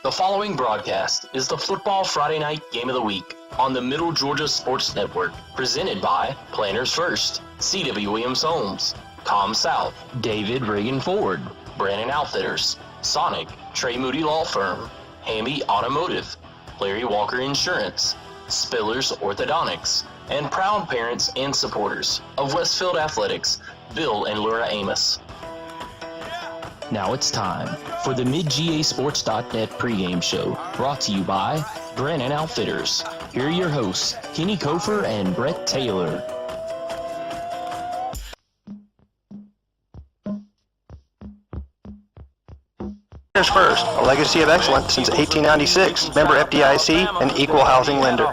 The following broadcast is the Football Friday Night Game of the Week on the Middle Georgia Sports Network, presented by Planners First, C.W. Williams Homes, Com South, David Reagan Ford, Brandon Outfitters, Sonic, Trey Moody Law Firm, Hamby Automotive, Larry Walker Insurance, Spillers Orthodontics, and proud parents and supporters of Westfield Athletics, Bill and Laura Amos. Now it's time for the MidGASports.net pregame show, brought to you by Brandon Outfitters. Here are your hosts, Kenny Kofer and Brett Taylor. First, a legacy of excellence since 1896. Member FDIC, an equal housing lender.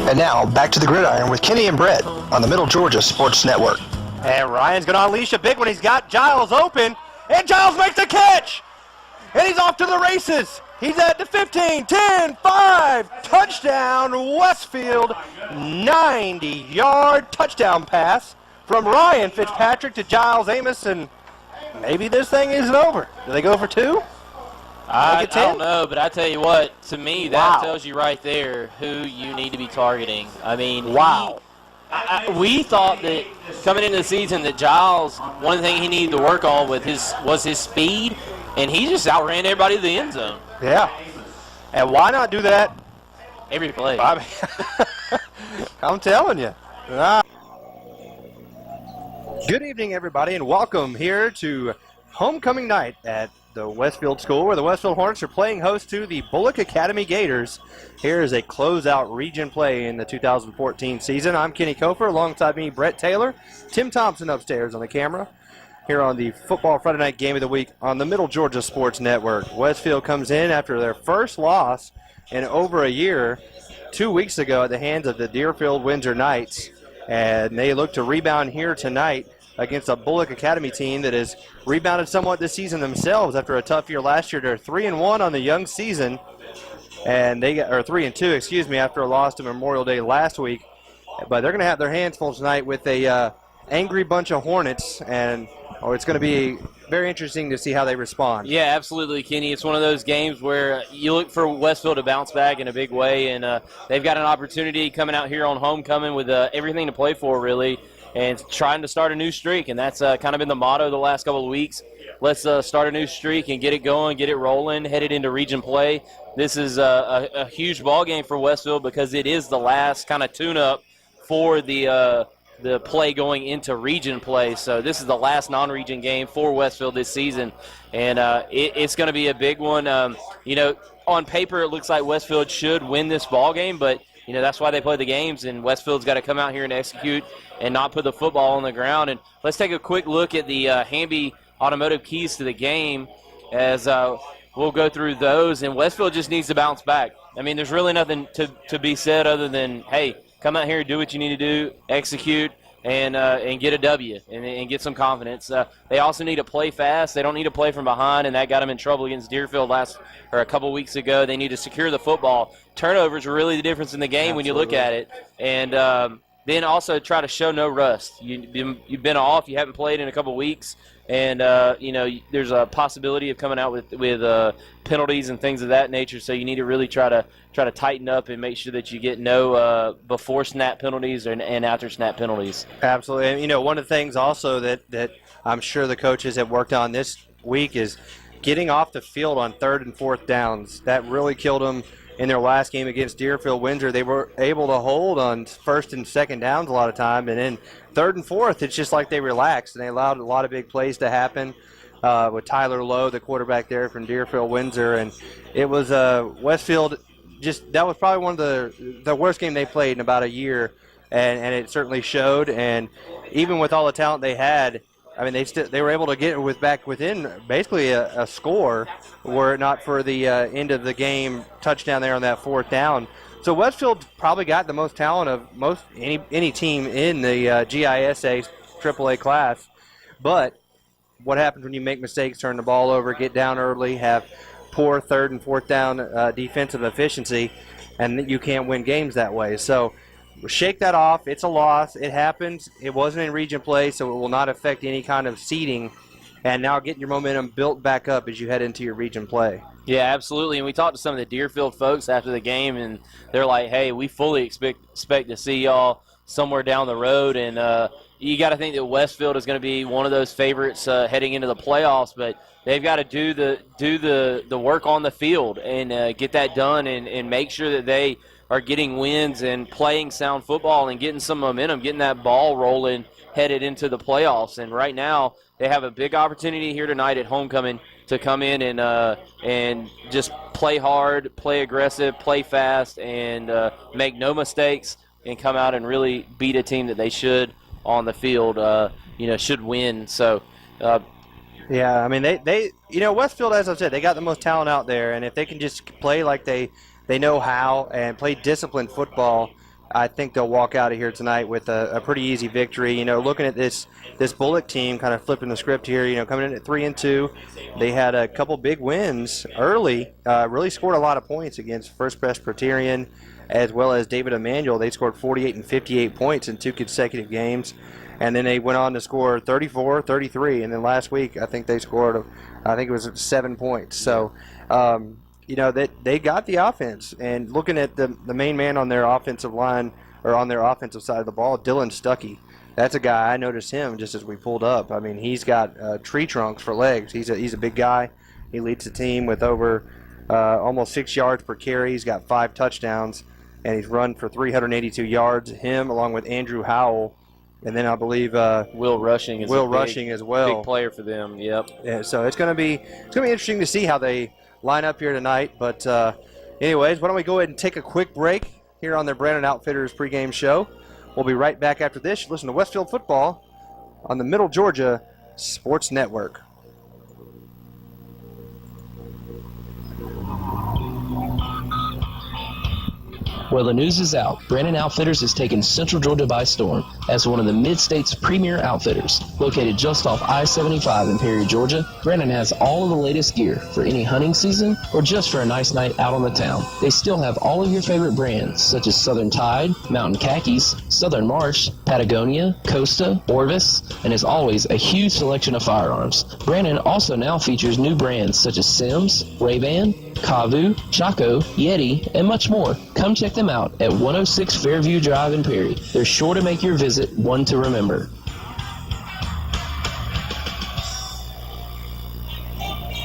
And now, back to the gridiron with Kenny and Brett on the Middle Georgia Sports Network. And Ryan's going to unleash a big one. He's got Giles open, and Giles makes the catch. And he's off to the races. He's at the 15, 10, 5, touchdown, Westfield, 90-yard touchdown pass from Ryan Fitzpatrick to Giles Amos, and maybe this thing isn't over. Do they go for two? I don't know, but I tell you what, to me, that tells you right there who you need to be targeting. I mean, we thought that coming into the season that Giles, one thing he needed to work on was his speed, and he just outran everybody to the end zone. Yeah. And why not do that every play? I'm telling you. Good evening, everybody, and welcome here to homecoming night at the Westfield School, where the Westfield Hornets are playing host to the Bulloch Academy Gators. Here is a closeout region play in the 2014 season. I'm Kenny Kofer, alongside me, Brett Taylor, Tim Thompson upstairs on the camera, here on the Football Friday Night Game of the Week on the Middle Georgia Sports Network. Westfield comes in after their first loss in over a year, 2 weeks ago at the hands of the Deerfield Windsor Knights, and they look to rebound here tonight against a Bulloch Academy team that has rebounded somewhat this season themselves after a tough year last year. They're 3-1 on the young season, and they got 3-2, excuse me, after a loss to Memorial Day last week. But they're going to have their hands full tonight with a angry bunch of Hornets, and it's going to be very interesting to see how they respond. Yeah, absolutely, Kenny. It's one of those games where you look for Westfield to bounce back in a big way, and they've got an opportunity coming out here on homecoming with everything to play for, really, and trying to start a new streak, and that's kind of been the motto the last couple of weeks. Let's start a new streak and get it going, get it rolling, headed into region play. This is a huge ball game for Westfield because it is the last kind of tune-up for the play going into region play. So this is the last non-region game for Westfield this season, and it's going to be a big one. On paper it looks like Westfield should win this ball game, but that's why they play the games, and Westfield's got to come out here and execute and not put the football on the ground. And let's take a quick look at the Hamby Automotive keys to the game as we'll go through those. And Westfield just needs to bounce back. I mean, there's really nothing to be said other than, hey, come out here, do what you need to do, execute, and get a W and get some confidence. They also need to play fast. They don't need to play from behind, and that got them in trouble against Deerfield a couple weeks ago. They need to secure the football. Turnovers are really the difference in the game. Absolutely. When you look at it. And then also try to show no rust. You've been off. You haven't played in a couple weeks. And, there's a possibility of coming out with penalties and things of that nature. So you need to really try to tighten up and make sure that you get no before snap penalties and after snap penalties. Absolutely. And, one of the things also that I'm sure the coaches have worked on this week is getting off the field on third and fourth downs. That really killed them in their last game against Deerfield Windsor. They were able to hold on first and second downs a lot of time, and then third and fourth, it's just like they relaxed, and they allowed a lot of big plays to happen with Tyler Lowe, the quarterback there from Deerfield Windsor. And it was Westfield, that was probably one of the worst game they played in about a year, and it certainly showed. And even with all the talent they had, I mean, they were able to get back within basically a score, were it not for the end of the game touchdown there on that fourth down. So Westfield probably got the most talent of any team in the GISA AAA class. But what happens when you make mistakes, turn the ball over, get down early, have poor third and fourth down defensive efficiency, and you can't win games that way. So shake that off. It's a loss. It happens. It wasn't in region play, so it will not affect any kind of seeding and now getting your momentum built back up as you head into your region play. Yeah, absolutely. And we talked to some of the Deerfield folks after the game, and they're like, hey, we fully expect to see y'all somewhere down the road. And you got to think that Westfield is going to be one of those favorites heading into the playoffs, but they've got to do the work on the field and get that done and make sure that they are getting wins and playing sound football and getting some momentum, getting that ball rolling headed into the playoffs. And right now they have a big opportunity here tonight at homecoming to come in and just play hard, play aggressive, play fast, and make no mistakes and come out and really beat a team that they should on the field, should win. So, yeah, I mean, they Westfield, as I said, they got the most talent out there, and if they can just play like they know how and play disciplined football, I think they'll walk out of here tonight with a pretty easy victory. Looking at this Bulloch team, kind of flipping the script here, coming in at 3-2, they had a couple big wins early, really scored a lot of points against First Presbyterian as well as David Emanuel. They scored 48 and 58 points in 2 consecutive games, and then they went on to score 34, 33, and then last week I think they scored, it was 7 points. So, they got the offense, and looking at the main man on their offensive line, or on their offensive side of the ball, Dylan Stuckey. That's a guy, I noticed him just as we pulled up. I mean, he's got tree trunks for legs. He's a big guy. He leads the team with over almost 6 yards per carry. He's got 5 touchdowns, and he's run for 382 yards. Him along with Andrew Howell, and then I believe Will Rushing as well. Big player for them. Yep. Yeah, so it's gonna be interesting to see how they line up here tonight. But anyways, why don't we go ahead and take a quick break here on the Brandon Outfitters pregame show. We'll be right back after this. Listen to Westfield Football on the Middle Georgia Sports Network. Well, the news is out. Brandon Outfitters has taken Central Georgia by storm as one of the Mid-State's premier outfitters. Located just off I-75 in Perry, Georgia, Brandon has all of the latest gear for any hunting season or just for a nice night out on the town. They still have all of your favorite brands such as Southern Tide, Mountain Khakis, Southern March, Patagonia, Costa, Orvis, and as always, a huge selection of firearms. Brandon also now features new brands such as Sims, Ray-Ban, Kavu, Chaco, Yeti, and much more. Come check them out at 106 Fairview Drive in Perry. They're sure to make your visit one to remember.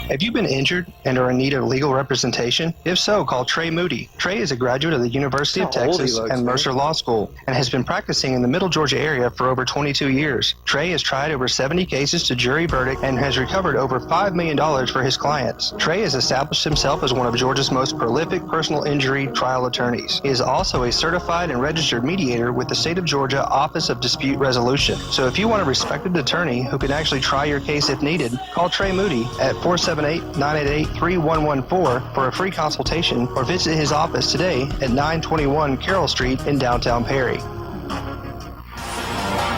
Have you been injured and are in need of legal representation? If so, call Trey Moody. Trey is a graduate of the University of Texas and Mercer Law School and has been practicing in the Middle Georgia area for over 22 years. Trey has tried over 70 cases to jury verdict and has recovered over $5 million for his clients. Trey has established himself as one of Georgia's most prolific personal injury trial attorneys. He is also a certified and registered mediator with the State of Georgia Office of Dispute Resolution. So if you want a respected attorney who can actually try your case if needed, call Trey Moody at 478-988-3114 for a free consultation or visit his office today at 921 Carroll Street in downtown Perry.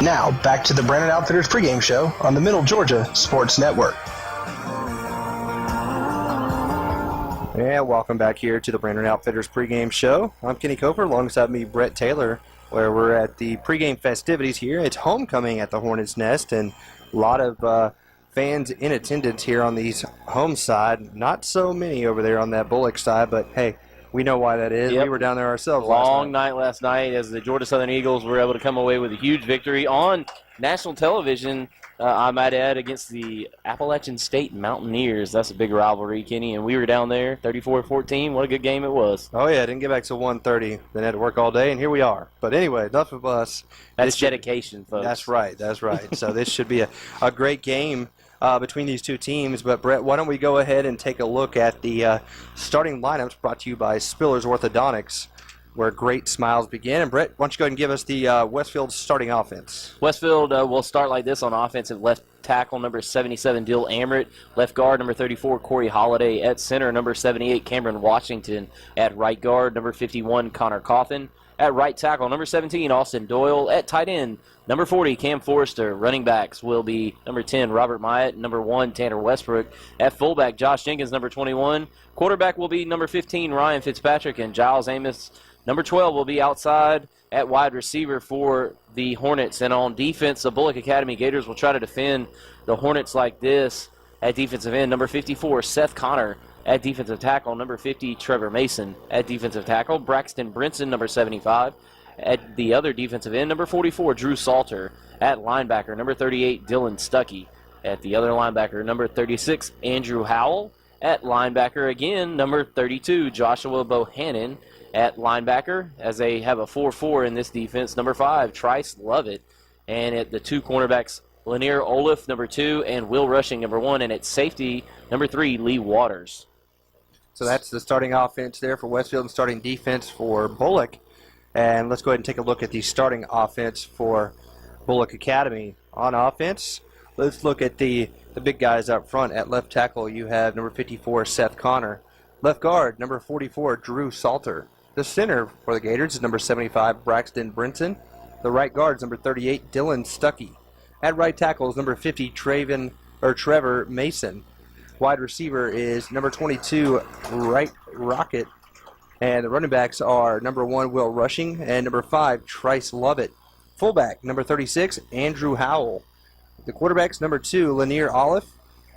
Now, back to the Brandon Outfitters pregame show on the Middle Georgia Sports Network. And welcome back here to the Brandon Outfitters pregame show. I'm Kenny Cofer, alongside me, Brett Taylor, where we're at the pregame festivities here. It's homecoming at the Hornets' Nest, and a lot of fans in attendance here on the home side. Not so many over there on that Bulloch side, but hey, we know why that is. Yep. We were down there ourselves Long night last night as the Georgia Southern Eagles were able to come away with a huge victory on national television, I might add, against the Appalachian State Mountaineers. That's a big rivalry, Kenny, and we were down there 34-14. What a good game it was. Oh, yeah, didn't get back till 1:30. Then had to work all day, and here we are. But anyway, enough of us. That's dedication, folks. That's right. So this should be a great game between these two teams. But, Brett, why don't we go ahead and take a look at the starting lineups brought to you by Spiller's Orthodontics, where great smiles begin. And, Brett, why don't you go ahead and give us the Westfield starting offense? Westfield will start like this on offensive. Left tackle, number 77, Dill Amrit. Left guard, number 34, Corey Holiday. At center, number 78, Cameron Washington. At right guard, number 51, Connor Coffin. At right tackle, number 17, Austin Doyle. At tight end, number 40, Cam Forrester. Running backs will be number 10, Robert Myatt. Number 1, Tanner Westbrook. At fullback, Josh Jenkins, number 21. Quarterback will be number 15, Ryan Fitzpatrick. And Giles Amos, number 12, will be outside at wide receiver for the Hornets. And on defense, the Bulloch Academy Gators will try to defend the Hornets like this at defensive end. Number 54, Seth Connor. At defensive tackle, number 50, Trevor Mason. At defensive tackle, Braxton Brinson, number 75. At the other defensive end, number 44, Drew Salter. At linebacker, number 38, Dylan Stuckey. At the other linebacker, number 36, Andrew Howell. At linebacker again, number 32, Joshua Bohannon. At linebacker, as they have a 4-4 in this defense, number 5, Trice Lovett. And at the two cornerbacks, Lanier Olaf, number 2, and Will Rushing, number 1. And at safety, number 3, Lee Waters. So that's the starting offense there for Westfield and starting defense for Bulloch. And let's go ahead and take a look at the starting offense for Bulloch Academy. On offense, let's look at the big guys up front. At left tackle, you have number 54, Seth Connor. Left guard, number 44, Drew Salter. The center for the Gators is number 75, Braxton Brinson. The right guard is number 38, Dylan Stuckey. At right tackle is number 50, Trevor Mason. Wide receiver is number 22, Right Rocket. And the running backs are number 1, Will Rushing, and number 5, Trice Lovett. Fullback, number 36, Andrew Howell. The quarterback's number 2, Lanier Olaf.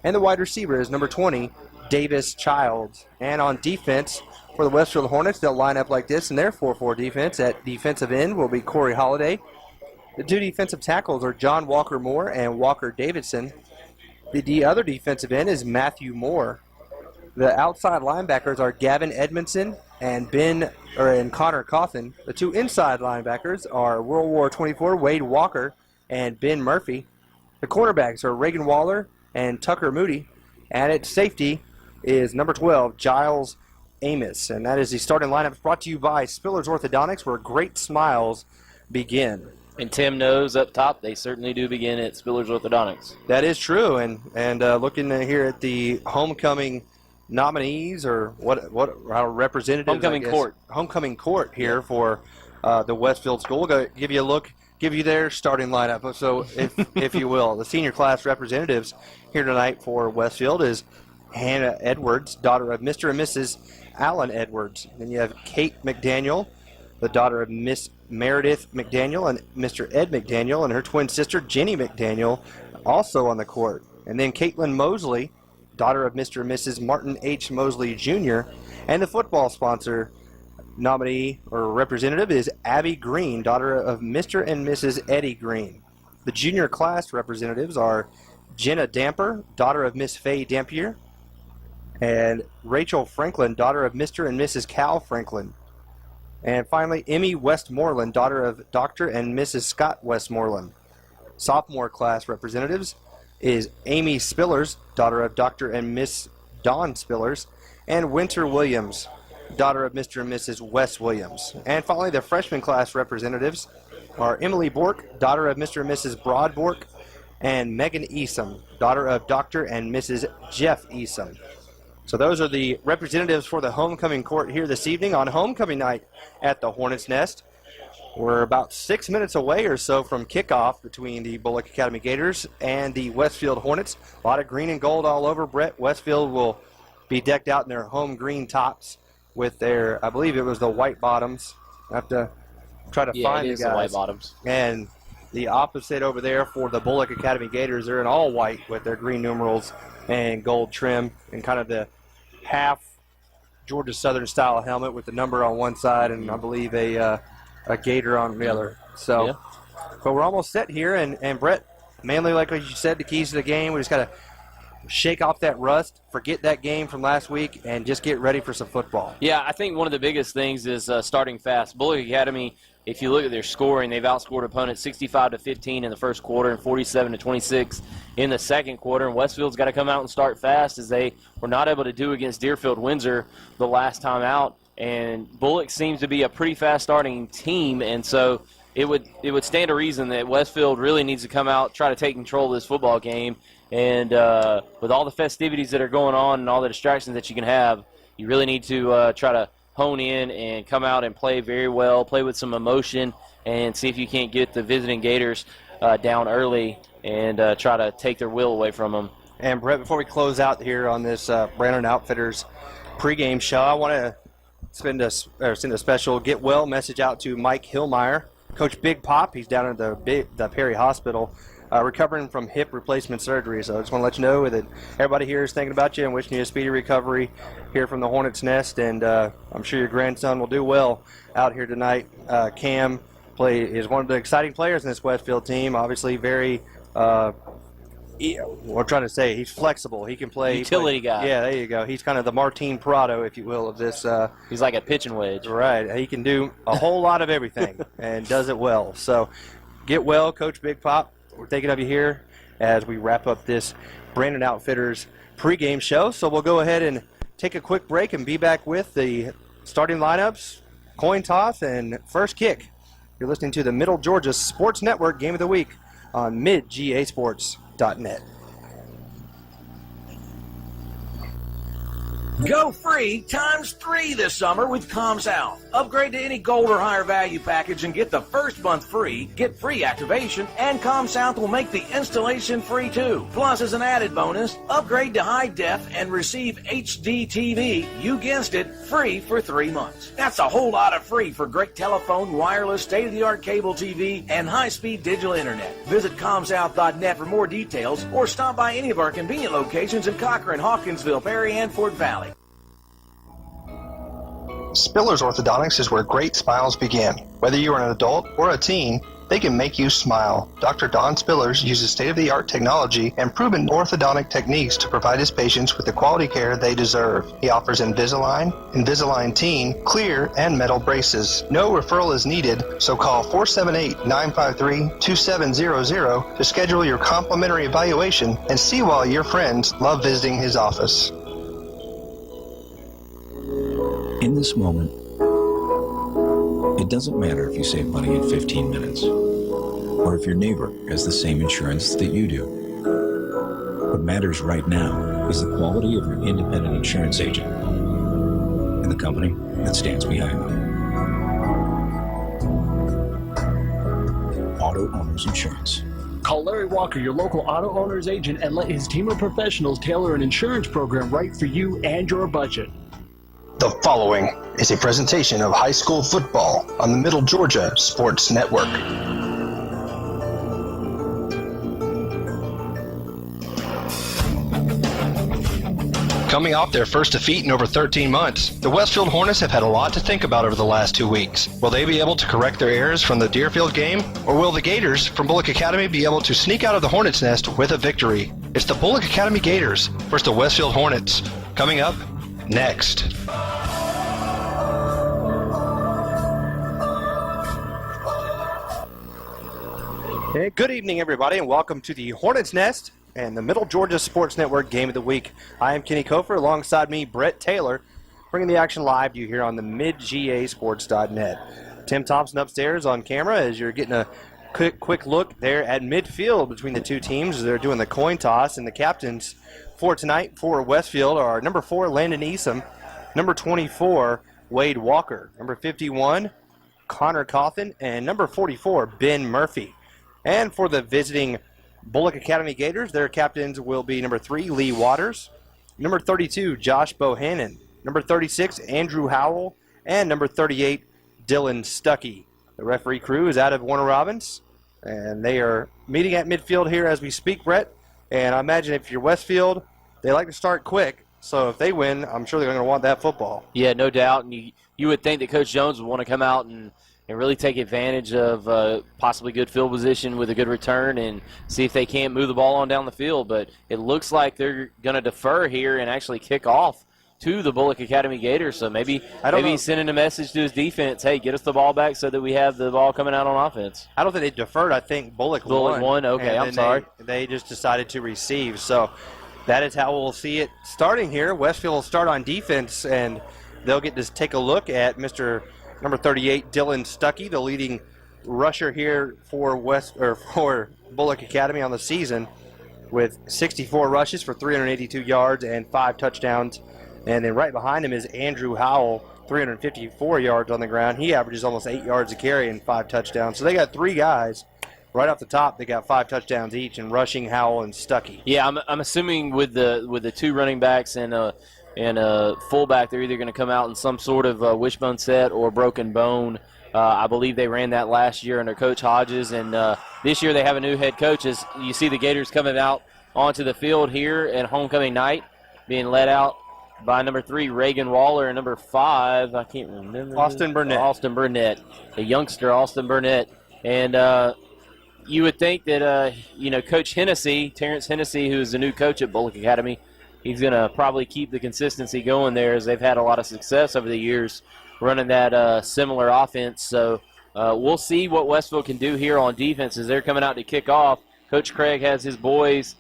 And the wide receiver is number 20, Davis Childs. And on defense, for the Westfield Hornets, they'll line up like this in their 4-4 defense. At defensive end will be Corey Holliday. The two defensive tackles are John Walker Moore and Walker Davidson. The other defensive end is Matthew Moore. The outside linebackers are Gavin Edmondson and Connor Cawthon. The two inside linebackers are World War 24 Wade Walker and Ben Murphy. The cornerbacks are Reagan Waller and Tucker Moody. And at safety is number 12, Giles Amos. And that is the starting lineup brought to you by Spiller's Orthodontics, where great smiles begin. And Tim knows up top, they certainly do begin at Spiller's Orthodontics. That is true. And looking here at the homecoming nominees, or our representatives, homecoming court here for the Westfield School. We'll give you their starting lineup. So if you will, the senior class representatives here tonight for Westfield is Hannah Edwards, daughter of Mr. and Mrs. Alan Edwards. Then you have Kate McDaniel, the daughter of Miss Meredith McDaniel and Mr. Ed McDaniel, and her twin sister Jenny McDaniel, also on the court. And then Caitlin Mosley, daughter of Mr. and Mrs. Martin H. Mosley Jr., and the football sponsor nominee or representative is Abby Green, daughter of Mr. and Mrs. Eddie Green. The junior class representatives are Jenna Damper, daughter of Miss Faye Dampier, and Rachel Franklin, daughter of Mr. and Mrs. Cal Franklin. And finally, Emmy Westmoreland, daughter of Dr. and Mrs. Scott Westmoreland. Sophomore class representatives is Amy Spillers, daughter of Dr. and Miss Dawn Spillers, and Winter Williams, daughter of Mr. and Mrs. Wes Williams. And finally, the freshman class representatives are Emily Bork, daughter of Mr. and Mrs. Broad Bork, and Megan Easom, daughter of Dr. and Mrs. Jeff Easom. So those are the representatives for the homecoming court here this evening on homecoming night at the Hornets' Nest. We're about 6 minutes away or so from kickoff between the Bulloch Academy Gators and the Westfield Hornets. A lot of green and gold all over. Brett, Westfield will be decked out in their home green tops with their, I believe it was the white bottoms. I have to try to find the guys. The white bottoms. And the opposite over there for the Bulloch Academy Gators, they're in all white with their green numerals and gold trim and kind of the half Georgia Southern style helmet with the number on one side and I believe a gator on the other. So, yeah. But we're almost set here, and Brett, mainly like you said, the keys to the game, we just got to shake off that rust, forget that game from last week, and just get ready for some football. Yeah, I think one of the biggest things is starting fast. Bulloch Academy, if you look at their scoring, they've outscored opponents 65-15 in the first quarter and 47-26 in the second quarter. And Westfield's got to come out and start fast, as they were not able to do against Deerfield Windsor the last time out. And Bulloch seems to be a pretty fast starting team, and so it would stand to reason that Westfield really needs to come out, try to take control of this football game. And with all the festivities that are going on and all the distractions that you can have, you really need to try to hone in and come out and play very well, play with some emotion, and see if you can't get the visiting Gators down early and try to take their will away from them. And, Brett, before we close out here on this Brandon Outfitters pregame show, I want to send a special get well message out to Mike Hillmeyer, Coach Big Pop. He's down at the Perry Hospital recovering from hip replacement surgery. So I just want to let you know that everybody here is thinking about you and wishing you a speedy recovery here from the Hornets' Nest. And I'm sure your grandson will do well out here tonight. Cam is one of the exciting players in this Westfield team. Obviously, very. We're trying to say he's flexible. He can play. Utility guy. Yeah, there you go. He's kind of the Martin Prado, if you will, of this. He's like a pitching wedge. Right. He can do a whole lot of everything and does it well. So get well, Coach Big Pop. We're thinking of you here as we wrap up this Brandon Outfitters pregame show. So we'll go ahead and take a quick break and be back with the starting lineups, coin toss, and first kick. You're listening to the Middle Georgia Sports Network Game of the Week on midgasports.net. Go free times 3 this summer with ComSouth. Upgrade to any gold or higher value package and get the first month free, get free activation, and ComSouth will make the installation free too. Plus, as an added bonus, upgrade to high def and receive HD TV, you guessed it, free for 3 months. That's a whole lot of free for great telephone, wireless, state-of-the-art cable TV, and high-speed digital internet. Visit ComSouth.net for more details or stop by any of our convenient locations in Cochran, Hawkinsville, Perry, and Fort Valley. Spillers Orthodontics is where great smiles begin. Whether you are an adult or a teen, they can make you smile. Dr. Don Spillers uses state-of-the-art technology and proven orthodontic techniques to provide his patients with the quality care they deserve. He offers Invisalign, Invisalign Teen, clear, and metal braces. No referral is needed, so call 478-953-2700 to schedule your complimentary evaluation and see why your friends love visiting his office. In this moment, it doesn't matter if you save money in 15 minutes or if your neighbor has the same insurance that you do. What matters right now is the quality of your independent insurance agent and the company that stands behind them. Auto Owners Insurance. Call Larry Walker, your local auto owner's agent, and let his team of professionals tailor an insurance program right for you and your budget. The following is a presentation of high school football on the Middle Georgia Sports Network. Coming off their first defeat in over 13 months, the Westfield Hornets have had a lot to think about over the last 2 weeks. Will they be able to correct their errors from the Deerfield game, or will the Gators from Bulloch Academy be able to sneak out of the Hornets' nest with a victory? It's the Bulloch Academy Gators versus the Westfield Hornets. Coming up next. Hey, good evening, everybody, and welcome to the Hornets' Nest and the Middle Georgia Sports Network Game of the Week. I am Kenny Kofer, alongside me, Brett Taylor, bringing the action live to you here on the midgasports.net. Tim Thompson upstairs on camera as you're getting a quick look there at midfield between the two teams as they're doing the coin toss, and the captains for tonight for Westfield are number 4, Landon Easom, number 24, Wade Walker, number 51, Connor Coffin, and number 44, Ben Murphy. And for the visiting Bulloch Academy Gators, their captains will be number 3, Lee Waters, number 32, Josh Bohannon, number 36, Andrew Howell, and number 38, Dylan Stuckey. The referee crew is out of Warner Robins, and they are meeting at midfield here as we speak, Brett. And I imagine if you're Westfield, they like to start quick. So if they win, I'm sure they're going to want that football. Yeah, no doubt. And you would think that Coach Jones would want to come out and really take advantage of possibly good field position with a good return and see if they can't move the ball on down the field. But it looks like they're going to defer here and actually kick off to the Bulloch Academy Gators. So maybe he's sending a message to his defense, hey, get us the ball back so that we have the ball coming out on offense. I don't think they deferred. I think Bulloch won. Okay, I'm sorry. They just decided to receive. So that is how we'll see it starting here. Westfield will start on defense, and they'll get to take a look at Mr. number 38, Dylan Stuckey, the leading rusher here for Bulloch Academy on the season, with 64 rushes for 382 yards and 5 touchdowns. And then right behind him is Andrew Howell, 354 yards on the ground. He averages almost 8 yards a carry and 5 touchdowns. So they got 3 guys right off the top. They got 5 touchdowns each in rushing, Howell, and Stuckey. Yeah, I'm assuming with the 2 running backs and a fullback, they're either going to come out in some sort of wishbone set or broken bone I believe they ran that last year under Coach Hodges, and this year they have a new head coach. As you see the Gators coming out onto the field here at homecoming night, being led out by number 3, Reagan Waller, and number 5, I can't remember. Austin Burnett. Austin Burnett, the youngster Austin Burnett. And you would think that, Coach Hennessy, Terrence Hennessy, who's the new coach at Bulloch Academy, he's going to probably keep the consistency going there, as they've had a lot of success over the years running that similar offense. So we'll see what Westfield can do here on defense as they're coming out to kick off. Coach Craig has his boys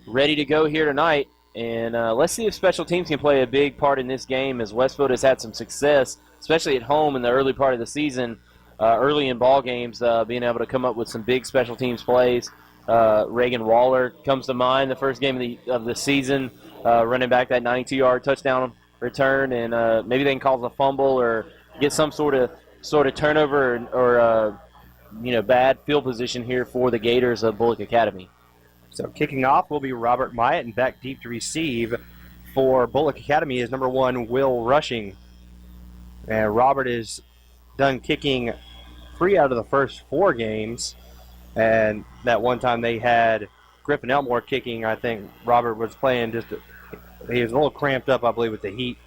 ready to go here tonight. And let's see if special teams can play a big part in this game, as Westfield has had some success, especially at home in the early part of the season, early in ball games, being able to come up with some big special teams plays. Reagan Waller comes to mind, the first game of the season, running back that 92-yard touchdown return, and maybe they can cause a fumble or get some sort of turnover or bad field position here for the Gators of Bulloch Academy. So kicking off will be Robert Myatt, and back deep to receive for Bulloch Academy is number 1, Will Rushing. And Robert is done kicking 3 out of the first 4 games, and that one time they had Griffin Elmore kicking, I think Robert was playing he was a little cramped up, I believe, with the heat.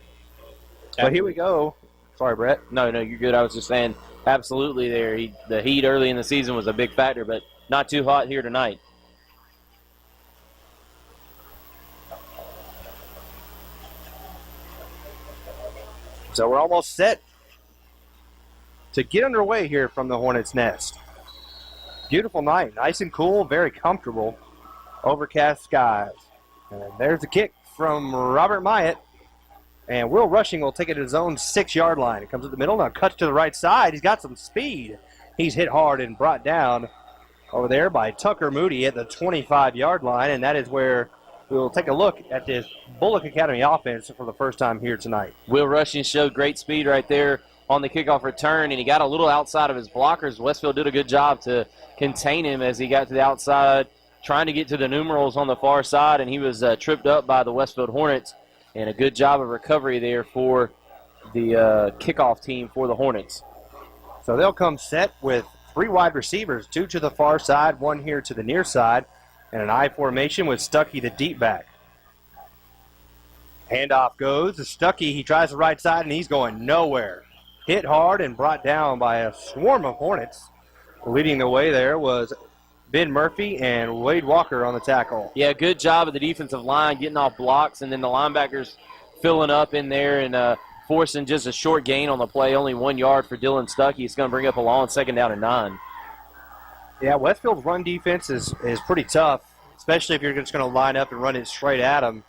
But here we go. Sorry, Brett. No, you're good. I was just saying, absolutely there. The heat early in the season was a big factor, but not too hot here tonight. So we're almost set to get underway here from the Hornets' Nest. Beautiful night, nice and cool, very comfortable. Overcast skies. And there's the kick from Robert Myatt. And Will Rushing will take it to his own 6-yard line. It comes to the middle, now cuts to the right side. He's got some speed. He's hit hard and brought down over there by Tucker Moody at the 25-yard line. And that is where we'll take a look at this Bulloch Academy offense for the first time here tonight. Will Rushing showed great speed right there on the kickoff return, and he got a little outside of his blockers. Westfield did a good job to contain him as he got to the outside, trying to get to the numerals on the far side, and he was tripped up by the Westfield Hornets. And a good job of recovery there for the kickoff team for the Hornets. So they'll come set with 3 wide receivers, 2 to the far side, 1 here to the near side, and an I formation with Stuckey, the deep back. Handoff goes to Stuckey. He tries the right side, and he's going nowhere. Hit hard and brought down by a swarm of Hornets. Leading the way there was Ben Murphy and Wade Walker on the tackle. Yeah, good job of the defensive line getting off blocks, and then the linebackers filling up in there and forcing just a short gain on the play, only 1 yard for Dylan Stuckey. It's going to bring up a long 2nd down and 9. Yeah, Westfield's run defense is pretty tough, especially if you're just going to line up and run it straight at them.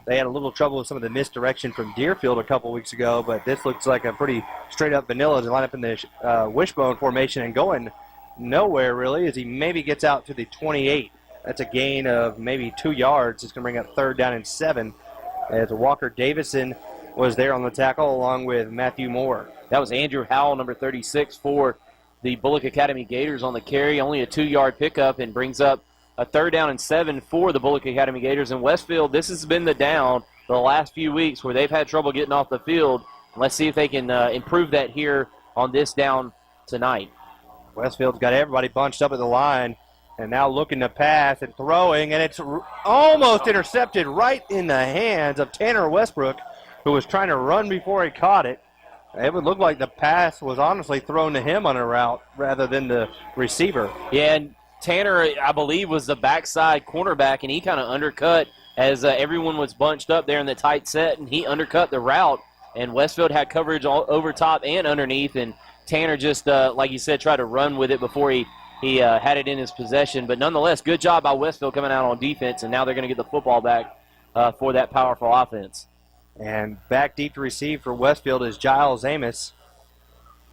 They had a little trouble with some of the misdirection from Deerfield a couple weeks ago, but this looks like a pretty straight-up vanilla to line up in the wishbone formation and going nowhere, really, as he maybe gets out to the 28. That's a gain of maybe 2 yards. It's going to bring up 3rd down and 7, as Walker Davison was there on the tackle along with Matthew Moore. That was Andrew Howell, number 36, for the Bulloch Academy Gators on the carry. Only a 2-yard pickup, and brings up a 3rd down and 7 for the Bulloch Academy Gators. In Westfield, this has been the down the last few weeks where they've had trouble getting off the field. Let's see if they can improve that here on this down tonight. Westfield's got everybody bunched up at the line, and now looking to pass and throwing, and it's almost intercepted right in the hands of Tanner Westbrook, who was trying to run before he caught it. It would look like the pass was honestly thrown to him on a route rather than the receiver. Yeah, and Tanner, I believe, was the backside cornerback, and he kind of undercut as everyone was bunched up there in the tight set, and he undercut the route, and Westfield had coverage all over top and underneath, and Tanner just, like you said, tried to run with it before he had it in his possession. But nonetheless, good job by Westfield coming out on defense, and now they're going to get the football back for that powerful offense. And back deep to receive for Westfield is Giles Amos,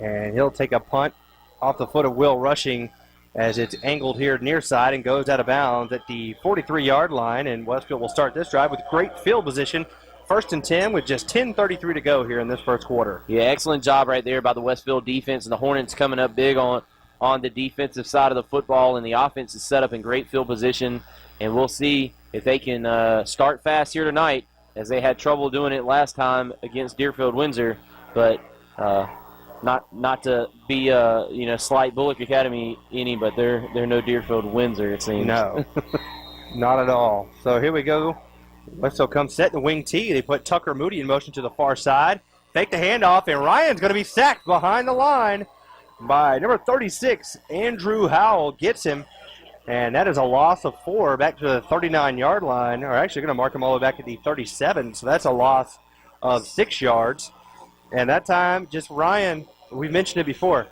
and he'll take a punt off the foot of Will Rushing as it's angled here near side and goes out of bounds at the 43-yard line, and Westfield will start this drive with great field position. 1st and 10 with just 10:33 to go here in this first quarter. Yeah, excellent job right there by the Westfield defense, and the Hornets coming up big on the defensive side of the football, and the offense is set up in great field position, and we'll see if they can start fast here tonight, as they had trouble doing it last time against Deerfield Windsor. But not to be slight Bulloch Academy any, but they're no Deerfield Windsor, it seems. No, not at all. So here we go. Westfield comes set in the wing tee. They put Tucker Moody in motion to the far side. Fake the handoff, and Ryan's going to be sacked behind the line by number 36. Andrew Howell gets him, and that is a loss of 4 back to the 39-yard line. Or actually going to mark him all the way back at the 37, so that's a loss of 6 yards. And that time, just Ryan, we mentioned it before,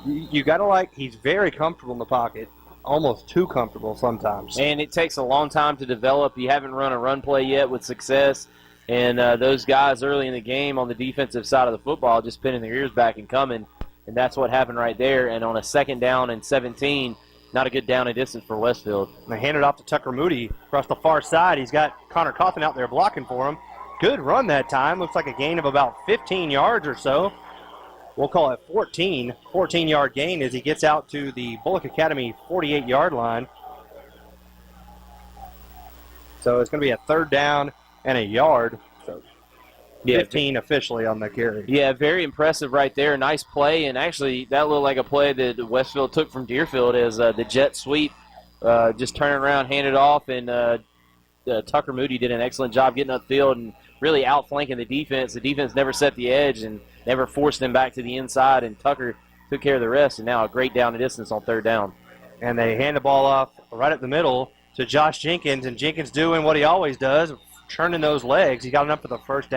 you got to he's very comfortable in the pocket, almost too comfortable sometimes. And it takes a long time to develop. You haven't run a run play yet with success. And those guys early in the game on the defensive side of the football just pinning their ears back and coming. And that's what happened right there. And on a 2nd down and 17, not a good down and distance for Westfield. And they hand it off to Tucker Moody across the far side. He's got Connor Coffin out there blocking for him. Good run that time. Looks like a gain of about 15 yards or so. We'll call it 14-yard gain as he gets out to the Bulloch Academy 48-yard line. So it's going to be a 3rd down and a yard. So 15 officially on the carry. Yeah, very impressive right there. Nice play, and actually that looked like a play that Westfield took from Deerfield as the jet sweep, just turning around, hand it off, and Tucker Moody did an excellent job getting upfield and really outflanking the defense. The defense never set the edge and never forced them back to the inside, and Tucker took care of the rest, and now a great down and distance on 3rd down. And they hand the ball off right up the middle to Josh Jenkins, and Jenkins doing what he always does, churning those legs. He got enough for the 1st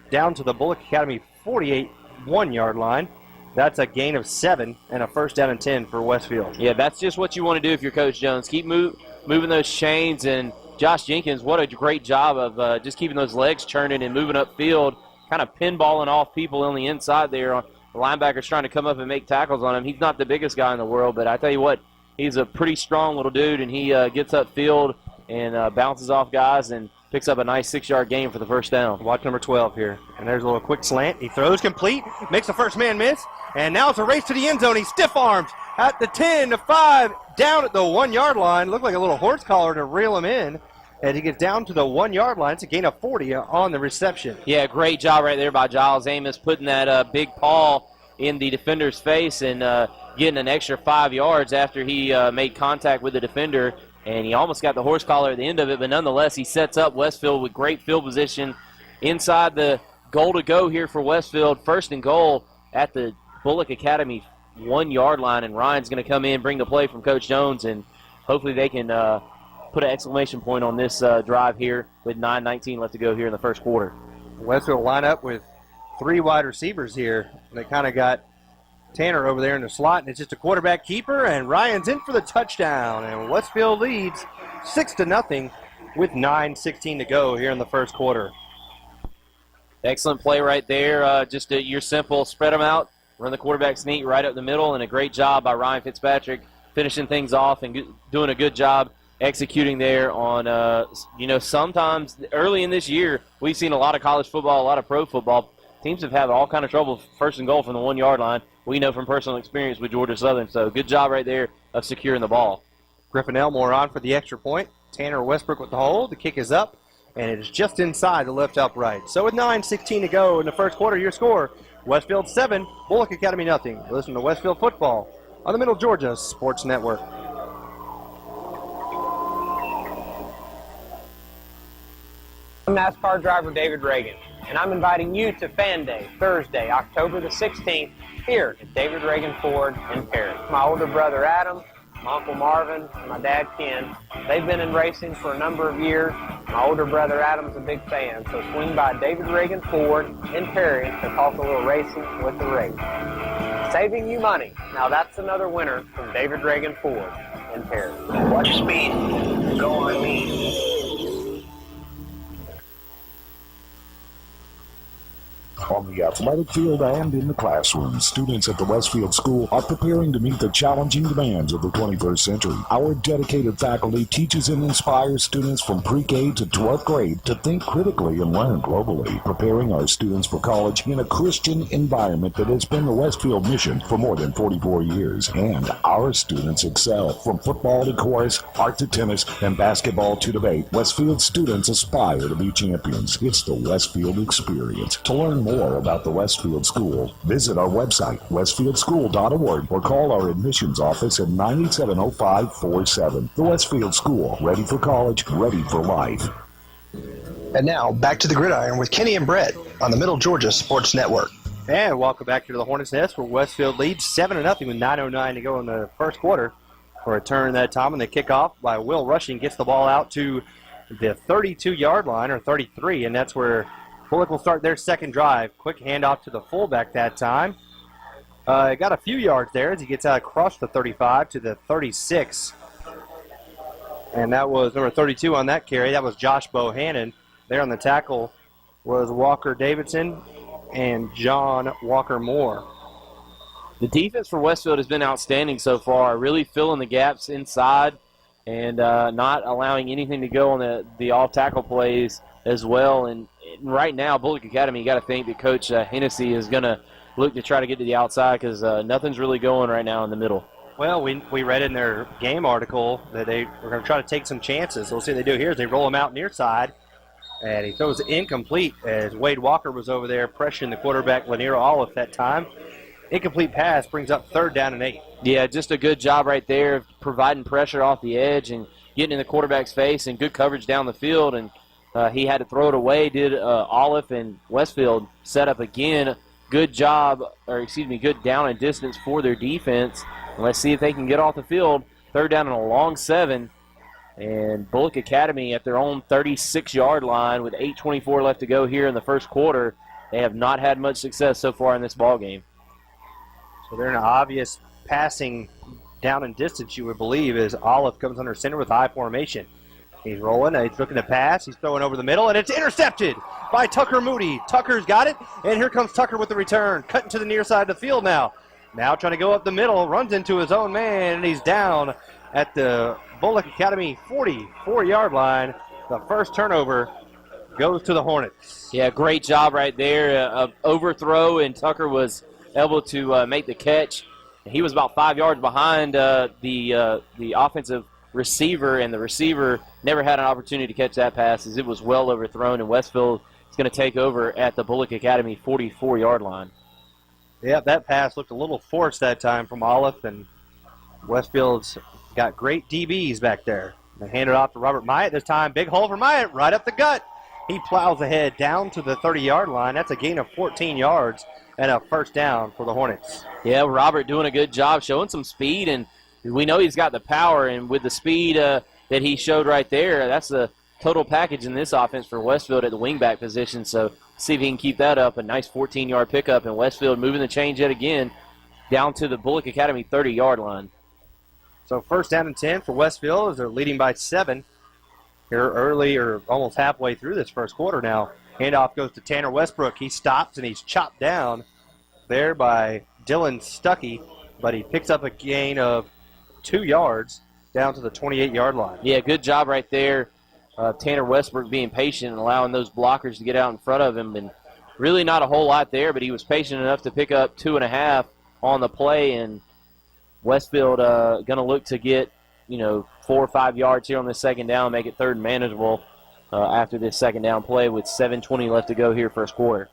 down to the Bulloch Academy 48-1-yard line. That's a gain of 7 and a 1st down and 10 for Westfield. Yeah, that's just what you want to do if you're Coach Jones. Keep moving those chains, and Josh Jenkins, what a great job of just keeping those legs churning and moving upfield, kind of pinballing off people on the inside there. The linebackers trying to come up and make tackles on him. He's not the biggest guy in the world, but I tell you what, he's a pretty strong little dude, and he gets upfield and bounces off guys and picks up a nice 6-yard gain for the 1st down. Watch number 12 here. And there's a little quick slant. He throws complete, makes the first man miss, and now it's a race to the end zone. He stiff arms at the 10, the 5, down at the 1-yard line. Looked like a little horse collar to reel him in. And he gets down to the 1-yard line. It's a gain of 40 on the reception. Yeah, great job right there by Giles Amos, putting that big paw in the defender's face and getting an extra 5 yards after he made contact with the defender. And he almost got the horse collar at the end of it, but nonetheless, he sets up Westfield with great field position inside the goal to go here for Westfield. 1st and goal at the Bulloch Academy 1-yard line, and Ryan's going to come in, bring the play from Coach Jones, and hopefully they can put an exclamation point on this drive here with 9:19 left to go here in the 1st quarter. Westfield line up with 3 wide receivers here. They kind of got Tanner over there in the slot, and it's just a quarterback keeper, and Ryan's in for the touchdown, and Westfield leads 6-0 with 9:16 to go here in the 1st quarter. Excellent play right there. Just your simple spread them out, run the quarterback sneak right up the middle, and a great job by Ryan Fitzpatrick finishing things off and doing a good job executing there on, sometimes early in this year, we've seen a lot of college football, a lot of pro football. Teams have had all kind of trouble 1st and goal from the 1-yard line. We know from personal experience with Georgia Southern, so good job right there of securing the ball. Griffin Elmore on for the extra point. Tanner Westbrook with the hold. The kick is up, and it is just inside the left upright. So with 9:16 to go in the 1st quarter, your score, Westfield 7, Bulloch Academy nothing. Listen to Westfield football on the Middle Georgia Sports Network. I'm NASCAR driver David Reagan, and I'm inviting you to Fan Day, Thursday, October the 16th, here at David Reagan Ford in Perry. My older brother Adam, my Uncle Marvin, and my dad Ken, they've been in racing for a number of years. My older brother Adam's a big fan, so swing by David Reagan Ford in Perry to talk a little racing with the race. Saving you money. Now that's another winner from David Reagan Ford in Perry. Watch your speed. Go on me. On the athletic field and in the classroom, students at the Westfield School are preparing to meet the challenging demands of the 21st century. Our dedicated faculty teaches and inspires students from pre-K to 12th grade to think critically and learn globally, preparing our students for college in a Christian environment that has been the Westfield mission for more than 44 years. And our students excel. From football to chorus, art to tennis, and basketball to debate, Westfield students aspire to be champions. It's the Westfield experience. To learn more more about the Westfield School, visit our website, westfieldschool.org, or call our admissions office at 9870547. The Westfield School, ready for college, ready for life. And now, back to the gridiron with Kenny and Brett on the Middle Georgia Sports Network. And welcome back to the Hornets' Nest, where Westfield leads 7-0 with 9:09 to go in the first quarter. For a turn that time, and the kickoff by Will Rushing gets the ball out to the 32-yard line, or 33, and that's where Bulloch will start their second drive. Quick handoff to the fullback that time. Got a few yards there as he gets out across the 35 to the 36. And that was number 32 on that carry. That was Josh Bohannon. There on the tackle was Walker Davidson and John Walker Moore. The defense for Westfield has been outstanding so far, really filling the gaps inside and not allowing anything to go on the off-tackle plays as well. And right now, Bulloch Academy, you got to think that Coach Hennessy is going to look to try to get to the outside because nothing's really going right now in the middle. Well, we read in their game article that they were going to try to take some chances. So we'll see what they do here is they roll him out near side. And he throws it incomplete as Wade Walker was over there pressuring the quarterback, Lanier Olive, that time. Incomplete pass brings up 3rd down and 8. Yeah, just a good job right there of providing pressure off the edge and getting in the quarterback's face and good coverage down the field. And he had to throw it away, did Olive, and Westfield set up again. Good job, good down and distance for their defense. And let's see if they can get off the field. 3rd down and a long 7. And Bulloch Academy at their own 36-yard line with 8:24 left to go here in the first quarter. They have not had much success so far in this ball game. So they're in an obvious passing down and distance, you would believe, as Olive comes under center with high formation. He's rolling. He's looking to pass. He's throwing over the middle, and it's intercepted by Tucker Moody. Tucker's got it, and here comes Tucker with the return, cutting to the near side of the field now. Now trying to go up the middle, runs into his own man, and he's down at the Bulloch Academy 44-yard line. The first turnover goes to the Hornets. Yeah, great job right there. Overthrow, and Tucker was able to make the catch. He was about 5 yards behind the offensive receiver, and the receiver never had an opportunity to catch that pass as it was well overthrown, and Westfield is going to take over at the Bulloch Academy 44-yard line. Yeah, that pass looked a little forced that time from Olive, and Westfield's got great DBs back there. They hand it off to Robert Myatt this time. Big hole for Myatt, right up the gut. He plows ahead down to the 30-yard line. That's a gain of 14 yards and a first down for the Hornets. Yeah, Robert doing a good job, showing some speed, and we know he's got the power, and with the speed that he showed right there, that's a total package in this offense for Westfield at the wingback position. So see if he can keep that up. A nice 14-yard pickup, and Westfield moving the chains yet again down to the Bulloch Academy 30-yard line. So first down and 10 for Westfield as they're leading by 7 here early or almost halfway through this first quarter now. Handoff goes to Tanner Westbrook. He stops and he's chopped down there by Dylan Stuckey, but he picks up a gain of 2 yards down to the 28-yard line. Yeah, good job right there. Tanner Westbrook being patient and allowing those blockers to get out in front of him. And really not a whole lot there, but he was patient enough to pick up 2.5 on the play, and Westfield going to look to get, 4 or 5 yards here on this second down, make it 3rd and manageable after this second down play with 7:20 left to go here first quarter.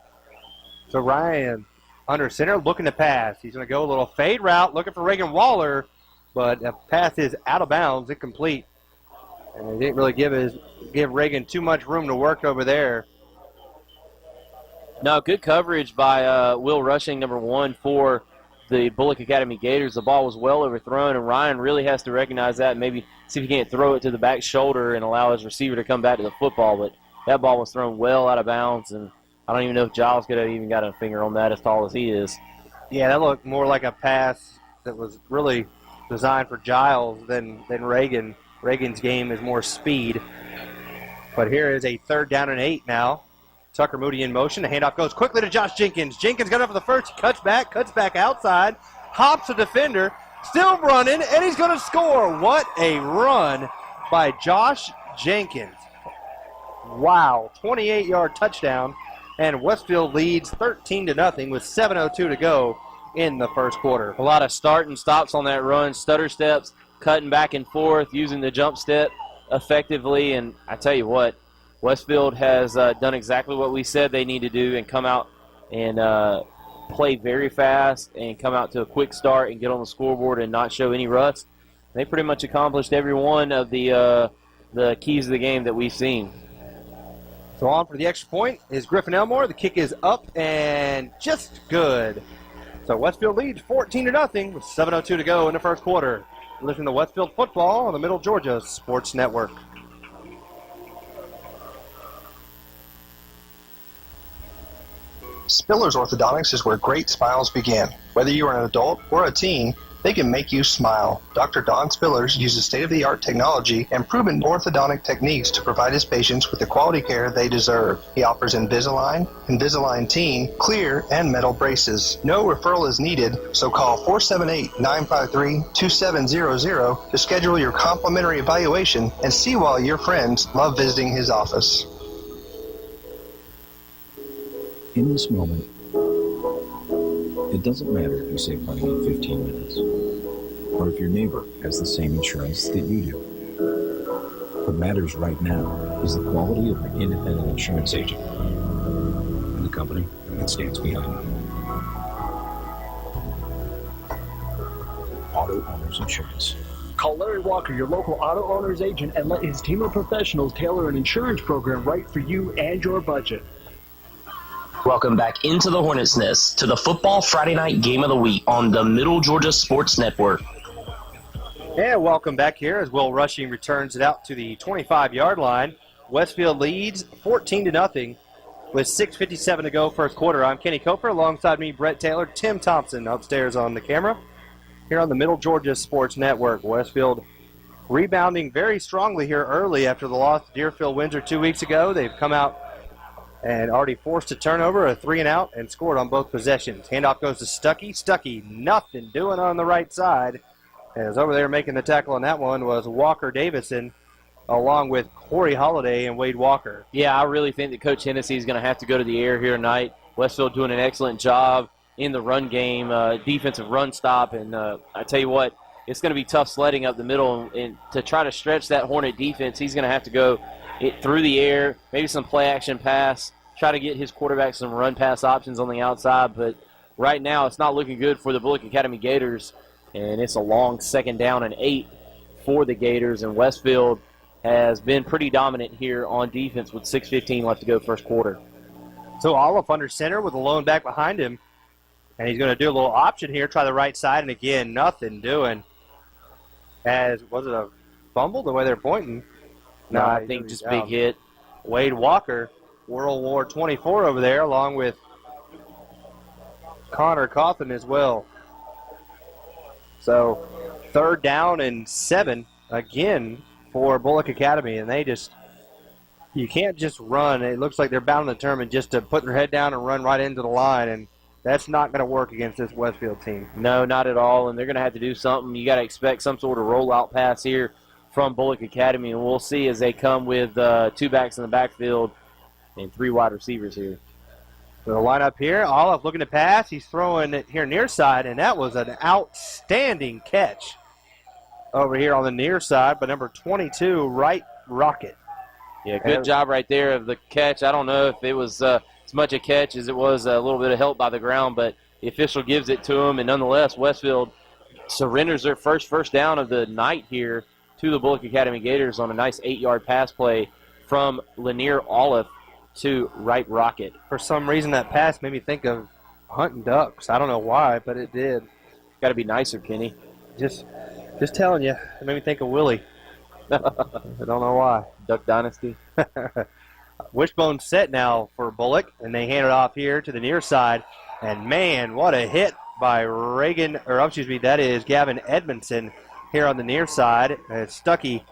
So Ryan under center looking to pass. He's going to go a little fade route looking for Reagan Waller, but the pass is out of bounds, incomplete. And they didn't really give Reagan too much room to work over there. No, good coverage by Will Rushing, number 1, for the Bulloch Academy Gators. The ball was well overthrown, and Ryan really has to recognize that and maybe see if he can't throw it to the back shoulder and allow his receiver to come back to the football. But that ball was thrown well out of bounds, and I don't even know if Giles could have even got a finger on that as tall as he is. Yeah, that looked more like a pass that was really designed for Giles than Reagan. Reagan's game is more speed. But here is a 3rd down and 8 now. Tucker Moody in motion. The handoff goes quickly to Josh Jenkins. Jenkins got up for the first. He cuts back outside, hops the defender, still running, and he's going to score. What a run by Josh Jenkins. Wow, 28-yard touchdown, and Westfield leads 13-0 with 7:02 to go in the first quarter. A lot of start and stops on that run, stutter steps, cutting back and forth, using the jump step effectively, and I tell you what, Westfield has done exactly what we said they need to do and come out and play very fast and come out to a quick start and get on the scoreboard and not show any rust. They pretty much accomplished every one of the keys of the game that we've seen. So on for the extra point is Griffin Elmore. The kick is up and just good. So Westfield leads 14-0 with 7:02 to go in the first quarter. Listen to Westfield football on the Middle Georgia Sports Network. Spillers Orthodontics is where great smiles begin. Whether you are an adult or a teen, they can make you smile. Dr. Don Spillers uses state-of-the-art technology and proven orthodontic techniques to provide his patients with the quality care they deserve. He offers Invisalign, Invisalign Teen, clear, and metal braces. No referral is needed, so call 478-953-2700 to schedule your complimentary evaluation and see why your friends love visiting his office. In this moment, it doesn't matter if you save money in 15 minutes, or if your neighbor has the same insurance that you do. What matters right now is the quality of your independent insurance agent and the company that stands behind you. Auto Owners Insurance. Call Larry Walker, your local auto owner's agent, and let his team of professionals tailor an insurance program right for you and your budget. Welcome back into the Hornets' Nest to the Football Friday Night Game of the Week on the Middle Georgia Sports Network. And welcome back here as Will Rushing returns it out to the 25-yard line. Westfield leads 14-0 with 6:57 to go first quarter. I'm Kenny Coper, alongside me Brett Taylor, Tim Thompson upstairs on the camera here on the Middle Georgia Sports Network. Westfield rebounding very strongly here early after the loss to Deerfield Windsor 2 weeks ago. They've come out and already forced a turnover, a 3-and-out, and scored on both possessions. Handoff goes to Stuckey. Stuckey, nothing doing on the right side. As over there making the tackle on that one was Walker Davison, along with Corey Holliday and Wade Walker. Yeah, I really think that Coach Hennessy is going to have to go to the air here tonight. Westfield doing an excellent job in the run game, defensive run stop, and I tell you what, it's going to be tough sledding up the middle, and to try to stretch that Hornet defense, he's going to have to go through the air, maybe some play-action pass, try to get his quarterback some run-pass options on the outside. But right now it's not looking good for the Bulloch Academy Gators, and it's a long 2nd down and 8 for the Gators. And Westfield has been pretty dominant here on defense with 6:15 left to go first quarter. So Olive under center with a lone back behind him, and he's going to do a little option here, try the right side, and again, nothing doing. Was it a fumble the way they're pointing? No, I think just big hit. Wade Walker, World War 24 over there, along with Connor Cawthon as well. So 3rd down and 7 again for Bulloch Academy, and you can't just run. It looks like they're bound and determined just to put their head down and run right into the line, and that's not going to work against this Westfield team. No, not at all, and they're going to have to do something. You got to expect some sort of rollout pass here from Bulloch Academy, and we'll see as they come with 2 backs in the backfield and 3 wide receivers here. So the lineup here, Olive looking to pass. He's throwing it here near side, and that was an outstanding catch over here on the near side by number 22, Right Rocket. Yeah, good job right there of the catch. I don't know if it was as much a catch as it was a little bit of help by the ground, but the official gives it to him, and nonetheless, Westfield surrenders their first down of the night here to the Bulloch Academy Gators on a nice 8-yard pass play from Lanier Olive to Right Rocket. For some reason, that pass made me think of hunting ducks. I don't know why, but it did. Got to be nicer, Kenny. Just telling you, it made me think of Willie. I don't know why. Duck Dynasty. Wishbone set now for Bulloch, and they hand it off here to the near side. And man, what a hit by that is Gavin Edmondson here on the near side. Stuckey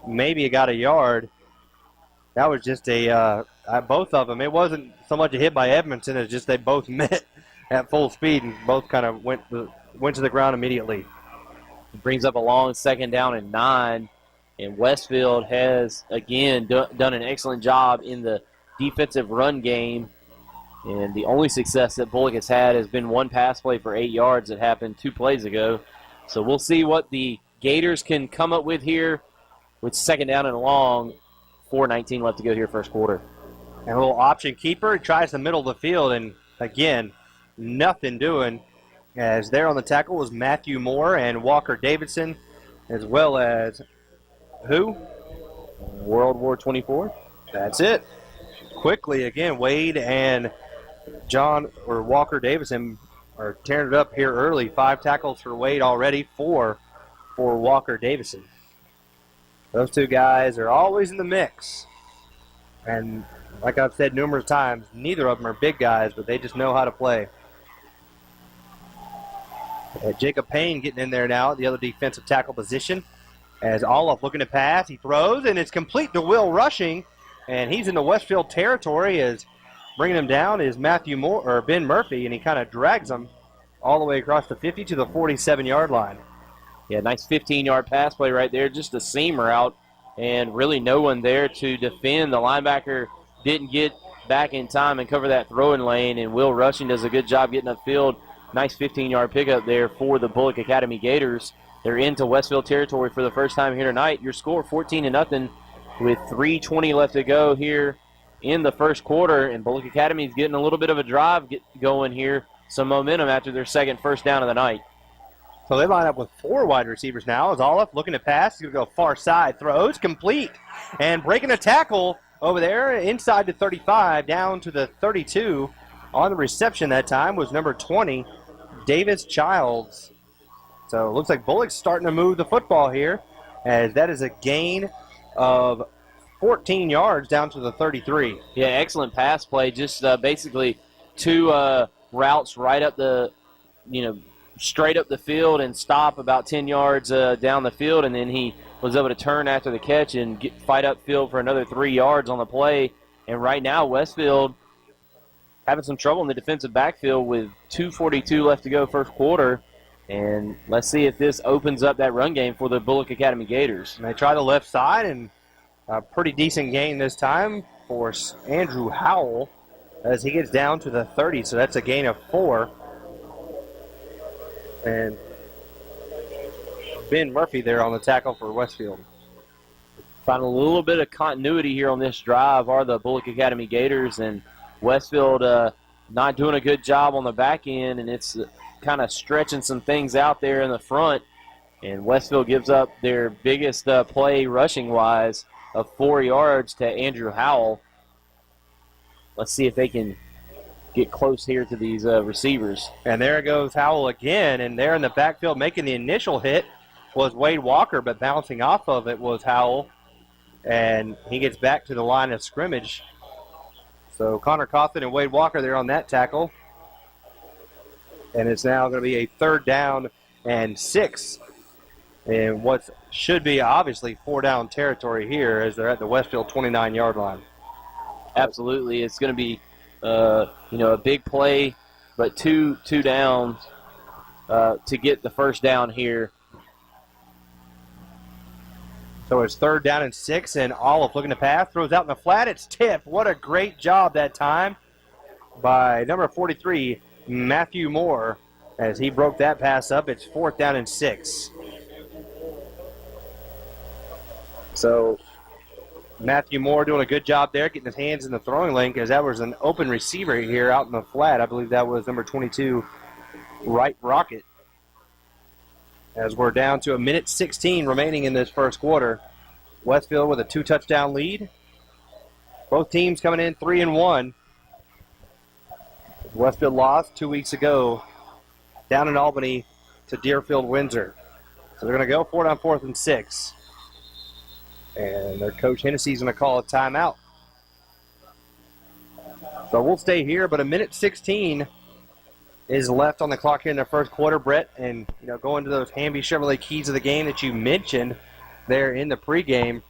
maybe got a yard. That was just both of them. It wasn't so much a hit by Edmondson as just they both met at full speed and both kind of went to the ground immediately. It brings up a long 2nd down and 9. And Westfield has, again, done an excellent job in the defensive run game. And the only success that Bulloch has had has been one pass play for 8 yards that happened 2 plays ago. So we'll see what the Gators can come up with here with 2nd down and long. 4:19 left to go here first quarter. And a little option keeper. He tries the middle of the field, and again, nothing doing. As there on the tackle was Matthew Moore and Walker Davidson, as well as who? World War 24. That's it. Quickly, again, Wade and Walker Davidson are tearing it up here early. 5 tackles for Wade already, 4 for Walker Davidson. Those two guys are always in the mix. And like I've said numerous times, neither of them are big guys, but they just know how to play. Jacob Payne getting in there now at the other defensive tackle position. As Olive looking to pass, he throws, and it's complete to Will Rushing. And he's in the Westfield territory. As bringing him down is Ben Murphy, and he kind of drags him all the way across the 50 to the 47-yard line. Yeah, nice 15-yard pass play right there, just a seam route, and really no one there to defend. The linebacker didn't get back in time and cover that throwing lane, and Will Rushing does a good job getting upfield. Nice 15-yard pickup there for the Bulloch Academy Gators. They're into Westfield territory for the first time here tonight. Your score 14-0 with 3:20 left to go here in the first quarter, and Bulloch Academy is getting a little bit of a drive going here, some momentum after their second first down of the night. So they line up with 4 wide receivers now. As Olive looking to pass, he's going to go far side, throws, complete, and breaking a tackle over there inside the 35, down to the 32. On the reception that time was number 20, Davis Childs. So it looks like Bulloch's starting to move the football here, as that is a gain of 14 yards down to the 33. Yeah, excellent pass play. Just basically 2 routes right up straight up the field and stop about 10 yards down the field, and then he was able to turn after the catch and fight upfield for another 3 yards on the play. And right now, Westfield having some trouble in the defensive backfield with 2:42 left to go first quarter. And let's see if this opens up that run game for the Bulloch Academy Gators. And they try the left side, and a pretty decent gain this time for Andrew Howell as he gets down to the 30. So that's a gain of 4. And Ben Murphy there on the tackle for Westfield. Find a little bit of continuity here on this drive are the Bulloch Academy Gators, and Westfield not doing a good job on the back end, and it's kind of stretching some things out there in the front. And Westfield gives up their biggest play rushing-wise of 4 yards to Andrew Howell. Let's see if they can get close here to these receivers. And there goes Howell again, and there in the backfield making the initial hit was Wade Walker, but bouncing off of it was Howell, and he gets back to the line of scrimmage. So Connor Cawthon and Wade Walker there on that tackle, and it's now going to be a 3rd down and 6 in what should be obviously 4-down territory here as they're at the Westfield 29-yard line. Absolutely, it's going to be a big play, but two downs to get the first down here. So it's 3rd down and 6, and Olive looking to pass, throws out in the flat. It's tipped. What a great job that time by number 43, Matthew Moore, as he broke that pass up. It's 4th down and 6. So Matthew Moore doing a good job there, getting his hands in the throwing lane, because that was an open receiver here out in the flat. I believe that was number 22, Wright Rocket. As we're down to 1:16 remaining in this first quarter. Westfield with a 2-touchdown lead. Both teams coming in 3-1. Westfield lost 2 weeks ago down in Albany to Deerfield Windsor. So they're going to go for it on 4th and 6. And their coach Hennessy's going to call a timeout. So we'll stay here, but 1:16 is left on the clock here in the first quarter, Brett. And, going to those Hamby Chevrolet keys of the game that you mentioned there in the pregame.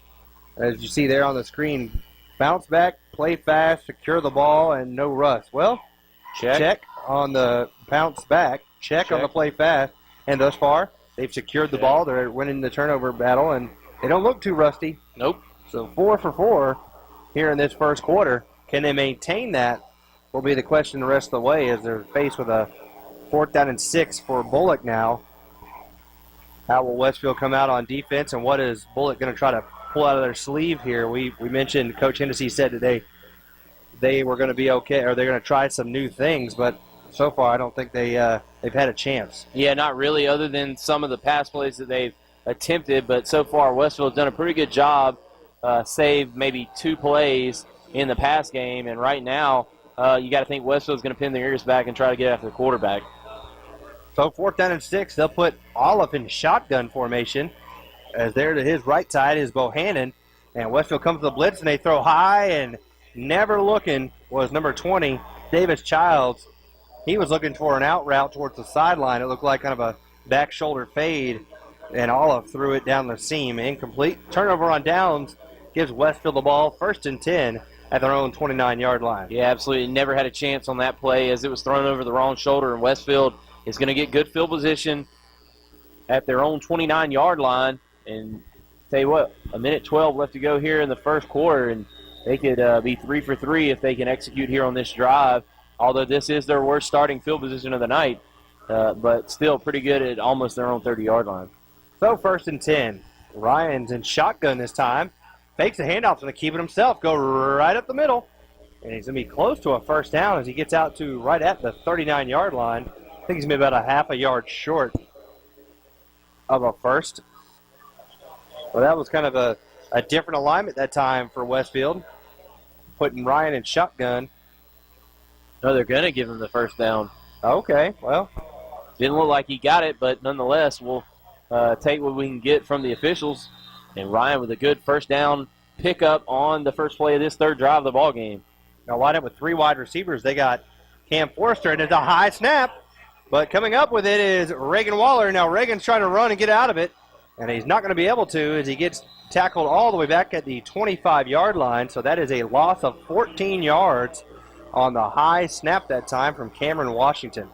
As you see there on the screen, bounce back, play fast, secure the ball, and no rust. Well, check on the bounce back, check on the play fast. And thus far, they've secured the ball. They're winning the turnover battle, and they don't look too rusty. Nope. So 4 for 4 here in this first quarter. Can they maintain that will be the question the rest of the way, as they're faced with a 4th down and 6 for Bulloch now. How will Westfield come out on defense, and what is Bulloch going to try to pull out of their sleeve here? We mentioned Coach Hennessy said today they were going to be okay, or they're going to try some new things, but so far I don't think they've had a chance. Yeah, not really, other than some of the pass plays that they've attempted, but so far Westfield's done a pretty good job, save maybe 2 plays in the pass game, and right now you got to think Westfield's going to pin their ears back and try to get after the quarterback. So 4th down and 6, they'll put Olive in shotgun formation, as there to his right side is Bohannon, and Westfield comes to the blitz, and they throw high, and never looking was number 20, Davis Childs. He was looking for an out route towards the sideline. It looked like kind of a back shoulder fade, and Olive threw it down the seam. Incomplete. Turnover on downs gives Westfield the ball, 1st and 10 at their own 29-yard line. Yeah, absolutely. Never had a chance on that play as it was thrown over the wrong shoulder, and Westfield is going to get good field position at their own 29-yard line. And tell you what, 1:12 left to go here in the first quarter, and they could be 3 for 3 if they can execute here on this drive, although this is their worst starting field position of the night, but still pretty good at almost their own 30-yard line. So 1st and 10. Ryan's in shotgun this time. Fakes a handoff, going to keep it himself, go right up the middle, and he's going to be close to a 1st down as he gets out to right at the 39-yard line. I think he's going to be about a half a yard short of a first. Well, that was kind of a different alignment that time for Westfield, putting Ryan in shotgun. No, they're going to give him the 1st down. Okay, well. Didn't look like he got it, but nonetheless, we'll take what we can get from the officials. And Ryan with a good 1st down pickup on the first play of this 3rd drive of the ball game. Now lined up with 3 wide receivers. They got Cam Forrester, and it's a high snap. But coming up with it is Reagan Waller. Now Reagan's trying to run and get out of it, and he's not going to be able to as he gets tackled all the way back at the 25-yard line. So that is a loss of 14 yards on the high snap that time from Cameron Washington.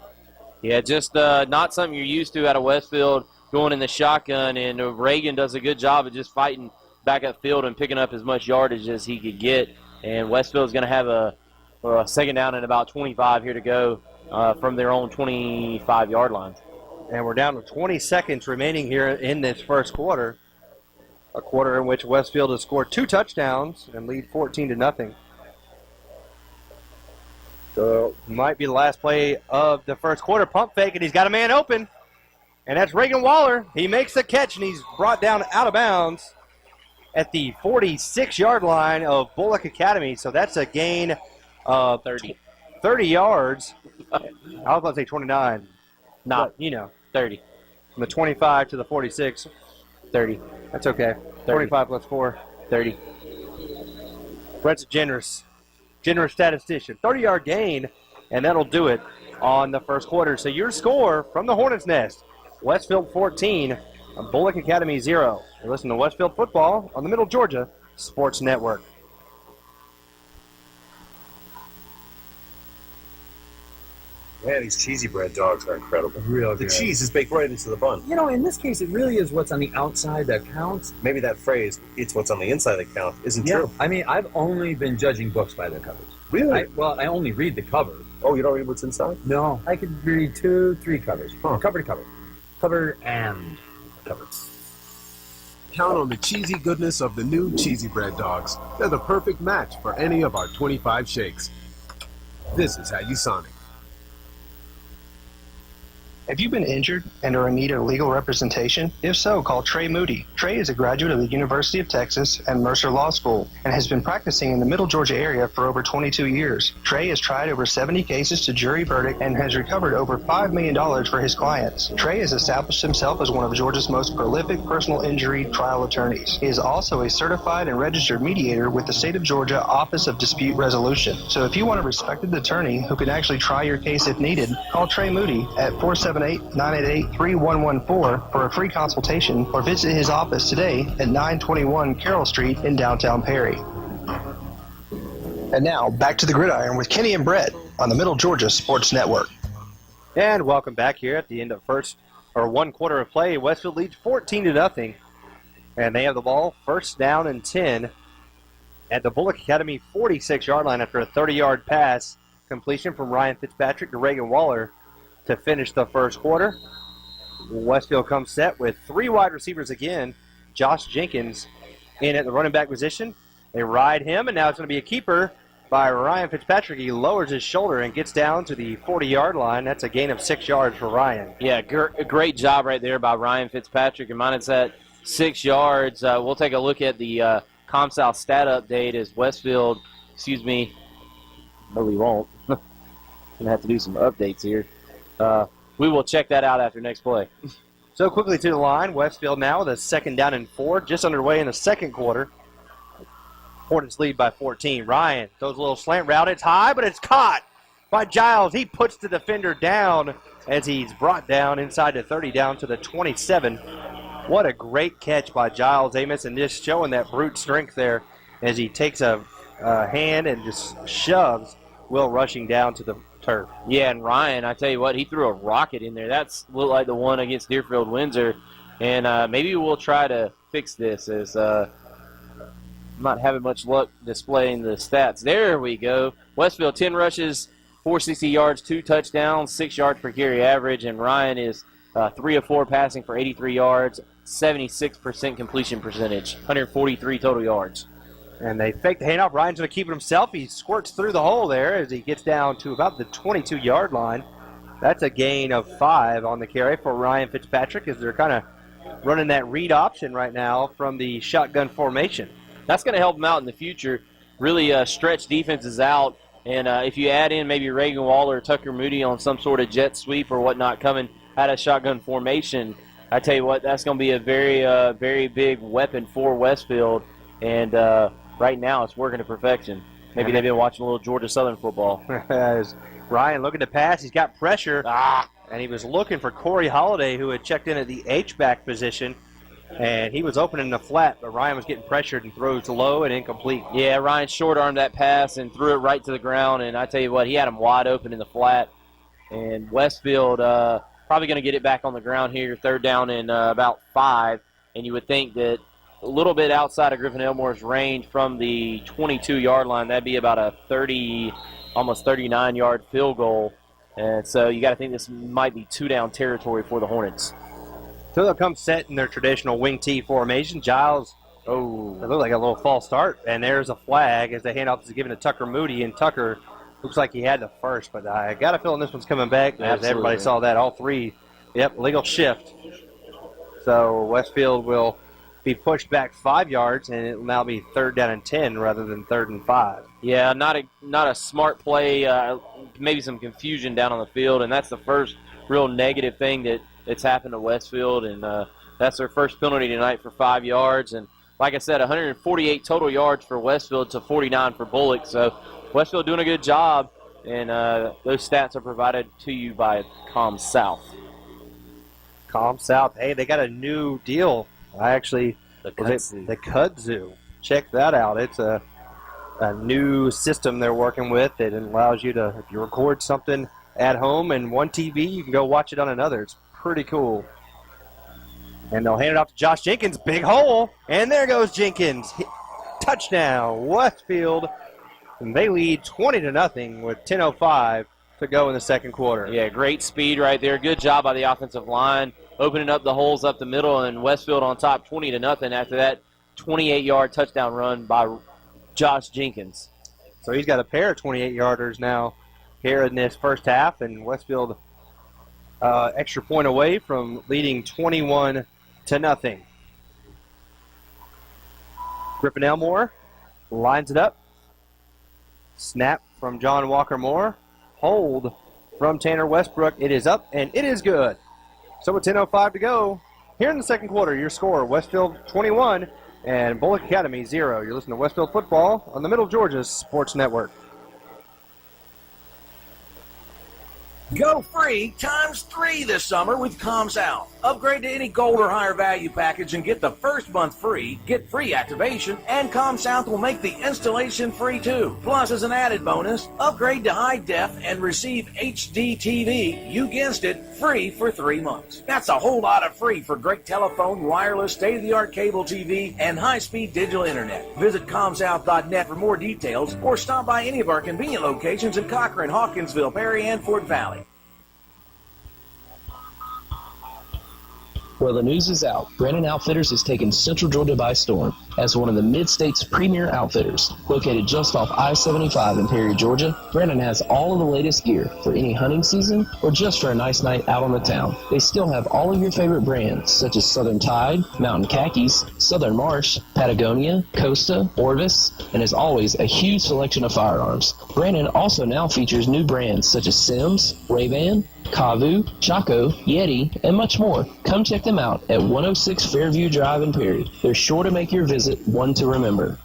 Yeah, just not something you're used to out of Westfield going in the shotgun, and Reagan does a good job of just fighting back up field and picking up as much yardage as he could get. And Westfield's going to have a 2nd down and about 25 here to go from their own 25-yard line. And we're down to 20 seconds remaining here in this first quarter, a quarter in which Westfield has scored 2 touchdowns and lead 14-0. So might be the last play of the first quarter. Pump fake, and he's got a man open. And that's Reagan Waller. He makes the catch, and he's brought down out of bounds at the 46-yard line of Bulloch Academy. So that's a gain of 30 yards. I was about to say 29. Not, but, 30. From the 25 to the 46. 30. That's okay. 30. 25 plus 4. 30. Brett's a generous statistician. 30-yard gain, and that'll do it on the first quarter. So your score from the Hornets' Nest, Westfield 14, Bulloch Academy 0. You're listening to Westfield Football on the Middle Georgia Sports Network. Man, these cheesy bread dogs are incredible. Real The good. cheese is baked right into the bun. You know, in this case, it really is what's on the outside that counts. Maybe that phrase, it's what's on the inside that counts, isn't true. I mean, I've only been judging books by their covers. Really? I only read the cover. Oh, you don't read what's inside? No, I could read 2, 3 covers. Cover to cover. Cover and cover. Count on the cheesy goodness of the new cheesy bread dogs. They're the perfect match for any of our 25 shakes. This is how you Sonic. Have you been injured and are in need of legal representation? If so, call Trey Moody. Trey is a graduate of the University of Texas and Mercer Law School and has been practicing in the Middle Georgia area for over 22 years. Trey has tried over 70 cases to jury verdict and has recovered over $5 million for his clients. Trey has established himself as one of Georgia's most prolific personal injury trial attorneys. He is also a certified and registered mediator with the State of Georgia Office of Dispute Resolution. So if you want a respected attorney who can actually try your case if needed, call Trey Moody at 478-988-3114 for a free consultation or visit his office today at 921 Carroll Street in downtown Perry. And now, back to the gridiron with Kenny and Brett on the Middle Georgia Sports Network. And welcome back here at the end of one quarter of play. Westfield leads 14-0, and they have the ball 1st down and 10 at the Bulloch Academy 46-yard line after a 30-yard pass completion from Ryan Fitzpatrick to Reagan Waller to finish the first quarter. Westfield comes set with 3 wide receivers again. Josh Jenkins in at the running back position. They ride him, and now it's going to be a keeper by Ryan Fitzpatrick. He lowers his shoulder and gets down to the 40-yard line. That's a gain of 6 yards for Ryan. Yeah, great job right there by Ryan Fitzpatrick. And minus that 6 yards. We'll take a look at the ComSouth stat update as Westfield, no, we won't. Going to have to do some updates here. We will check that out after next play. So quickly to the line. Westfield now with a 2nd down and 4, just underway in the second quarter. Hornets lead by 14. Ryan throws a little slant route. It's high, but it's caught by Giles. He puts the defender down as he's brought down inside the 30, down to the 27. What a great catch by Giles Amos, and just showing that brute strength there as he takes a hand and just shoves Will Rushing down to the turf. Yeah, and Ryan, I tell you what, he threw a rocket in there. That's looked like the one against Deerfield Windsor, and maybe we'll try to fix this as not having much luck displaying the stats. There we go. Westfield 10 rushes, 460 yards, 2 touchdowns, 6 yards per carry average, and Ryan is 3 of 4 passing for 83 yards, 76% completion percentage, 143 total yards. And they fake the handoff. Ryan's going to keep it himself. He squirts through the hole there as he gets down to about the 22-yard line. That's a gain of 5 on the carry for Ryan Fitzpatrick as they're kind of running that read option right now from the shotgun formation. That's going to help them out in the future, really stretch defenses out. And if you add in maybe Reagan Waller or Tucker Moody on some sort of jet sweep or whatnot coming out of shotgun formation, I tell you what, that's going to be a very big weapon for Westfield. And right now it's working to perfection. Maybe they've been watching a little Georgia Southern football. As Ryan looking to pass, he's got pressure. And he was looking for Corey Holiday, who had checked in at the H-back position. And he was open in the flat, but Ryan was getting pressured and throws low and incomplete. Yeah, Ryan short-armed that pass and threw it right to the ground. And I tell you what, he had him wide open in the flat. And Westfield probably going to get it back on the ground here, 3rd down and about 5. And you would think that a little bit outside of Griffin Elmore's range from the 22-yard line, that'd be about a 30, almost 39-yard field goal. And so you got to think this might be 2-down territory for the Hornets. So they'll come set in their traditional wing T formation. Giles, it looked like a little false start. And there's a flag as the handoff is given to Tucker Moody. And Tucker looks like he had the first, but I got a feeling this one's coming back. As everybody saw that, all 3. Yep, legal shift. So Westfield will be pushed back 5 yards, and it will now be 3rd down and 10 rather than 3rd and 5. Yeah, not a smart play. Maybe some confusion down on the field, and that's the first real negative thing that's happened to Westfield, and that's their first penalty tonight for 5 yards. And like I said, 148 total yards for Westfield to 49 for Bulloch. So Westfield doing a good job, and those stats are provided to you by ComSouth. ComSouth, hey, they got a new deal. The Kudzu. Check that out. It's a new system they're working with. It allows you to, if you record something at home in one TV, you can go watch it on another. It's pretty cool. And they'll hand it off to Josh Jenkins. Big hole. And there goes Jenkins. Touchdown, Westfield. And they lead 20-0 with 10:05 to go in the second quarter. Yeah, great speed right there. Good job by the offensive line, opening up the holes up the middle, and Westfield on top 20-0 after that 28-yard touchdown run by Josh Jenkins. So he's got a pair of 28-yarders now here in this first half, and Westfield extra point away from leading 21-0. Griffin Elmore lines it up. Snap from John Walker Moore. Hold from Tanner Westbrook. It is up, and it is good. So with 10:05 to go, here in the second quarter, your score, Westfield 21 and Bulloch Academy 0. You're listening to Westfield Football on the Middle Georgia Sports Network. Go free ×3 this summer with ComSouth. Upgrade to any gold or higher value package and get the first month free, get free activation, and ComSouth will make the installation free too. Plus, as an added bonus, upgrade to high def and receive HD TV, you guessed it, free for 3 months. That's a whole lot of free for great telephone, wireless, state-of-the-art cable TV, and high-speed digital internet. Visit ComSouth.net for more details or stop by any of our convenient locations in Cochran, Hawkinsville, Perry, and Fort Valley. Well, the news is out. Brandon Outfitters has taken Central Georgia by storm as one of the Mid-State's premier outfitters. Located just off I-75 in Perry, Georgia, Brandon has all of the latest gear for any hunting season or just for a nice night out on the town. They still have all of your favorite brands such as Southern Tide, Mountain Khakis, Southern Marsh, Patagonia, Costa, Orvis, and as always, a huge selection of firearms. Brandon also now features new brands such as Sims, Ray-Ban, Kavu, Chaco, Yeti, and much more. Come check them out at 106 Fairview Drive in Perry. They're sure to make your visit one to remember.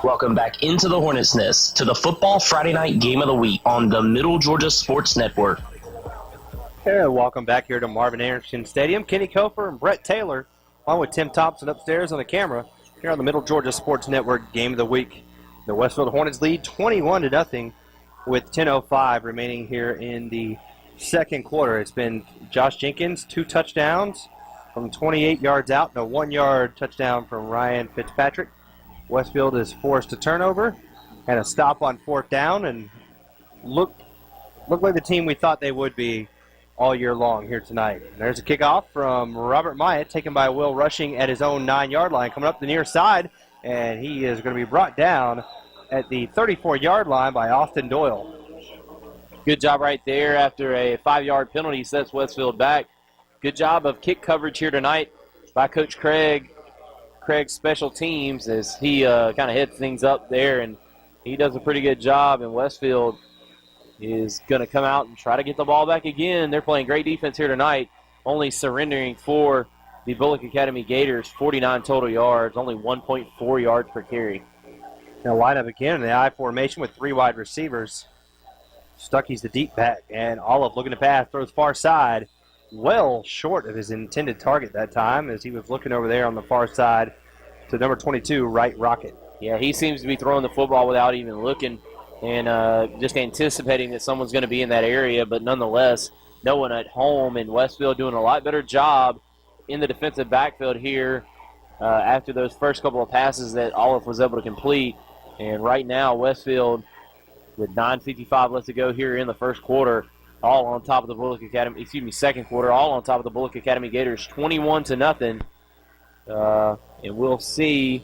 Welcome back into the Hornets' Nest to the Football Friday Night Game of the Week on the Middle Georgia Sports Network. And welcome back here to Marvin Anderson Stadium. Kenny Kofer and Brett Taylor, along with Tim Thompson upstairs on the camera, here on the Middle Georgia Sports Network Game of the Week. The Westfield Hornets lead 21-0 with 10:05 remaining here in the second quarter. It's been Josh Jenkins, 2 touchdowns from 28 yards out, and a 1-yard touchdown from Ryan Fitzpatrick. Westfield is forced a turnover and a stop on 4th down, and look like the team we thought they would be all year long here tonight. And there's a kickoff from Robert Myatt, taken by Will Rushing at his own 9-yard line, coming up the near side. And he is going to be brought down at the 34-yard line by Austin Doyle. Good job right there after a 5-yard penalty sets Westfield back. Good job of kick coverage here tonight by Coach Craig's special teams as he kind of heads things up there, and he does a pretty good job, and Westfield is going to come out and try to get the ball back again. They're playing great defense here tonight, only surrendering for the Bulloch Academy Gators, 49 total yards, only 1.4 yards per carry. Now line up again in the I formation with 3 wide receivers. Stuckey's the deep back, and Olive looking to pass, throws far side, well short of his intended target that time as he was looking over there on the far side to number 22, Wright Rocket. Yeah, he seems to be throwing the football without even looking and just anticipating that someone's going to be in that area, but nonetheless, no one at home, and Westfield doing a lot better job in the defensive backfield here after those first couple of passes that Olive was able to complete. And right now, Westfield, with 9:55 left to go here in the first quarter, all on top of the Bulloch Academy, second quarter, all on top of the Bulloch Academy Gators, 21-0. And we'll see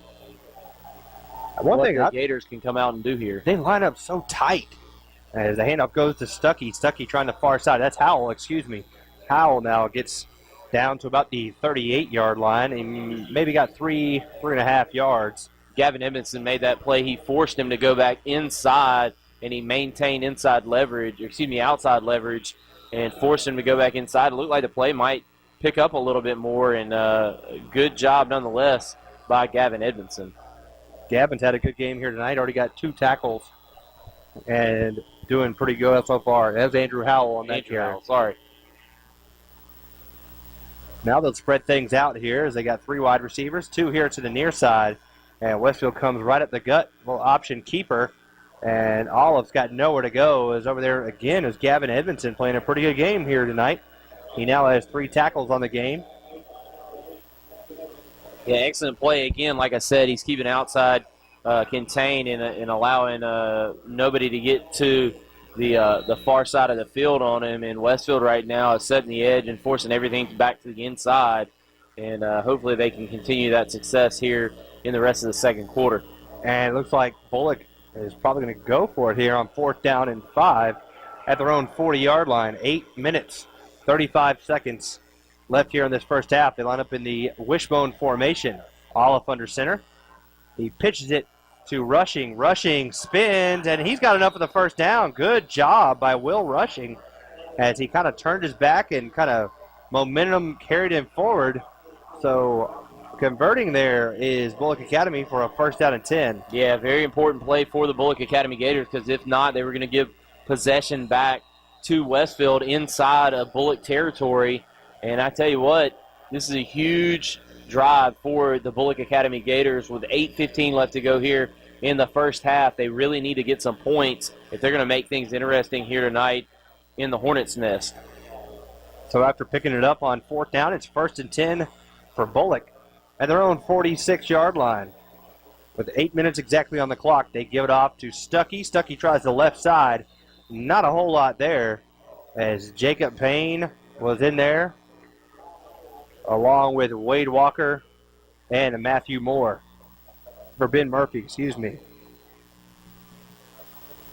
what the Gators can come out and do here. They line up so tight. As the handoff goes to Stuckey. Stuckey trying the far side. That's Howell, Howell now gets down to about the 38-yard line and maybe got 3.5 yards. Gavin Edmondson made that play. He forced him to go back inside, and he maintained outside leverage, and forced him to go back inside. It looked like the play might pick up a little bit more, and good job nonetheless by Gavin Edmondson. Gavin's had a good game here tonight. Already got 2 tackles and doing pretty good so far. That's Andrew Howell on that carry. Now they'll spread things out here as they got 3 wide receivers, 2 here to the near side. And Westfield comes right up the gut, little option keeper. And Olive's got nowhere to go. As over there again is Gavin Edmondson playing a pretty good game here tonight. He now has 3 tackles on the game. Yeah, excellent play again. Like I said, he's keeping outside contained and allowing nobody to get to the far side of the field on him. And Westfield right now is setting the edge and forcing everything back to the inside. And hopefully they can continue that success here in the rest of the second quarter. And it looks like Bulloch is probably going to go for it here on 4th down and 5 at their own 40-yard line. 8 minutes, 35 seconds left here in this first half. They line up in the wishbone formation. Olive under center. He pitches it to Rushing. Rushing spins, and he's got enough of the first down. Good job by Will Rushing as he kind of turned his back and kind of momentum carried him forward. So converting there is Bulloch Academy for a 1st down and 10. Yeah, very important play for the Bulloch Academy Gators because if not, they were going to give possession back to Westfield inside of Bulloch territory. And I tell you what, this is a huge drive for the Bulloch Academy Gators with 8:15 left to go here in the first half. They really need to get some points if they're going to make things interesting here tonight in the Hornets' Nest. So after picking it up on 4th down, it's 1st and 10 for Bulloch at their own 46-yard line. With 8 minutes exactly on the clock, they give it off to Stuckey. Stuckey tries the left side. Not a whole lot there as Jacob Payne was in there, along with Wade Walker and Matthew Moore. For Ben Murphy, excuse me.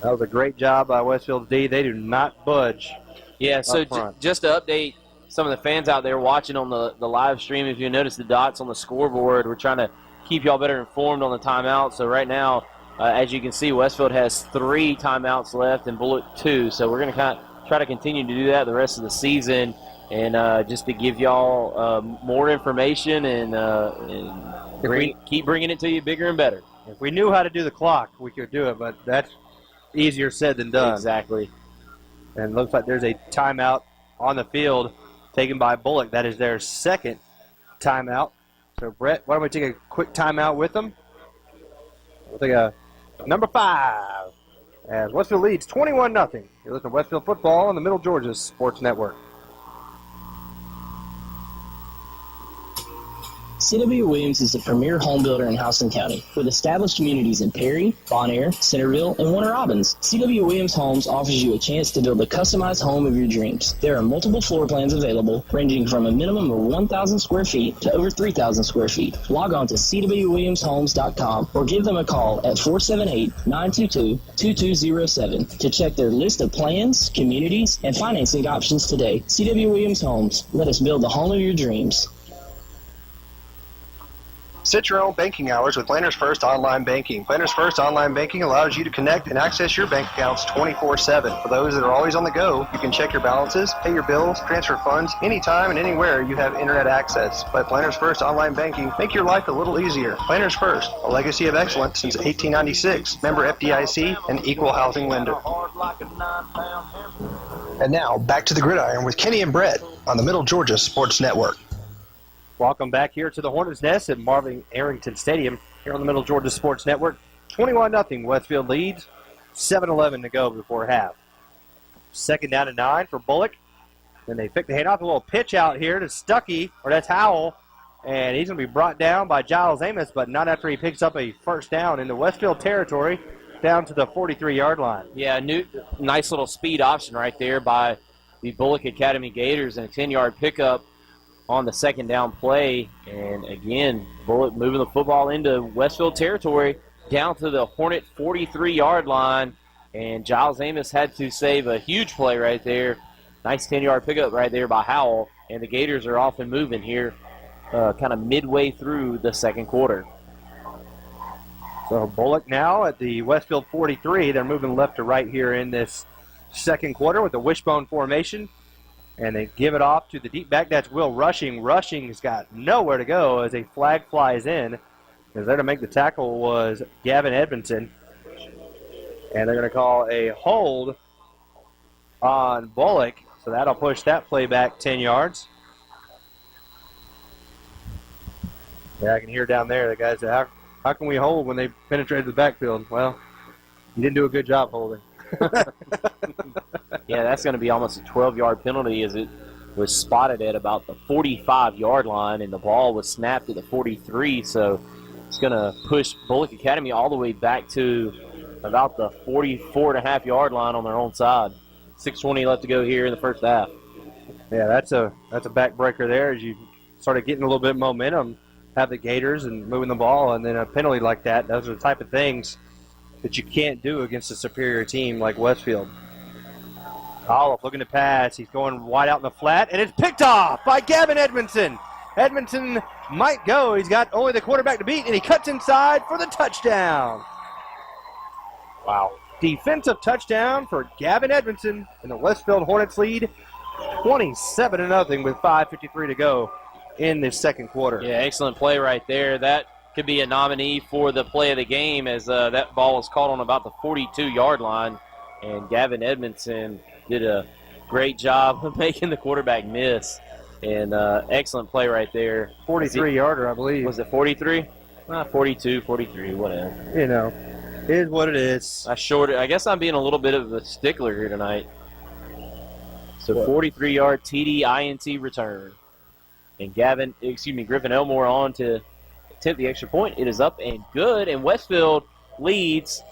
That was a great job by Westfield D. They do not budge. Yeah, so just to update some of the fans out there watching on the live stream, if you notice the dots on the scoreboard, we're trying to keep y'all better informed on the timeout. So right now, as you can see, Westfield has 3 timeouts left and Bulloch 2. So we're going to try to continue to do that the rest of the season, and just to give y'all more information and keep bringing it to you bigger and better. If we knew how to do the clock, we could do it, but that's easier said than done. Exactly. And looks like there's a timeout on the field taken by Bulloch. That is their second timeout. So, Brett, why don't we take a quick timeout with them? We'll take a number 5 as Westfield leads 21-0. You're listening to Westfield Football on the Middle Georgia Sports Network. C.W. Williams is the premier home builder in Houston County. With established communities in Perry, Bon Air, Centerville, and Warner Robins, C.W. Williams Homes offers you a chance to build a customized home of your dreams. There are multiple floor plans available, ranging from a minimum of 1,000 square feet to over 3,000 square feet. Log on to cwwilliamshomes.com or give them a call at 478-922-2207 to check their list of plans, communities, and financing options today. C.W. Williams Homes. Let us build the home of your dreams. Set your own banking hours with Planners First Online Banking. Planners First Online Banking allows you to connect and access your bank accounts 24/7. For those that are always on the go, you can check your balances, pay your bills, transfer funds anytime and anywhere you have internet access. Let Planners First Online Banking make your life a little easier. Planners First, a legacy of excellence since 1896. Member FDIC and equal housing lender. And now, back to the gridiron with Kenny and Brett on the Middle Georgia Sports Network. Welcome back here to the Hornets' Nest at Marvin Arrington Stadium here on the Middle Georgia Sports Network. 21-0 Westfield leads. 7:11 to go before half. Second down and 9 for Bulloch. Then they pick the hand off, a little pitch out here to Stuckey, or that's Howell. And he's going to be brought down by Giles Amos, but not after he picks up a first down in the Westfield territory down to the 43-yard line. Yeah, nice little speed option right there by the Bulloch Academy Gators and a 10-yard pickup on the second down play. And again, Bulloch moving the football into Westfield territory down to the Hornet 43-yard line. And Giles Amos had to save a huge play right there. Nice 10-yard pickup right there by Howell. And the Gators are off and moving here kind of midway through the second quarter. So Bulloch now at the Westfield 43. They're moving left to right here in this second quarter with the wishbone formation. And they give it off to the deep back. That's Will Rushing. Rushing's got nowhere to go as a flag flies in. Because there to make the tackle was Gavin Edmondson. And they're going to call a hold on Bulloch. So that'll push that play back 10 yards. Yeah, I can hear down there the guys say, how can we hold when they penetrated the backfield? Well, you didn't do a good job holding. Yeah, that's going to be almost a 12-yard penalty as it was spotted at about the 45-yard line, and the ball was snapped at the 43, so it's going to push Bulloch Academy all the way back to about the 44.5-yard line on their own side. 6:20 left to go here in the first half. Yeah, that's a backbreaker there as you started getting a little bit of momentum, have the Gators and moving the ball, and then a penalty like that. Those are the type of things that you can't do against a superior team like Westfield. Olive looking to pass. He's going wide out in the flat, and it's picked off by Gavin Edmondson. Edmondson might go. He's got only the quarterback to beat, and he cuts inside for the touchdown. Wow. Defensive touchdown for Gavin Edmondson, and the Westfield Hornets lead 27-0 with 5:53 to go in this second quarter. Yeah, excellent play right there. That could be a nominee for the play of the game as that ball was caught on about the 42-yard line, and Gavin Edmondson did a great job of making the quarterback miss. And excellent play right there. 43-yarder, I believe. Was it 43? 42, 43, whatever. You know, it is what it is. I guess I'm being a little bit of a stickler here tonight. So 43-yard TD INT return. And Griffin Elmore on to attempt the extra point. It is up and good, and Westfield leads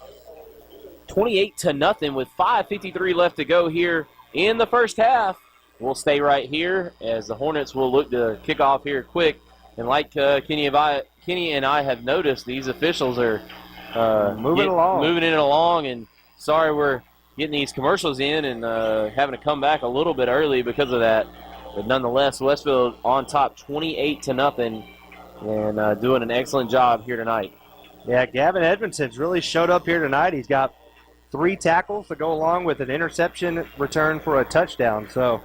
28-0 with 5:53 left to go here in the first half. We'll stay right here as the Hornets will look to kick off here quick. And like Kenny and I have noticed, these officials are moving it along. And sorry we're getting these commercials in and having to come back a little bit early because of that. But nonetheless, Westfield on top 28-0 and doing an excellent job here tonight. Yeah, Gavin Edmondson's really showed up here tonight. He's got 3 tackles to go along with an interception return for a touchdown. So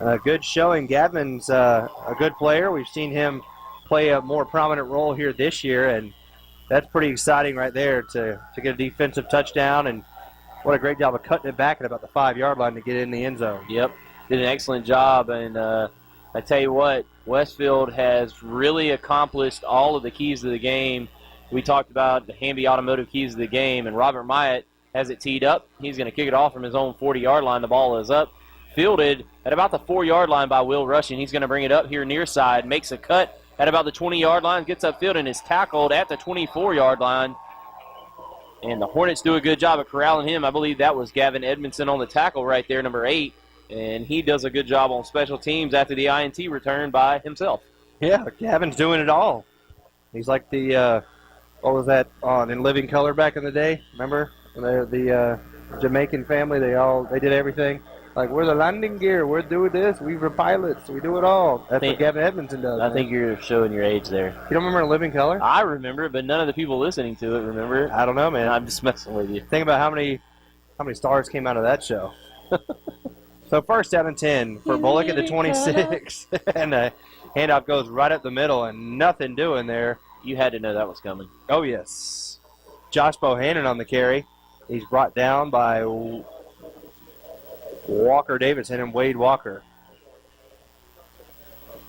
a good showing. Gavin's a good player. We've seen him play a more prominent role here this year, and that's pretty exciting right there to get a defensive touchdown. And what a great job of cutting it back at about the 5-yard line to get in the end zone. Yep, did an excellent job. And I tell you what, Westfield has really accomplished all of the keys to the game. We talked about the Hamby Automotive keys of the game, and Robert Myatt has it teed up. He's going to kick it off from his own 40-yard line. The ball is up, fielded at about the 4-yard line by Will Rushing. He's going to bring it up here near side, makes a cut at about the 20-yard line, gets upfield, and is tackled at the 24-yard line. And the Hornets do a good job of corralling him. I believe that was Gavin Edmondson on the tackle right there, number 8. And he does a good job on special teams after the INT return by himself. Yeah, Gavin's doing it all. He's like the, what was that on In Living Color back in the day? Remember? The Jamaican family, they did everything. Like, we're the landing gear, we're doing this, we were pilots, we do it all. That's what Gavin Edmondson does. I think you're showing your age there. You don't remember In Living Color? I remember it, but none of the people listening to it remember it. I don't know, man. I'm just messing with you. Think about how many stars came out of that show. So first down and 10 for Bulloch at the 26. And the handoff goes right up the middle and nothing doing there. You had to know that was coming. Oh, yes. Josh Bohannon on the carry. He's brought down by Walker Davidson and Wade Walker.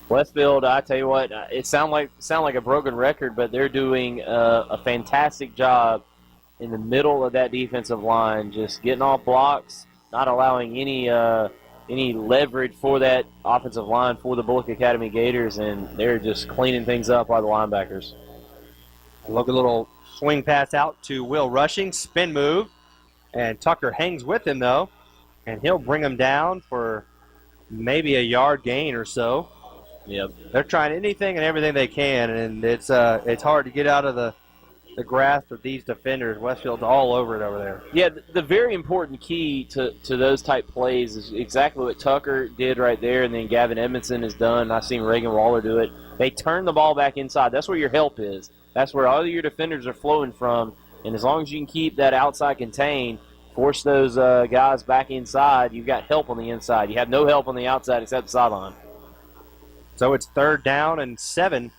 Westfield, I tell you what, it sound like a broken record, but they're doing a fantastic job in the middle of that defensive line, just getting off blocks, not allowing any leverage for that offensive line for the Bulloch Academy Gators, and they're just cleaning things up by the linebackers. Look, a little swing pass out to Will Rushing, spin move, and Tucker hangs with him, though, and he'll bring him down for maybe a yard gain or so. Yep. They're trying anything and everything they can, and it's hard to get out of the grasp of these defenders. Westfield's all over it over there. Yeah, the very important key to those type plays is exactly what Tucker did right there, and then Gavin Edmondson has done. I've seen Reagan Waller do it. They turn the ball back inside. That's where your help is. That's where all of your defenders are flowing from, and as long as you can keep that outside contained, force those guys back inside, you've got help on the inside. You have no help on the outside except the sideline. So it's 3rd down and 7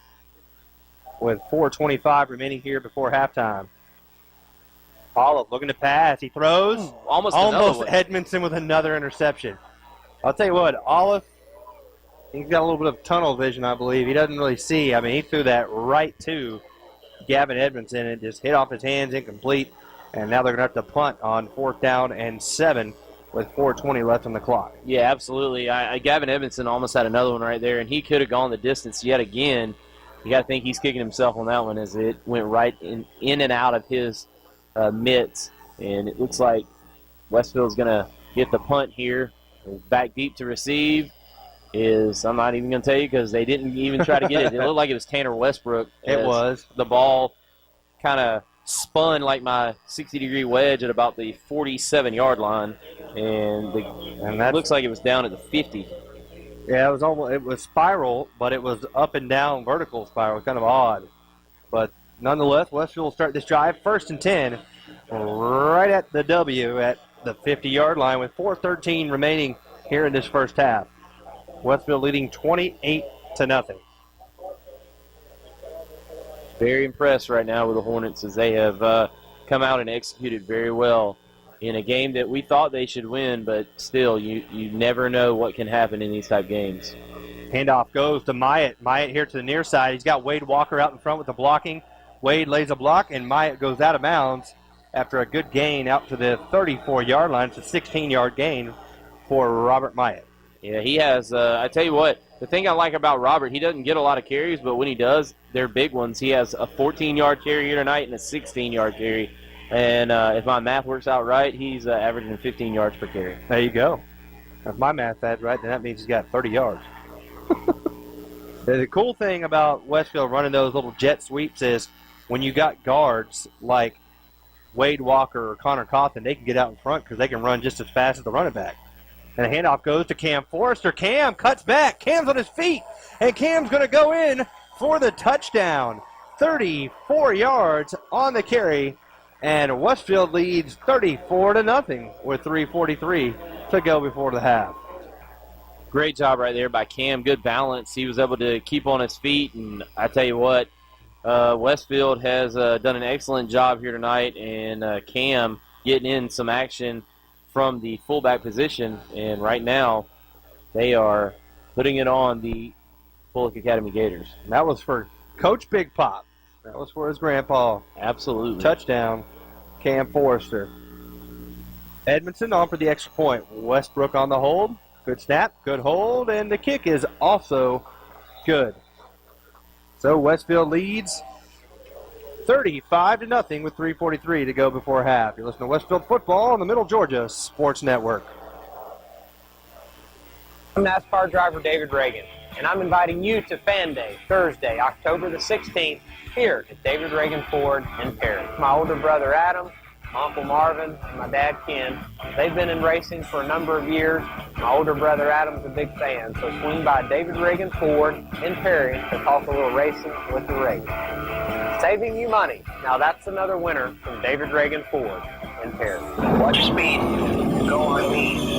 with 4:25 remaining here before halftime. Olive looking to pass. He throws. Almost Edmondson with another interception. I'll tell you what, Olive, he's got a little bit of tunnel vision, I believe. He doesn't really see. I mean, he threw that right to Gavin Edmondson and just hit off his hands, incomplete. And now they're going to have to punt on 4th down and 7 with 4:20 left on the clock. Yeah, absolutely. Gavin Edmondson almost had another one right there, and he could have gone the distance yet again. You got to think he's kicking himself on that one as it went right in and out of his mitts. And it looks like Westfield's going to get the punt here. Back deep to receive is, I'm not even going to tell you because they didn't even try to get it. It looked like it was Tanner Westbrook. It was. The ball kind of spun like my 60-degree wedge at about the 47-yard line, and that looks like it was down at the 50. Yeah, it was spiral, but it was up and down vertical spiral. Kind of odd. But nonetheless, Westfield will start this drive. 1st and 10, right at the W at the 50-yard line with 4:13 remaining here in this first half. Westfield leading 28-0. Very impressed right now with the Hornets as they have come out and executed very well in a game that we thought they should win, but still, you never know what can happen in these type games. Handoff goes to Myatt. Myatt here to the near side. He's got Wade Walker out in front with the blocking. Wade lays a block, and Myatt goes out of bounds after a good gain out to the 34-yard line. It's a 16-yard gain for Robert Myatt. Yeah, he has, I tell you what, the thing I like about Robert, he doesn't get a lot of carries, but when he does, they're big ones. He has a 14-yard carry here tonight and a 16-yard carry. And if my math works out right, he's averaging 15 yards per carry. There you go. If my math's right, then that means he's got 30 yards. The cool thing about Westfield running those little jet sweeps is when you got guards like Wade Walker or Connor Cawthon, they can get out in front because they can run just as fast as the running back. And the handoff goes to Cam Forrester. Cam cuts back. Cam's on his feet. And Cam's going to go in for the touchdown. 34 yards on the carry. And Westfield leads 34-0 with 3:43 to go before the half. Great job right there by Cam. Good balance. He was able to keep on his feet. And I tell you what, Westfield has done an excellent job here tonight. And Cam getting in some action from the fullback position. And right now, they are putting it on the Bulloch Academy Gators. And that was for Coach Big Pop. That was for his grandpa. Absolutely. Touchdown, Cam Forrester. Edmondson on for the extra point. Westbrook on the hold. Good snap, good hold, and the kick is also good. So Westfield leads 35-0 with 3:43 to go before half. You're listening to Westfield Football on the Middle Georgia Sports Network. I'm NASCAR driver David Reagan, and I'm inviting you to Fan Day, Thursday, October the 16th, here at David Reagan Ford in Perry. My older brother Adam, my Uncle Marvin, and my dad Ken, they've been in racing for a number of years. My older brother Adam's a big fan, so swing by David Reagan Ford in Perry to talk a little racing with the Reagans. Saving you money. Now that's another winner from David Reagan Ford in Perry. Watch your speed. Go on me.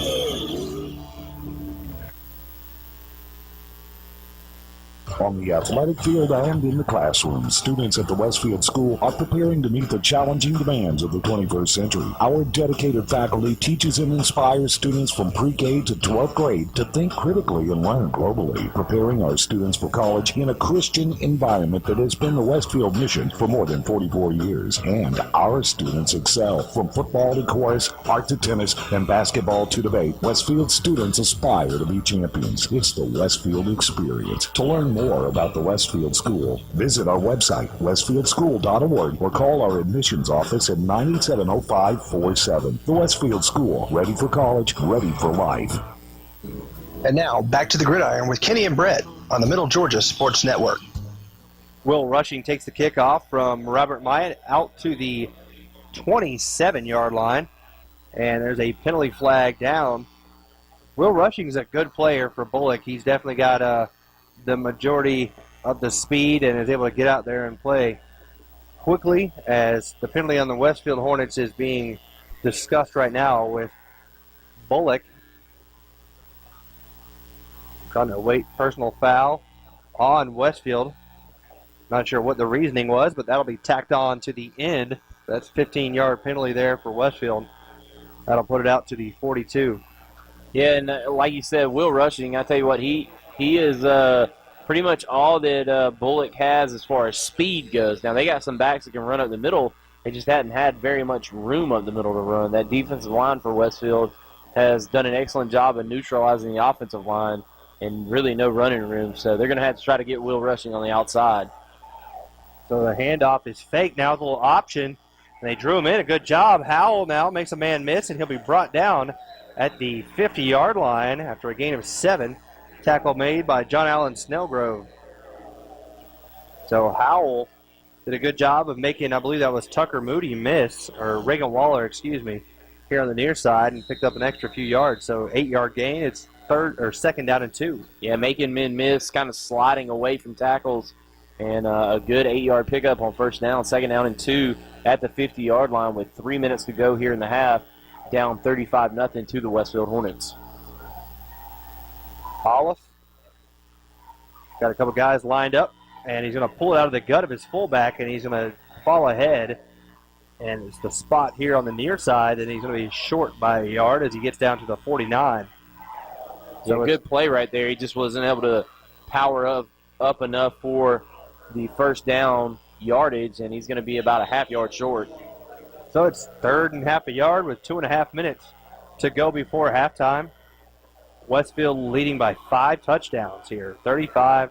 On the athletic field and in the classroom, students at the Westfield School are preparing to meet the challenging demands of the 21st century. Our dedicated faculty teaches and inspires students from pre-K to 12th grade to think critically and learn globally, preparing our students for college in a Christian environment that has been the Westfield mission for more than 44 years. And our students excel. From football to chorus, art to tennis, and basketball to debate, Westfield students aspire to be champions. It's the Westfield experience. To learn more about the Westfield School, visit our website, westfieldschool.org, or call our admissions office at 9870547. The Westfield School, ready for college, ready for life. And now, back to the gridiron with Kenny and Brett on the Middle Georgia Sports Network. Will Rushing takes the kickoff from Robert Myatt out to the 27-yard line, and there's a penalty flag down. Will Rushing's a good player for Bulloch. He's definitely got the majority of the speed and is able to get out there and play quickly, as the penalty on the Westfield Hornets is being discussed right now with Bulloch. Going to wait personal foul on Westfield. Not sure what the reasoning was, but that'll be tacked on to the end. That's 15-yard penalty there for Westfield. That'll put it out to the 42. Yeah, and like you said, Will Rushing, I tell you what, he is pretty much all that Bulloch has as far as speed goes. Now, they got some backs that can run up the middle. They just hadn't had very much room up the middle to run. That defensive line for Westfield has done an excellent job of neutralizing the offensive line and really no running room. So they're going to have to try to get Will Rushing on the outside. So the handoff is fake. Now with a little option. And they drew him in. A good job. Howell now makes a man miss, and he'll be brought down at the 50-yard line after a gain of 7. Tackle made by John Allen Snellgrove. So Howell did a good job of making, I believe that was Tucker Moody miss, or Reagan Waller, excuse me, here on the near side, and picked up an extra few yards. So 8-yard gain. It's second down and 2. Yeah, making men miss, kind of sliding away from tackles, and a good 8-yard pickup on first down, second down and 2 at the 50-yard line with 3 minutes to go here in the half, down 35-0 to the Westfield Hornets. Hollis got a couple guys lined up, and he's going to pull it out of the gut of his fullback, and he's going to fall ahead. And it's the spot here on the near side, and he's going to be short by a yard as he gets down to the 49. So a good play right there. He just wasn't able to power up enough for the first down yardage, and he's going to be about a half-yard short. So it's third and half a yard with 2.5 minutes to go before halftime. Westfield leading by 5 touchdowns here, 35-0.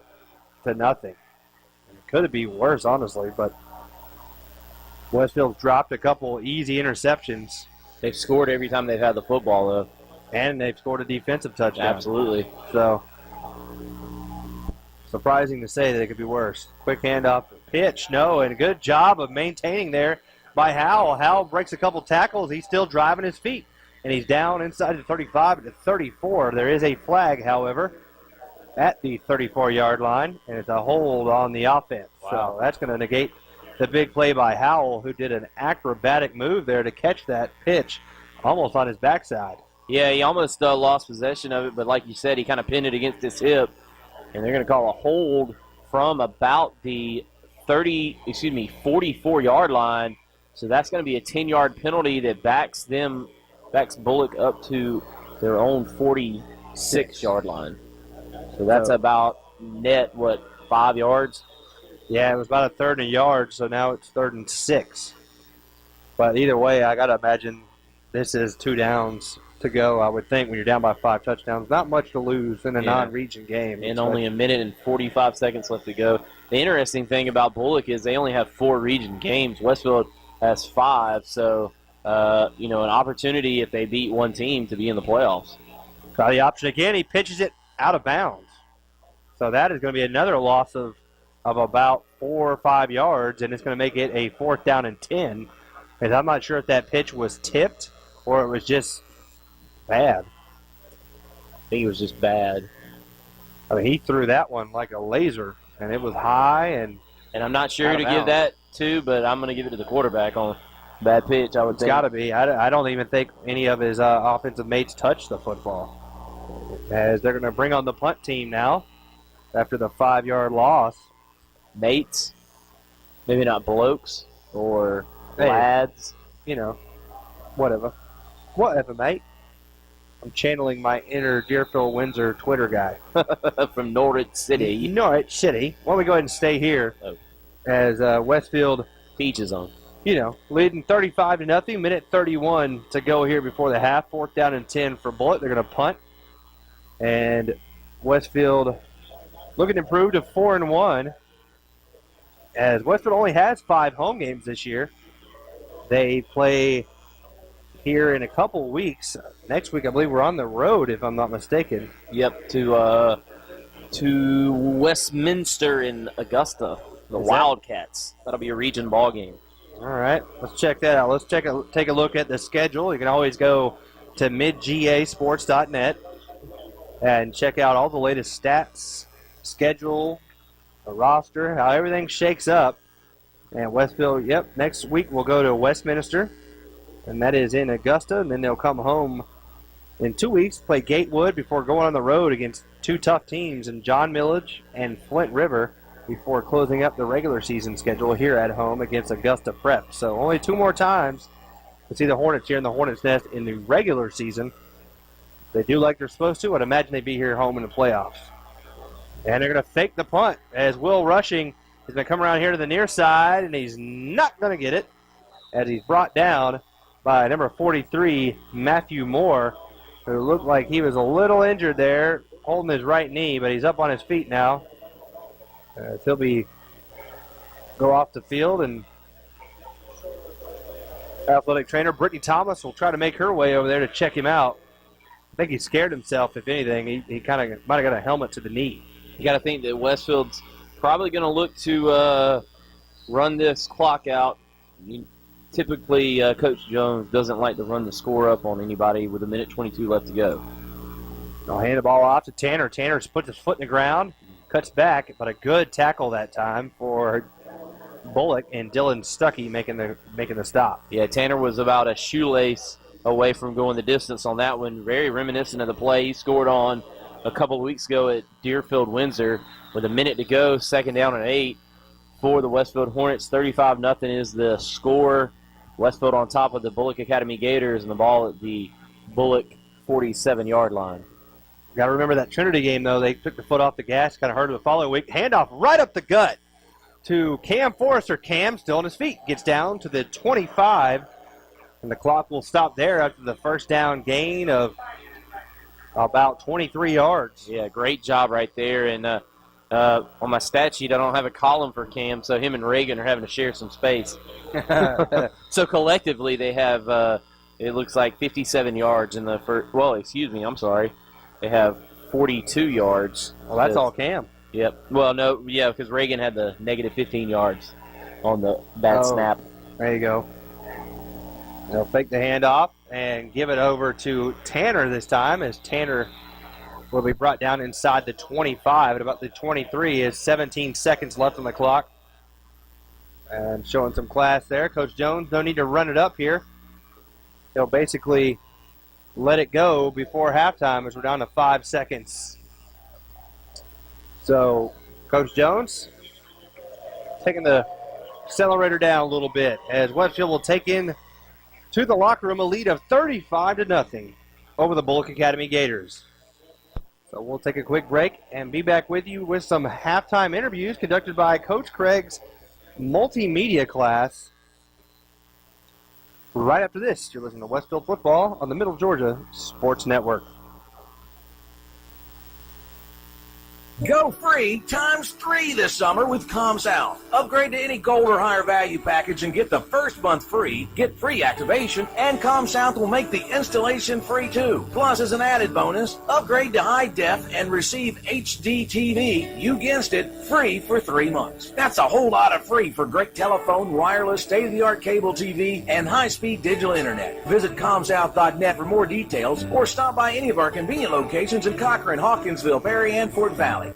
It could be worse, honestly, but Westfield dropped a couple easy interceptions. They've scored every time they've had the football, though. And they've scored a defensive touchdown. Absolutely. So, surprising to say that it could be worse. Quick handoff, pitch, no, and a good job of maintaining there by Howell. Howell breaks a couple tackles. He's still driving his feet, and he's down inside the 35 to 34. There is a flag, however, at the 34-yard line, and it's a hold on the offense. Wow. So that's going to negate the big play by Howell, who did an acrobatic move there to catch that pitch almost on his backside. Yeah, he almost lost possession of it, but like you said, he kind of pinned it against his hip, and they're going to call a hold from about the 44-yard line. So that's going to be a 10-yard penalty that backs Bulloch up to their own 46-yard line. So that's about net, 5 yards? Yeah, it was about a third and a yard, so now it's 3rd and 6. But either way, I got to imagine this is 2 downs to go, I would think, when you're down by 5 touchdowns. Not much to lose in a non-region game. And only a minute and 45 seconds left to go. The interesting thing about Bulloch is they only have 4 region games. Westfield has 5, so, an opportunity if they beat one team to be in the playoffs. Try the option again. He pitches it out of bounds. So that is going to be another loss of about 4 or 5 yards, and it's going to make it a 4th down and 10. And I'm not sure if that pitch was tipped or it was just bad. I think it was just bad. I mean, he threw that one like a laser, and it was high. And I'm not sure who to give that to, but I'm going to give it to the quarterback on bad pitch, I would think. It's got to be. I don't even think any of his offensive mates touched the football. As they're going to bring on the punt team now after the 5-yard loss. Mates, maybe not blokes or lads. Whatever, mate. I'm channeling my inner Deerfield Windsor Twitter guy. From Norwich City. Norwich City. Why don't we go ahead and stay here as Westfield teaches on. Leading 35-0, minute 31 to go here before the half. 4th down and 10 for Bulloch. They're going to punt. And Westfield looking improved to 4-1. As Westfield only has 5 home games this year. They play here in a couple weeks. Next week, I believe we're on the road, if I'm not mistaken. Yep, to Westminster in Augusta, the Wildcats. That'll be a region ball game. All right, let's check that out. Let's take a look at the schedule. You can always go to midgasports.net and check out all the latest stats, schedule, the roster, how everything shakes up. And Westfield, next week we'll go to Westminster, and that is in Augusta, and then they'll come home in 2 weeks, play Gatewood before going on the road against 2 tough teams in John Millage and Flint River before closing up the regular season schedule here at home against Augusta Prep. So only 2 more times to see the Hornets here in the Hornets' Nest in the regular season. They do like they're supposed to. I'd imagine they'd be here home in the playoffs. And they're going to fake the punt as Will Rushing is going to come around here to the near side, and he's not going to get it as he's brought down by number 43, Matthew Moore, who looked like he was a little injured there, holding his right knee, but he's up on his feet now. He'll go off the field, and athletic trainer Brittany Thomas will try to make her way over there to check him out. I think he scared himself, if anything. He kind of might have got a helmet to the knee. You got to think that Westfield's probably going to look to run this clock out. Typically, Coach Jones doesn't like to run the score up on anybody with 1:22 left to go. They'll hand the ball off to Tanner. Tanner puts his foot in the ground, cuts back, but a good tackle that time for Bulloch, and Dylan Stuckey making the stop. Yeah, Tanner was about a shoelace away from going the distance on that one. Very reminiscent of the play he scored on a couple of weeks ago at Deerfield Windsor with a minute to go, 2nd down and 8 for the Westfield Hornets. 35-0 is the score. Westfield on top of the Bulloch Academy Gators, and the ball at the Bulloch 47-yard line. Got to remember that Trinity game, though. They took the foot off the gas, kind of hurt it the following week. Handoff right up the gut to Cam Forrester. Cam still on his feet. Gets down to the 25, and the clock will stop there after the first down gain of about 23 yards. Yeah, great job right there. And on my stat sheet, I don't have a column for Cam, so him and Reagan are having to share some space. So collectively, they have it looks like 57 yards in the first. Well, excuse me, I'm sorry. They have 42 yards. Well, that's all Cam. Yep. Well, no, yeah, because Reagan had the negative 15 yards on the bad snap. There you go. They'll fake the handoff and give it over to Tanner this time, as Tanner will be brought down inside the 25 at about the 23. Is 17 seconds left on the clock. And showing some class there. Coach Jones, no need to run it up here. He'll basically let it go before halftime as we're down to 5 seconds. So, Coach Jones taking the accelerator down a little bit as Westfield will take in to the locker room a lead of 35-0 over the Bulloch Academy Gators. So we'll take a quick break and be back with you with some halftime interviews conducted by Coach Craig's multimedia class. Right after this, you're listening to Westfield Football on the Middle Georgia Sports Network. Go free ×3 this summer with ComSouth. Upgrade to any gold or higher value package and get the first month free, get free activation, and ComSouth will make the installation free too. Plus, as an added bonus, upgrade to high def and receive HD TV, you guessed it, free for 3 months. That's a whole lot of free for great telephone, wireless, state-of-the-art cable TV, and high-speed digital internet. Visit ComSouth.net for more details or stop by any of our convenient locations in Cochran, Hawkinsville, Perry, and Fort Valley.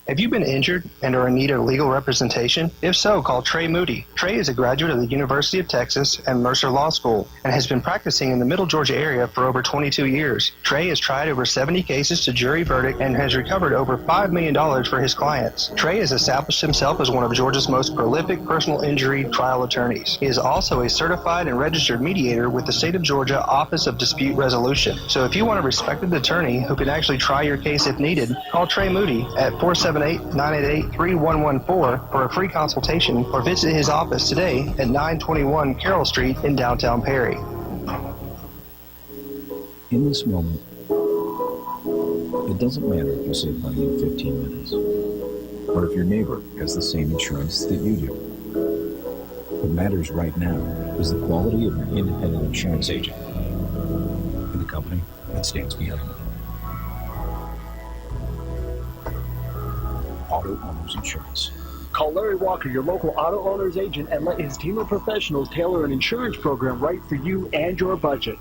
Have you been injured and are in need of legal representation? If so, call Trey Moody. Trey is a graduate of the University of Texas and Mercer Law School and has been practicing in the Middle Georgia area for over 22 years. Trey has tried over 70 cases to jury verdict and has recovered over $5 million for his clients. Trey has established himself as one of Georgia's most prolific personal injury trial attorneys. He is also a certified and registered mediator with the State of Georgia Office of Dispute Resolution. So if you want a respected attorney who can actually try your case if needed, call Trey Moody at 478-988-3114 for a free consultation or visit his office today at 921 Carroll Street in downtown Perry. In this moment, it doesn't matter if you save money in 15 minutes or if your neighbor has the same insurance that you do. What matters right now is the quality of an independent insurance agent and the company that stands behind them. Auto Owners Insurance. Call Larry Walker, your local auto owner's agent, and let his team of professionals tailor an insurance program right for you and your budget.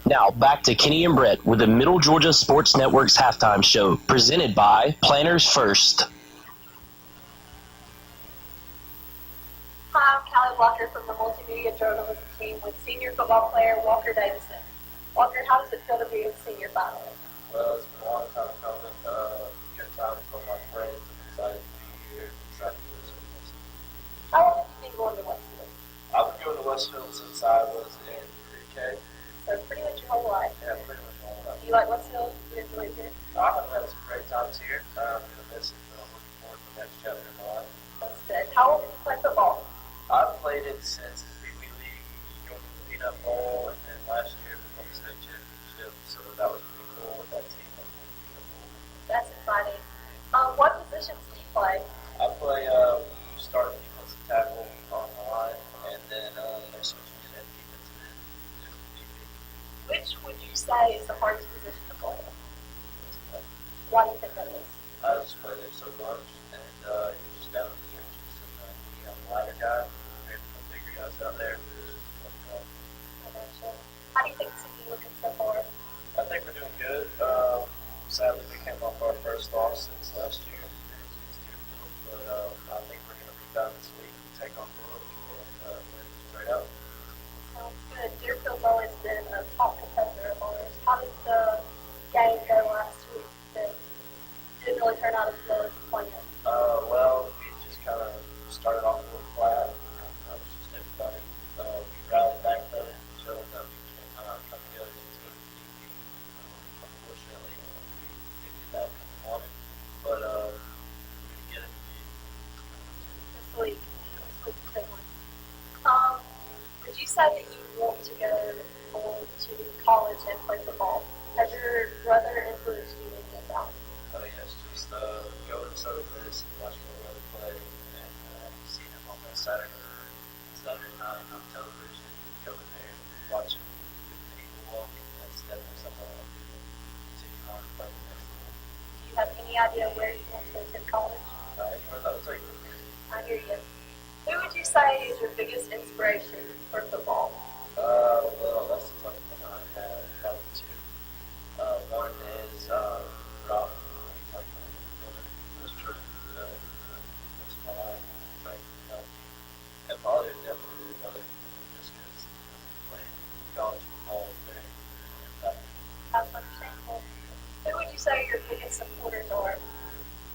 Now back to Kenny and Brett with the Middle Georgia Sports Network's halftime show, presented by Planners First. Hi, I'm Callie Walker from the Multimedia Journalism team with senior football player Walker Davison. Walker, how does it feel to be a senior finally? Well, it's been a long time coming. Good time for my friends. I'm excited to be here. Excited to do this with us. How long have you been going to Westfield? I've been going to Westfield since I was in pre-K. So pretty much your whole life. Yeah, pretty much my whole life. Do you like Westfield? Do you enjoy it here? I've had some great times here. I'm going to miss it, but I'm looking forward to the next chapter in my life. That's good. How long have you played football? I've played it since the Pee Wee League, joined the Peanut Bowl, and then last year we won the state championship, so that was pretty cool with that team. That's exciting. What positions do you play? I play start defensive tackle on the line, and then I switch in at defensive end. Which would you say is the hardest position to play? Why do you think that is? I just play there so much, and you're just down in the trenches, and you have a lighter guy, and the bigger guys out there. How do you think the season is looking so far? I think we're doing good. Sadly, we came off our first loss since last year against Deerfield, but I think we're going to rebound this week and take on Bulloch and win straight out. Sounds good. Deerfield's always been a top competitor of ours. How did the game go last week? It didn't really turn out as well as you planned. Well, we just kind of started off a little flat. It was just everybody. We rallied back from it, showed that we can come together as a team. Unfortunately, we didn't get that we wanted, but we did get it. This week is a big one. Would you say that you want to go on to college and play football? Has your brother influenced you in this out? Oh yes, just go to Southern Miss and watch my brother play, and see him on that Saturday night idea where you want to attend college? Anywhere that would take me. I hear you. Who would you say is your biggest inspiration for football? Well, that's a tough one. I have probably two. One is Rob. He's like my brother. That's true. Most of my life, trying to help me. And my other definitely brother, just because playing college football is very impactful. That's understandable. Who would you say your biggest supporters are?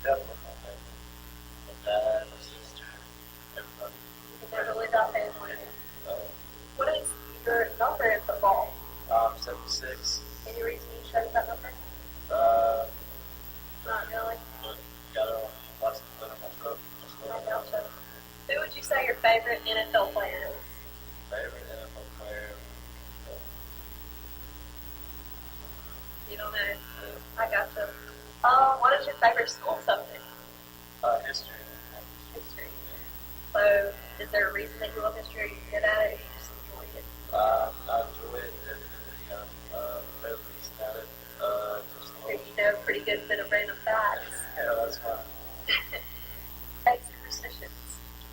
Definitely my family. My dad, my sister, everybody. They're really that family. What is your number in football? 76. Any reason you chose that number? Not really. Got a license plate on my truck. I gotcha. Who would you say your favorite NFL player is? Favorite NFL player? You don't know. I gotcha. What is your favorite school subject? History. History. So, is there a reason that you love history? Are you good at it, or you just enjoy it? I enjoy it. Definitely. Fairly decent at it. So you know a pretty good bit of random facts. Yeah, that's fine. Hey, superstitions.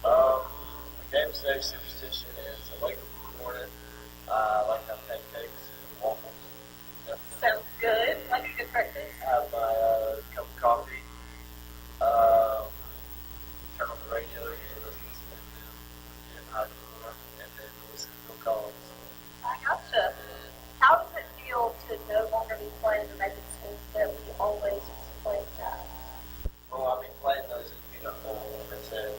My game's day superstition is I wake up in the morning. I like to have pancakes and waffles. Definitely. Sounds good. Like a good breakfast. I have my cup of coffee. Turn on the radio, listen to some FM, get high more, and then listen to Phil Collins. I gotcha. How does it feel to no longer be playing the Macon schools that we always used to play at? Well, I mean, playing those at Peanut Bowl, like I said,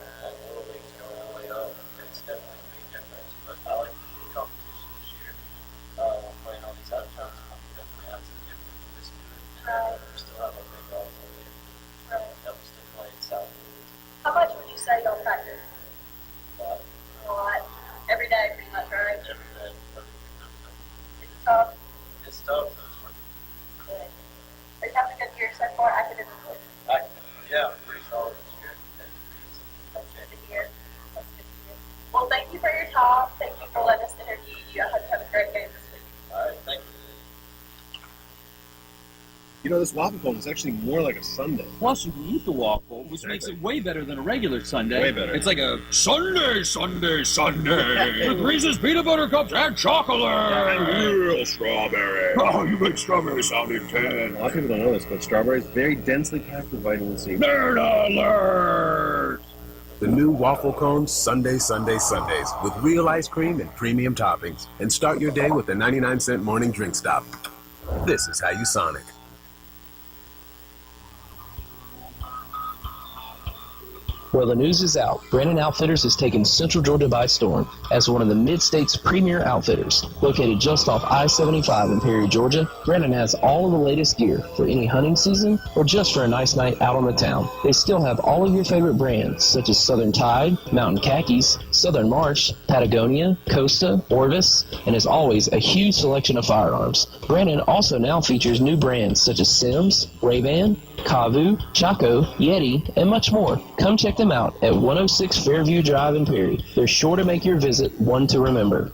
Little League's going all the way up. It's definitely a big difference, but I like the competition this year. Playing all these out of towns, definitely adds a different twist to it. Right. We still have a big rival there. Right. That was still playing South. How much would you say y'all practice? But A lot. Every day, pretty much, right? every day, It's tough. it's tough. It's worth Good. Are you having a good year so far academically? it. Yeah, pretty solid this year. That's good to hear. That's good to hear. Well, thank you for your time. Thank you for letting us interview you. I hope you have a great game this week. All right, thank you. You know, this waffle cone is actually more like a sundae. Plus, you can eat the waffle, which makes it way better than a regular sundae. Way better. It's like a Sunday with Reese's peanut butter cups and chocolate. And real strawberry. Oh, you make strawberry sound intense. A lot of people don't know this, but strawberry is very densely packed with vitamin C. Nerd alert! The new waffle cone Sundays with real ice cream and premium toppings. And start your day with a 99-cent morning drink stop. This is how you Sonic. Well, the news is out. Brandon Outfitters has taken Central Georgia by storm as one of the Mid-State's premier outfitters. Located just off I-75 in Perry, Georgia, Brandon has all of the latest gear for any hunting season or just for a nice night out on the town. They still have all of your favorite brands such as Southern Tide, Mountain Khakis, Southern March, Patagonia, Costa, Orvis, and as always, a huge selection of firearms. Brandon also now features new brands such as Sims, Ray-Ban, Kavu, Chaco, Yeti, and much more. Come check them out at 106 Fairview Drive in Perry. They're sure to make your visit one to remember.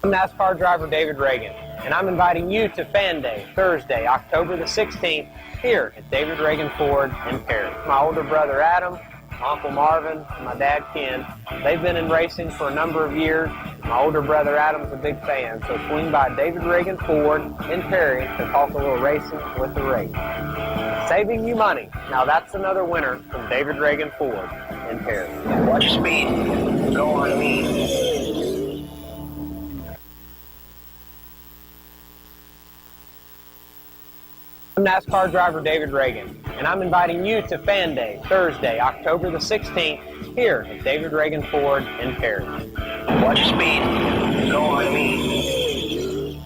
I'm NASCAR driver David Reagan, and I'm inviting you to Fan Day, Thursday, October the 16th, here at David Reagan Ford in Perry. My older brother Adam, my Uncle Marvin, and my dad Ken, they've been in racing for a number of years. My older brother Adam's a big fan, so swing by David Reagan Ford in Perry to talk a little racing with the Reagan. Saving you money. Now that's another winner from David Reagan Ford in Perry. Watch your speed. Go on me. I'm NASCAR driver David Reagan, and I'm inviting you to Fan Day, Thursday, October the 16th, here at David Reagan Ford in Perry. Watch your speed. Go on me.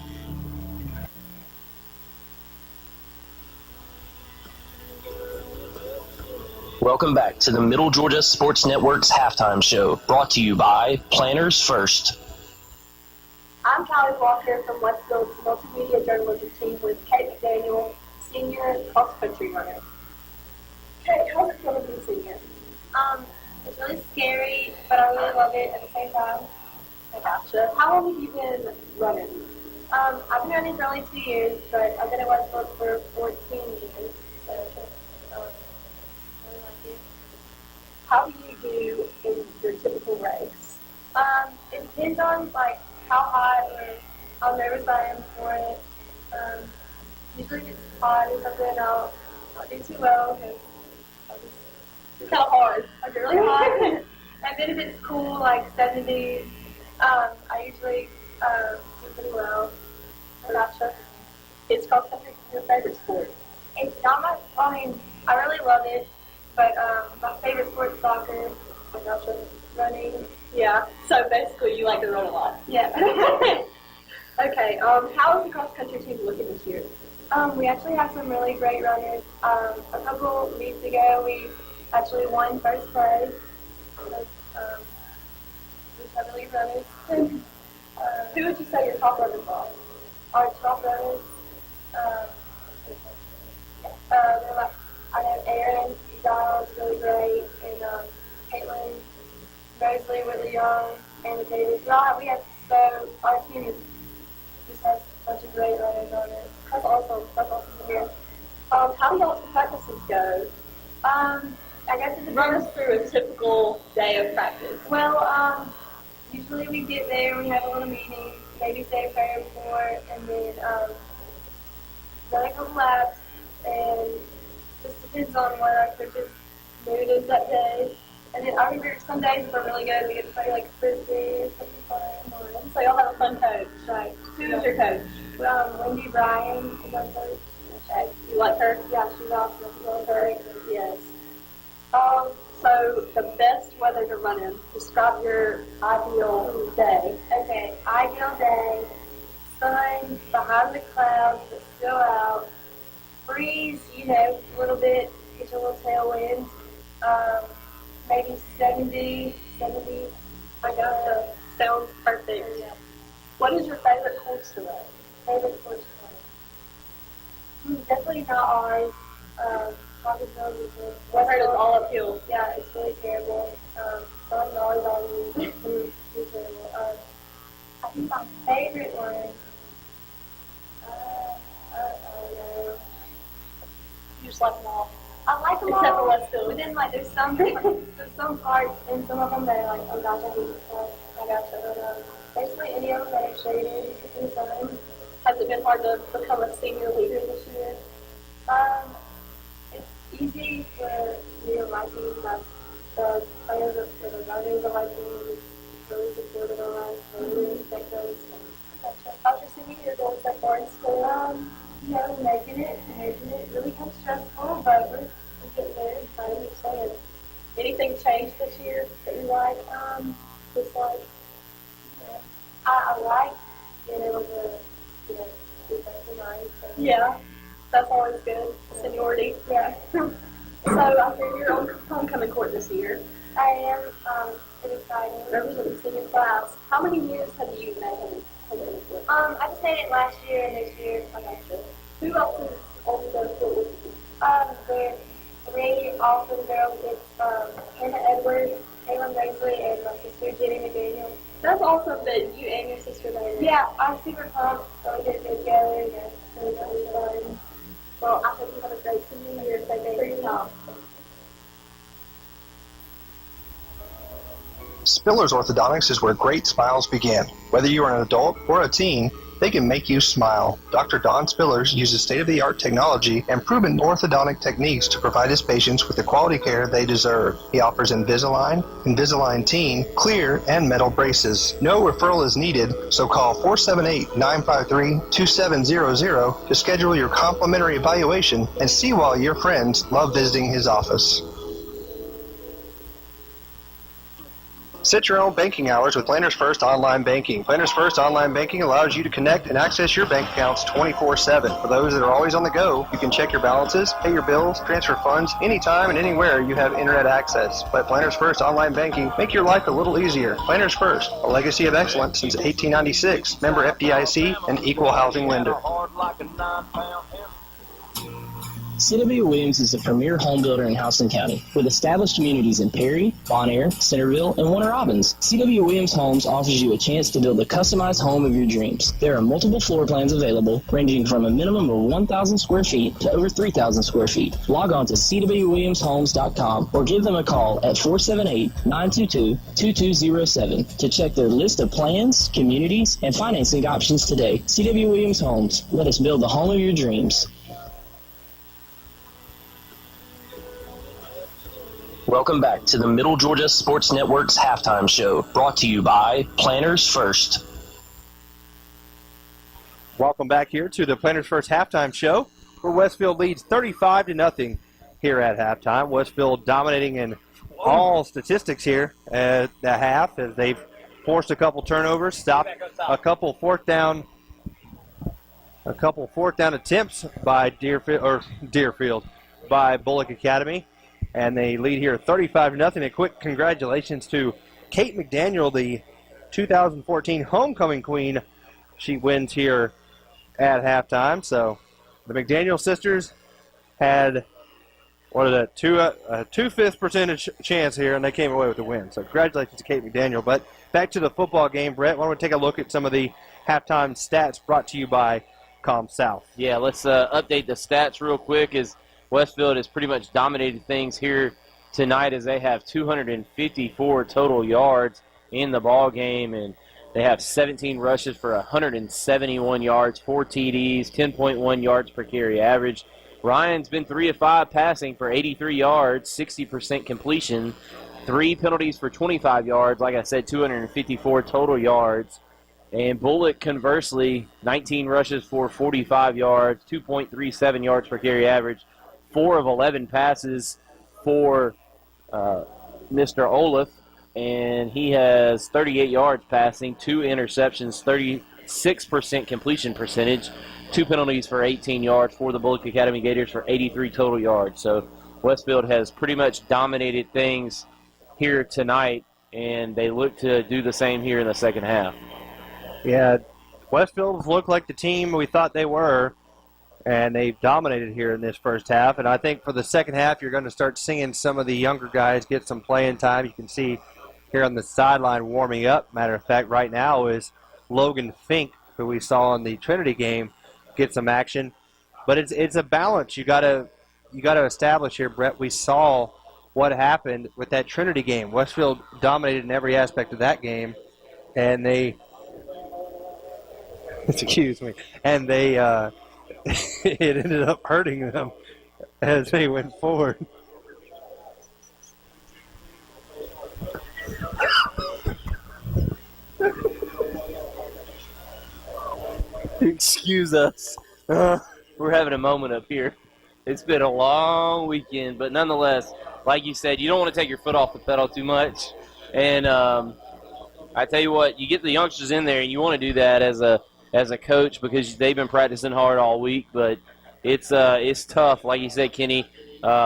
Welcome back to the Middle Georgia Sports Network's halftime show, brought to you by Planners First. I'm Callie Walker from Westfield's multimedia journalism team with Kate McDaniel, senior cross-country runner. Kate, how's it feeling to be senior? It's really scary, but I really love it at the same time. I gotcha. How long have you been running? I've been running for only 2 years, but I've been at Westfield for 14 years. So, really like it. How do you do in your typical race? It depends on like how hot or how nervous I am for it. Usually if it's hot or something, I'll do too well because How hard? I get really hot. And then if it's cool, like 70s, I usually do pretty well. Gotcha. Is cross country your favorite sport? It's not my, I mean, I really love it, but my favorite sport is soccer. Gotcha. Running. Yeah. So basically, you like to run a lot. Yeah. Okay. How is the cross country team looking this year? We actually have some really great runners. A couple weeks ago, we actually won first place. We have really good runners. Who would you say your top runners are? Our top runners, they're like, I know Aaron Giles, really great, and Caitlin, Mosley, Whitley Young, Anna Davis. We have our team just has a bunch of great runners on it. That's awesome. That's awesome to hear. How do y'all's practices go? I guess it depends. Run us through a typical day of practice. Well, usually we get there, we have a little meeting, maybe say a prayer before, and then run a couple laps, and just depends on what our coach's mood is that day. And then I remember some days if we're really good, we get to play like frisbee or something fun. So y'all have a fun coach. Right. Who's your coach? Wendy Bryan is our coach. Okay. You like her? Yeah, she's awesome. Really great. Yes. So the best weather to run in. Describe your ideal day. Okay, ideal day. Sun behind the clouds, but still out. Breeze, a little bit, get your little tailwind. Maybe 70. I gotcha. Sounds perfect. Yeah. What is your favorite course to run? Favorite course to run? Definitely not ours. I've heard it's all uphill. Yeah, it's really terrible. So I'm always on me. It's terrible. I think my favorite one, I don't know. You just like them all. I like them Except all. for Westfield. But then there's some parts in some of them that are like, oh gosh, I hate this part. I gotcha. But basically any of them that are shaded in the sun. Has it been hard to become a senior leader this year? It's easy for me and my team, but the players for the runners of my team is really supportive of us, so we really respect those. How's your senior year going so far in school? Making it really kind of stressful, but we're getting there. I'm excited. Anything changed this year that you like? Just like, I like being able to, do things nice. Yeah, that's always good. Seniority. Yeah. So I hear you're on homecoming court this year. I am pretty excited. Representing the senior class. How many years have you been at homecoming court? I just made it last year and this year. I gotcha. Who else is on the court with you? There's 3 awesome girls. It's Hannah Edwards, Caitlin Mosley, and my sister Jenny McDaniel. That's awesome that you and your sister made it. Yeah, I'm super pumped. So we get together and it's really fun. Well, I hope you have a great senior year. Thank you for your time. Spillers Orthodontics is where great smiles begin. Whether you are an adult or a teen, they can make you smile. Dr. Don Spillers uses state-of-the-art technology and proven orthodontic techniques to provide his patients with the quality care they deserve. He offers Invisalign, Invisalign Teen, clear, and metal braces. No referral is needed, so call 478-953-2700 to schedule your complimentary evaluation and see why your friends love visiting his office. Set your own banking hours with Planners First Online Banking. Planners First Online Banking allows you to connect and access your bank accounts 24/7. For those that are always on the go, you can check your balances, pay your bills, transfer funds anytime and anywhere you have internet access. Let Planners First Online Banking make your life a little easier. Planners First, a legacy of excellence since 1896. Member FDIC and equal housing lender. C.W. Williams is the premier home builder in Houston County, with established communities in Perry, Bon Air, Centerville, and Warner Robins. C.W. Williams Homes offers you a chance to build the customized home of your dreams. There are multiple floor plans available, ranging from a minimum of 1,000 square feet to over 3,000 square feet. Log on to cwwilliamshomes.com or give them a call at 478-922-2207 to check their list of plans, communities, and financing options today. C.W. Williams Homes. Let us build the home of your dreams. Welcome back to the Middle Georgia Sports Network's halftime show, brought to you by Planners First. Welcome back here to the Planners First halftime show, where Westfield leads 35-0 here at halftime. Westfield dominating in all statistics here at the half, as they've forced a couple turnovers, stopped a couple fourth down attempts by Deerfield by Bulloch Academy. And they lead here 35-0. A quick congratulations to Kate McDaniel, the 2014 homecoming queen. She wins here at halftime. So the McDaniel sisters had a 2/5 percentage chance here, and they came away with the win. So congratulations to Kate McDaniel. But back to the football game, Brett. Why don't we take a look at some of the halftime stats brought to you by ComSouth? Yeah, let's update the stats real quick. As Westfield has pretty much dominated things here tonight, as they have 254 total yards in the ball game, and they have 17 rushes for 171 yards, 4 TDs, 10.1 yards per carry average. Ryan's been 3 of 5 passing for 83 yards, 60% completion, 3 penalties for 25 yards. Like I said, 254 total yards. And Bulloch, conversely, 19 rushes for 45 yards, 2.37 yards per carry average. 4 of 11 passes for Mr. Olaf, and he has 38 yards passing, 2 interceptions, 36% completion percentage, 2 penalties for 18 yards for the Bulloch Academy Gators for 83 total yards. So Westfield has pretty much dominated things here tonight, and they look to do the same here in the second half. Yeah, Westfield looked like the team we thought they were, and they've dominated here in this first half. And I think for the second half, you're going to start seeing some of the younger guys get some playing time. You can see here on the sideline warming up. Matter of fact, right now is Logan Fink, who we saw in the Trinity game, get some action. But it's a balance you got to establish here, Brett. We saw what happened with that Trinity game. Westfield dominated in every aspect of that game, and they it ended up hurting them as they went forward. Excuse us. We're having a moment up here. It's been a long weekend, but nonetheless, like you said, you don't want to take your foot off the pedal too much. And I tell you what, you get the youngsters in there, and you want to do that as a coach, because they've been practicing hard all week. But it's tough, like you said, Kenny.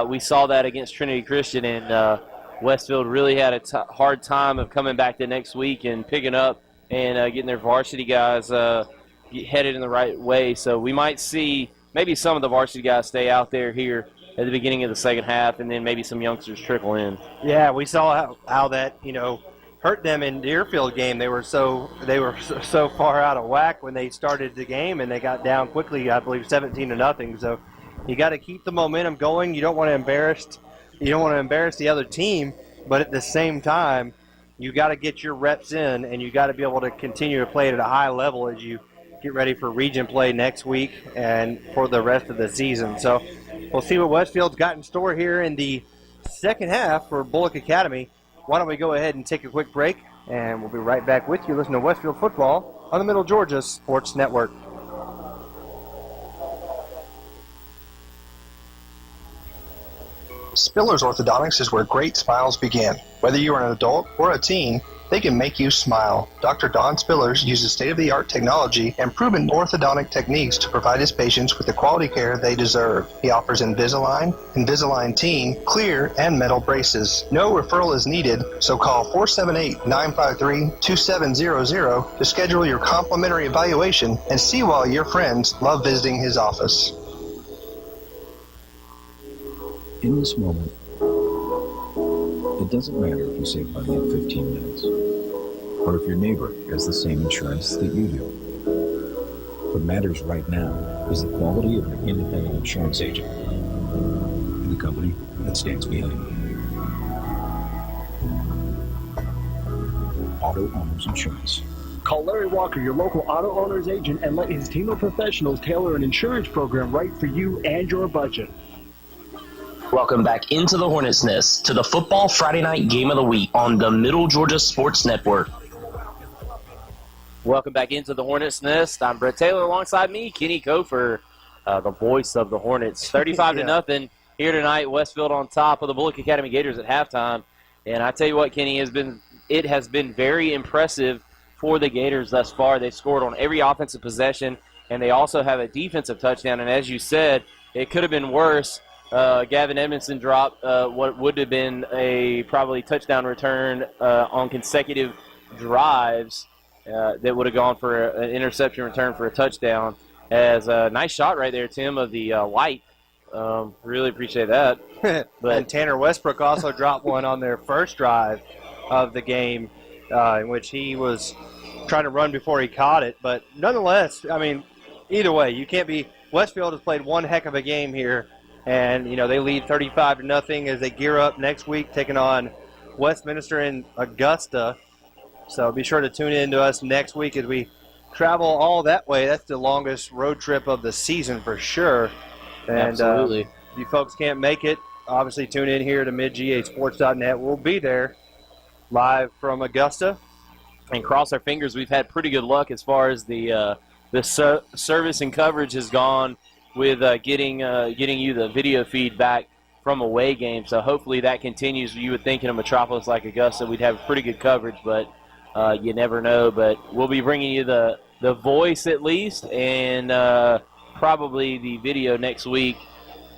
We saw that against Trinity Christian, and Westfield really had a hard time of coming back the next week and picking up and getting their varsity guys headed in the right way. So we might see maybe some of the varsity guys stay out there here at the beginning of the second half, and then maybe some youngsters trickle in. Yeah, we saw how that hurt them in Deerfield game. They were so far out of whack when they started the game, and they got down quickly, I believe 17-0. So you got to keep the momentum going. You don't want to embarrass the other team, but at the same time, you got to get your reps in, and you got to be able to continue to play at a high level as you get ready for region play next week and for the rest of the season. So we'll see what Westfield's got in store here in the second half for Bulloch Academy. Why don't we go ahead and take a quick break, and we'll be right back with you. Listen to Westfield Football on the Middle Georgia Sports Network. Spiller's Orthodontics is where great smiles begin. Whether you are an adult or a teen, they can make you smile. Dr. Don Spillers uses state-of-the-art technology and proven orthodontic techniques to provide his patients with the quality care they deserve. He offers Invisalign, Invisalign Teen, clear, and metal braces. No referral is needed, so call 478-953-2700 to schedule your complimentary evaluation and see why your friends love visiting his office. In this moment, it doesn't matter if you save money in 15 minutes, or if your neighbor has the same insurance that you do. What matters right now is the quality of an independent insurance agent and the company that stands behind you. Auto Owners Insurance. Call Larry Walker, your local auto owner's agent, and let his team of professionals tailor an insurance program right for you and your budget. Welcome back into the Hornets' Nest to the Football Friday Night Game of the Week on the Middle Georgia Sports Network. Welcome back into the Hornets' Nest. I'm Brett Taylor alongside me, Kenny Kofer, the voice of the Hornets. 35-0 here tonight. Westfield on top of the Bulloch Academy Gators at halftime. And I tell you what, Kenny, it has been very impressive for the Gators thus far. They've scored on every offensive possession, and they also have a defensive touchdown. And as you said, it could have been worse. Gavin Edmondson dropped what would have been a probably touchdown return on consecutive drives that would have gone for an interception return for a touchdown. As a nice shot right there, Tim, of the light. Really appreciate that. And Tanner Westbrook also dropped one on their first drive of the game, in which he was trying to run before he caught it. But nonetheless, I mean, either way, you can't be – Westfield has played one heck of a game here, and, you know, they lead 35-0 as they gear up next week, taking on Westminster and Augusta. So be sure to tune in to us next week as we travel all that way. That's the longest road trip of the season for sure. And Absolutely. If you folks can't make it, obviously tune in here to midgasports.net. We'll be there live from Augusta. And cross our fingers, we've had pretty good luck as far as the service and coverage has gone with getting you the video feed back from away games. So hopefully that continues. You would think in a metropolis like Augusta we'd have pretty good coverage, but you never know. But we'll be bringing you the voice at least, and probably the video next week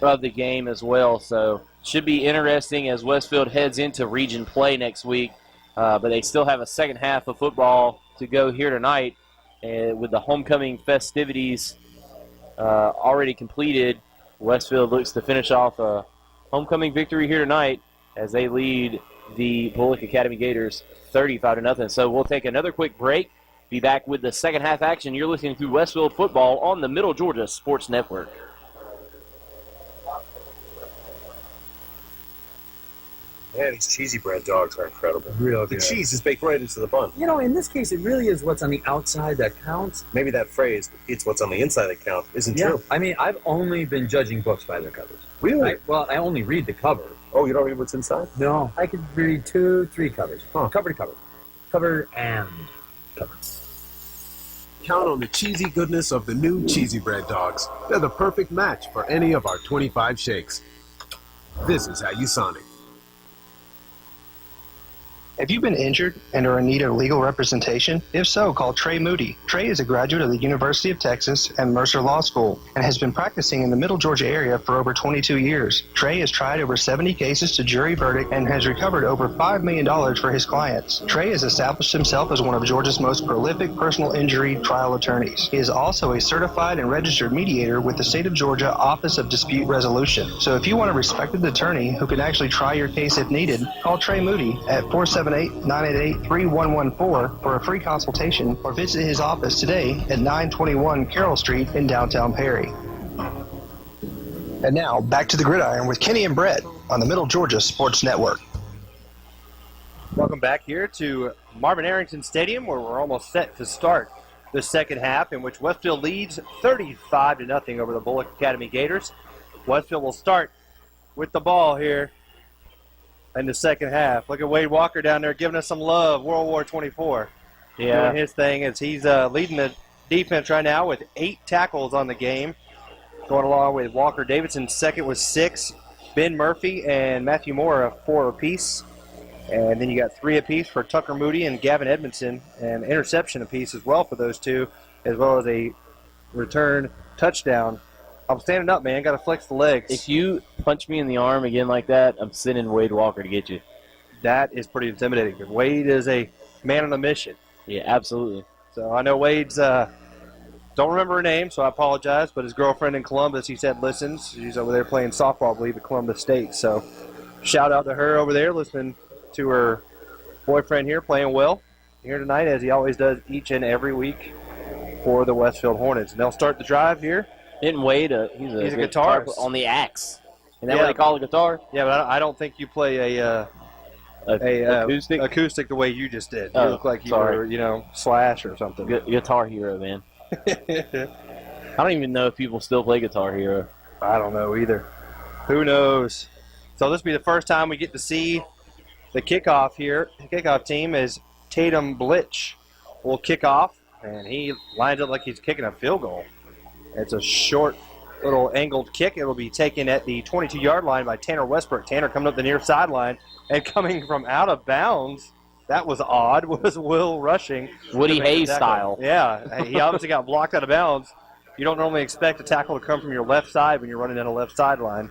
of the game as well. So should be interesting as Westfield heads into region play next week. But they still have a second half of football to go here tonight. With the homecoming festivities already completed, Westfield looks to finish off a homecoming victory here tonight as they lead the Bulloch Academy Gators 35-0. So we'll take another quick break, be back with the second half action. You're listening to Westfield Football on the Middle Georgia Sports Network. Man, these cheesy bread dogs are incredible. Real The good. cheese is baked right into the bun. You know, in this case, it really is what's on the outside that counts. Maybe that phrase, it's what's on the inside that counts, isn't Yeah, true. I mean, I've only been judging books by their covers. Really? I only read the cover. Oh, you don't read what's inside? No, I could read 2, 3 covers. Cover to cover. Cover and cover. Count on the cheesy goodness of the new Cheesy Bread Dogs. They're the perfect match for any of our 25 shakes. This is how you Sonic. Have you been injured and are in need of legal representation? If so, call Trey Moody. Trey is a graduate of the University of Texas and Mercer Law School and has been practicing in the Middle Georgia area for over 22 years. Trey has tried over 70 cases to jury verdict and has recovered over $5 million for his clients. Trey has established himself as one of Georgia's most prolific personal injury trial attorneys. He is also a certified and registered mediator with the State of Georgia Office of Dispute Resolution. So if you want a respected attorney who can actually try your case if needed, call Trey Moody at 478-988-3114 for a free consultation or visit his office today at 921 Carroll Street in downtown Perry. And now, back to the gridiron with Kenny and Brett on the Middle Georgia Sports Network. Welcome back here to Marvin Arrington Stadium, where we're almost set to start the second half, in which Westfield leads 35-0 over the Bulloch Academy Gators. Westfield will start with the ball here in the second half. Look at Wade Walker down there giving us some love, World War 24. Yeah. Doing his thing as he's leading the defense right now with 8 tackles on the game. Going along with Walker Davidson, second with 6. Ben Murphy and Matthew Moore, 4 apiece. And then you got 3 apiece for Tucker Moody and Gavin Edmondson, and interception apiece as well for those two, as well as a return touchdown. I'm standing up, man. Got to flex the legs. If you punch me in the arm again like that, I'm sending Wade Walker to get you. That is pretty intimidating, because Wade is a man on a mission. Yeah, absolutely. So I know Wade's Don't remember her name, so I apologize, but his girlfriend in Columbus, he said, listens. She's over there playing softball, I believe, at Columbus State. So shout out to her over there, listening to her boyfriend here playing well here tonight, as he always does each and every week for the Westfield Hornets. And they'll start the drive here. Didn't Wade, he's a guitarist. On the axe. Isn't that what they call a guitar? Yeah, but I don't think you play a acoustic the way you just did. You look like you were, Slash or something. Guitar Hero, man. I don't even know if people still play Guitar Hero. I don't know either. Who knows? So this will be the first time we get to see the kickoff here. The kickoff team is Tatum Bulloch will kick off, and he lines up like he's kicking a field goal. It's a short little angled kick. It will be taken at the 22-yard line by Tanner Westbrook. Tanner coming up the near sideline and coming from out of bounds. That was odd, was Will Rushing. Woody Hayes style. Yeah, he obviously got blocked out of bounds. You don't normally expect a tackle to come from your left side when you're running down a left sideline.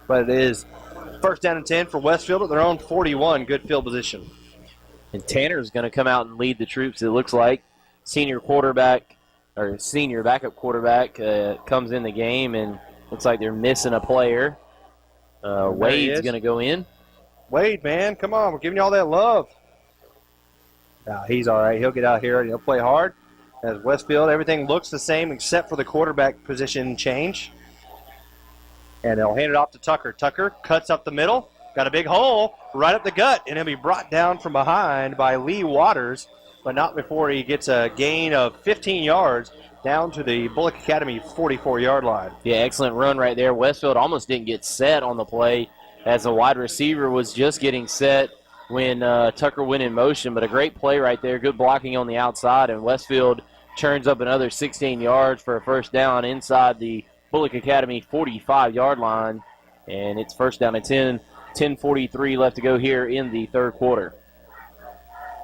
But it is first down and 10 for Westfield at their own 41. Good field position. And Tanner's going to come out and lead the troops, it looks like. Senior backup quarterback comes in the game, and looks like they're missing a player. Wade's going to go in. Wade, man, come on. We're giving you all that love. Nah, he's all right. He'll get out here and he'll play hard. As Westfield, everything looks the same except for the quarterback position change. And they'll hand it off to Tucker. Tucker cuts up the middle. Got a big hole right up the gut, and he'll be brought down from behind by Lee Waters, but not before he gets a gain of 15 yards down to the Bulloch Academy 44-yard line. Yeah, excellent run right there. Westfield almost didn't get set on the play as the wide receiver was just getting set when Tucker went in motion, but a great play right there. Good blocking on the outside, and Westfield turns up another 16 yards for a first down inside the Bulloch Academy 45-yard line, and it's first down and 10. 10:43 left to go here in the third quarter.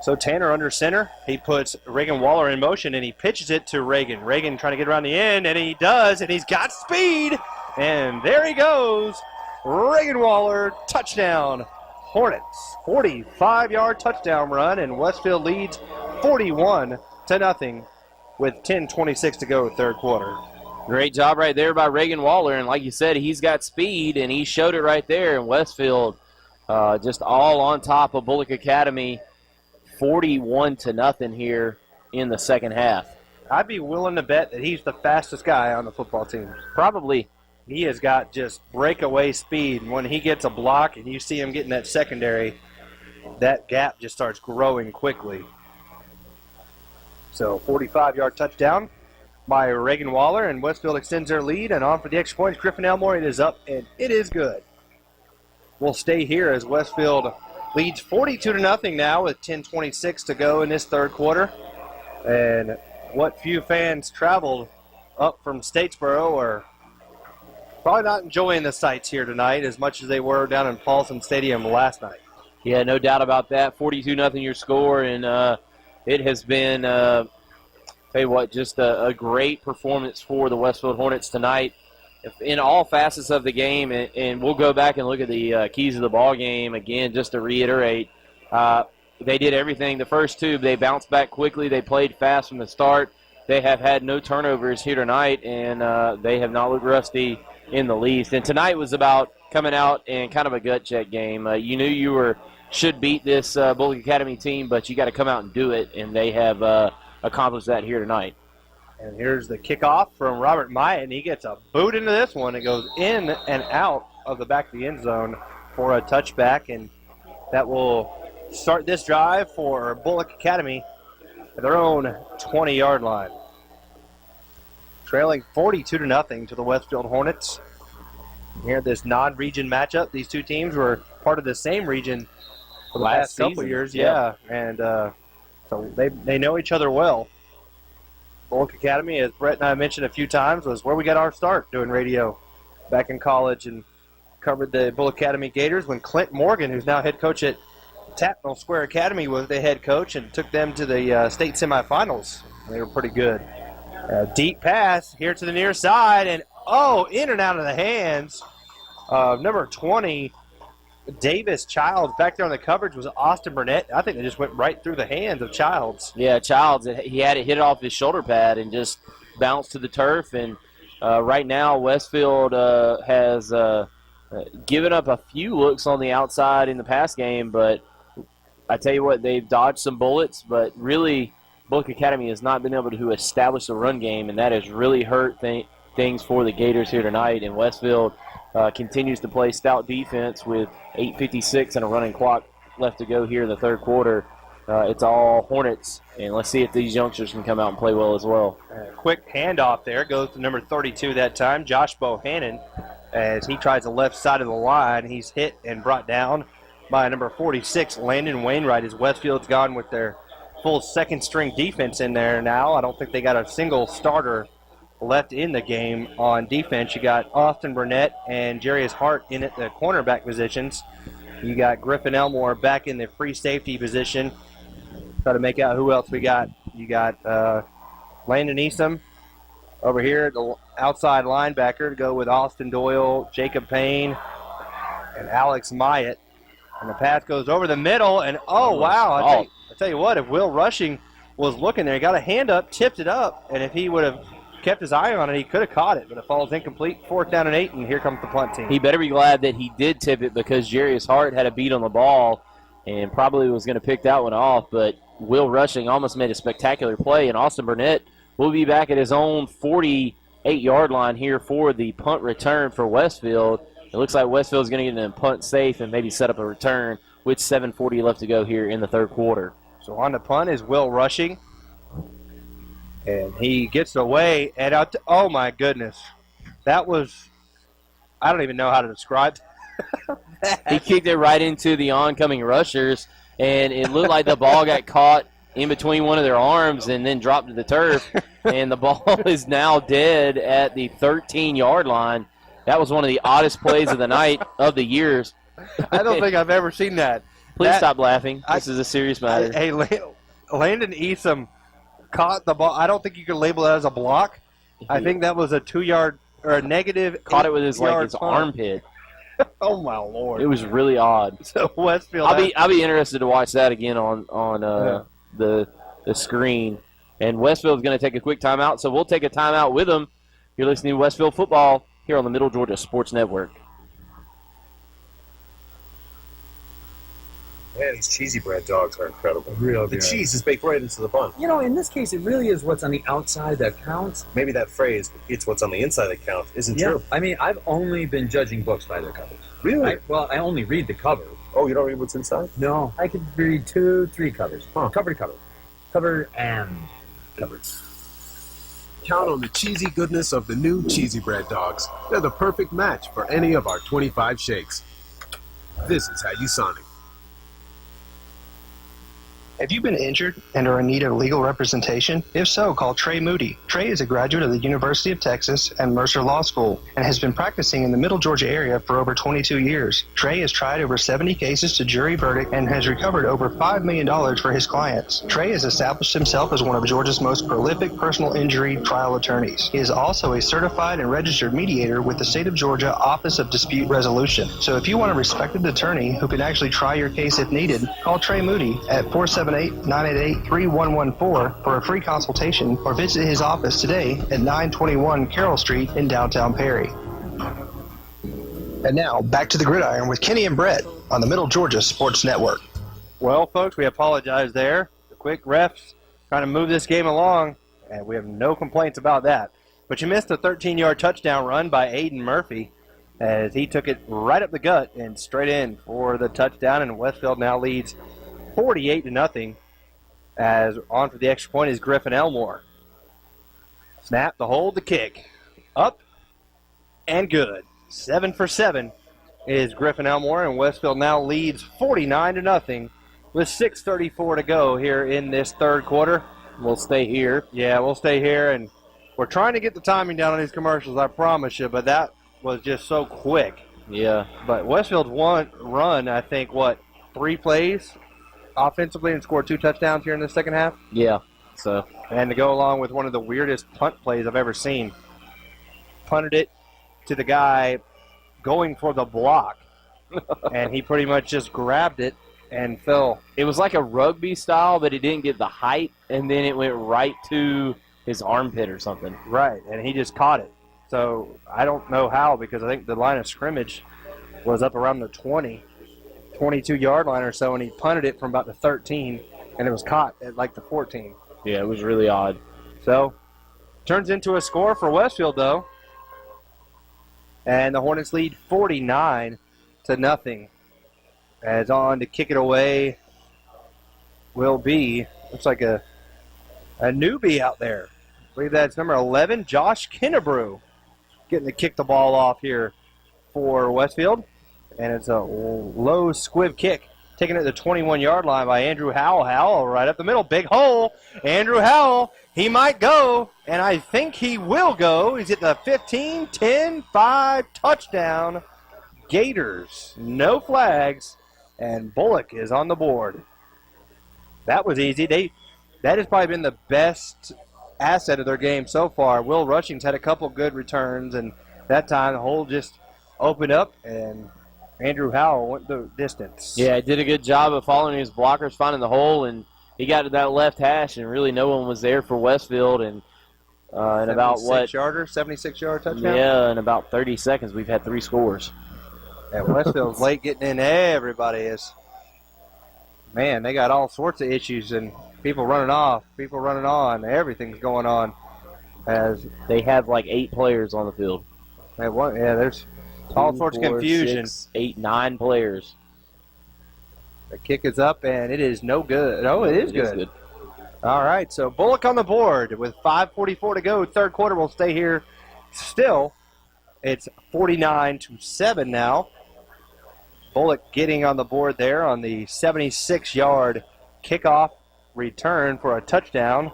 So Tanner under center. He puts Reagan Waller in motion, and he pitches it to Reagan. Reagan trying to get around the end, and he does, and he's got speed. And there he goes. Reagan Waller, touchdown. Hornets, 45-yard touchdown run, and Westfield leads 41-0 with 10:26 to go third quarter. Great job right there by Reagan Waller, and like you said, he's got speed, and he showed it right there. And Westfield just all on top of Bulloch Academy, 41-0 here in the second half. I'd be willing to bet that he's the fastest guy on the football team. Probably. He has got just breakaway speed, and when he gets a block and you see him getting that secondary, that gap just starts growing quickly. So 45-yard touchdown by Reagan Waller, and Westfield extends their lead, and on for the extra point. Griffin Elmore, it is up, and it is good. We'll stay here as Westfield leads 42-0 now with 10:26 to go in this third quarter. And what few fans traveled up from Statesboro are probably not enjoying the sights here tonight as much as they were down in Paulson Stadium last night. Yeah, no doubt about that. 42-0 your score, and it has been just a great performance for the Westfield Hornets tonight in all facets of the game. And we'll go back and look at the keys of the ball game again just to reiterate. They did everything. The first two, they bounced back quickly. They played fast from the start. They have had no turnovers here tonight, and they have not looked rusty in the least. And tonight was about coming out and kind of a gut check game. You knew you should beat this Bulloch Academy team, but you got to come out and do it, and they have accomplished that here tonight. And here's the kickoff from Robert Myatt, and he gets a boot into this one. It goes in and out of the back of the end zone for a touchback, and that will start this drive for Bulloch Academy at their own 20-yard line. Trailing 42-0 to the Westfield Hornets. Here, this non-region matchup. These two teams were part of the same region for the past couple years. Yeah. And so they know each other well. Bulloch Academy, as Brett and I mentioned a few times, was where we got our start doing radio back in college and covered the Bulloch Academy Gators when Clint Morgan, who's now head coach at Tapnell Square Academy, was the head coach and took them to the state semifinals. They were pretty good. Deep pass here to the near side, and in and out of the hands of number 20, Davis Childs. Back there on the coverage was Austin Burnett. I think they just went right through the hands of Childs. Yeah, Childs, he had it hit off his shoulder pad and just bounce to the turf. And right now Westfield has given up a few looks on the outside in the pass game, but I tell you what, they've dodged some bullets, but really Bulloch Academy has not been able to establish a run game, and that has really hurt things for the Gators here tonight. And Westfield continues to play stout defense with 8:56 and a running clock left to go here in the third quarter. It's all Hornets, and let's see if these youngsters can come out and play well as well. Quick handoff there goes to number 32 that time, Josh Bohannon, as he tries the left side of the line. He's hit and brought down by number 46, Landon Wainwright, as Westfield's gone with their full second-string defense in there now. I don't think they got a single starter left in the game on defense. You got Austin Burnett and Jarius Hart in at the cornerback positions. You got Griffin Elmore back in the free safety position. Try to make out who else we got. You got Landon Eastham over here, the outside linebacker, to go with Austin Doyle, Jacob Payne, and Alex Myatt. And the pass goes over the middle, and wow. I tell you what, if Will Rushing was looking there, he got a hand up, tipped it up, and if he would have kept his eye on it, he could have caught it, but it falls incomplete. 4th down and 8, and here comes the punt team. He better be glad that he did tip it, because Jarius Hart had a beat on the ball and probably was going to pick that one off, but Will Rushing almost made a spectacular play, and Austin Burnett will be back at his own 48-yard line here for the punt return for Westfield. It looks like Westfield's going to get in a punt safe and maybe set up a return with 7:40 left to go here in the third quarter. So on the punt is Will Rushing. And he gets away and out to, oh my goodness. That was, I don't even know how to describe that. He kicked it right into the oncoming rushers, and it looked like the ball got caught in between one of their arms and then dropped to the turf. And the ball is now dead at the 13-yard line. That was one of the oddest plays of the night, of the years. I don't think I've ever seen that. Please stop laughing. This is a serious matter. Hey, Landon Eastham caught the ball. I don't think you could label that as a block. I think that was a 2-yard or a negative. Caught it with his armpit. Oh my Lord! It was really odd. So Westfield. I'll be interested to watch that again on the screen. And Westfield's going to take a quick timeout, so we'll take a timeout with them. You're listening to Westfield Football here on the Middle Georgia Sports Network. Man, these cheesy bread dogs are incredible. Real The good. cheese is baked right into the bun. You know, in this case, it really is what's on the outside that counts. Maybe that phrase, it's what's on the inside that counts, isn't Yeah, true. I mean, I've only been judging books by their covers. Really? I only read the cover. Oh, you don't read what's inside? No, I could read 2, 3 covers. Cover to cover. Cover and cover. Count on the cheesy goodness of the new Cheesy Bread Dogs. They're the perfect match for any of our 25 shakes. This is how you Sonic. Have you been injured and are in need of legal representation? If so, call Trey Moody. Trey is a graduate of the University of Texas and Mercer Law School and has been practicing in the Middle Georgia area for over 22 years. Trey has tried over 70 cases to jury verdict and has recovered over $5 million for his clients. Trey has established himself as one of Georgia's most prolific personal injury trial attorneys. He is also a certified and registered mediator with the State of Georgia Office of Dispute Resolution. So if you want a respected attorney who can actually try your case if needed, call Trey Moody at 478-988-3114 for a free consultation or visit his office today at 921 Carroll Street in downtown Perry. And now, back to the gridiron with Kenny and Brett on the Middle Georgia Sports Network. Well, folks, we apologize there. The quick refs trying to move this game along, and we have no complaints about that. But you missed a 13-yard touchdown run by Aiden Murphy as he took it right up the gut and straight in for the touchdown, and Westfield now leads 48-0, as on for the extra point is Griffin Elmore. Snap, the hold, the kick. Up and good. 7 for 7 is Griffin Elmore, and Westfield now leads 49-0 with 6:34 to go here in this third quarter. We'll stay here. Yeah, we'll stay here, and we're trying to get the timing down on these commercials, I promise you, but that was just so quick. Yeah. But Westfield's run, I think, 3 plays offensively and scored 2 touchdowns here in the second half. Yeah. So, and to go along with one of the weirdest punt plays I've ever seen. Punted it to the guy going for the block, and he pretty much just grabbed it and fell. It was like a rugby style, but it didn't get the height, and then it went right to his armpit or something. Right, and he just caught it. So I don't know how, because I think the line of scrimmage was up around the 22-yard line or so, and he punted it from about the 13, and it was caught at like the 14. Yeah, it was really odd. So turns into a score for Westfield, though. And the Hornets lead 49-0. As on to kick it away will be, looks like a newbie out there. I believe that's number 11, Josh Kennebrew, getting to kick the ball off here for Westfield. And it's a low squib kick, taken at the 21-yard line by Andrew Howell. Howell right up the middle, big hole. Andrew Howell, he might go, and I think he will go. He's at the 15, 10, 5, touchdown. Gators, no flags, and Bulloch is on the board. That was easy. That has probably been the best asset of their game so far. Will Rushing's had a couple good returns, and that time the hole just opened up, and Andrew Howell went the distance. Yeah, did a good job of following his blockers, finding the hole, and he got to that left hash, and really no one was there for Westfield. And in about 76-yard touchdown? Yeah, in about 30 seconds, we've had 3 scores. And Westfield's late getting in. Everybody is. Man, they got all sorts of issues, and people running off, people running on. Everything's going on. As they have like 8 players on the field. There's all sorts of confusion. 6, 8, 9 players. The kick is up, and it is no good. Oh, it is good. All right, so Bulloch on the board with 5:44 to go. Third quarter will stay here still. It's 49-7 now. Bulloch getting on the board there on the 76-yard kickoff return for a touchdown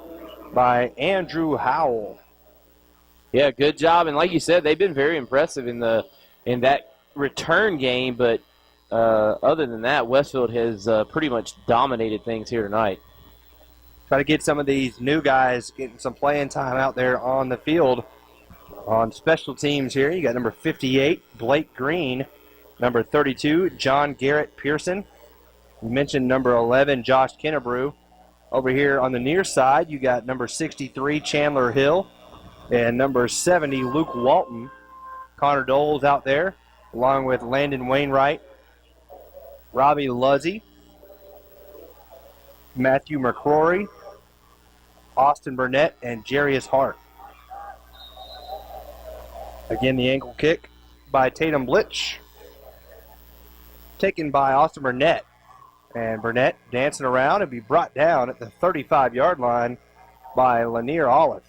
by Andrew Howell. Yeah, good job. And like you said, they've been very impressive in that return game. But other than that, Westfield has pretty much dominated things here tonight. Try to get some of these new guys getting some playing time out there on the field. On special teams here, you got number 58, Blake Green. Number 32, John Garrett Pearson. We mentioned number 11, Josh Kennebrew. Over here on the near side, you got number 63, Chandler Hill. And number 70, Luke Walton. Connor Dole's out there, along with Landon Wainwright, Robbie Luzzy, Matthew McCrory, Austin Burnett, and Jarius Hart. Again, the ankle kick by Tatum Blitch, taken by Austin Burnett. And Burnett dancing around and be brought down at the 35-yard line by Lanier Olive.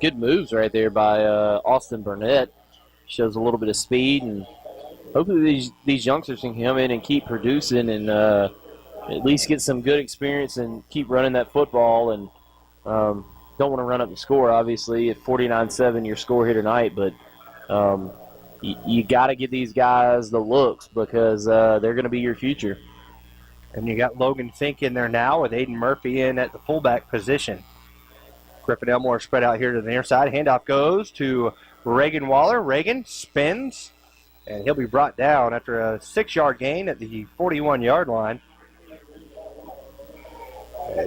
Good moves right there by Austin Burnett. Shows a little bit of speed, and hopefully these youngsters can come in and keep producing and at least get some good experience and keep running that football. And don't want to run up the score, obviously, at 49-7 your score here tonight, but you got to give these guys the looks because they're going to be your future. And you got Logan Fink in there now with Aiden Murphy in at the fullback position. Griffin Elmore spread out here to the near side. Handoff goes to Reagan Waller. Reagan spins, and he'll be brought down after a 6-yard gain at the 41-yard line.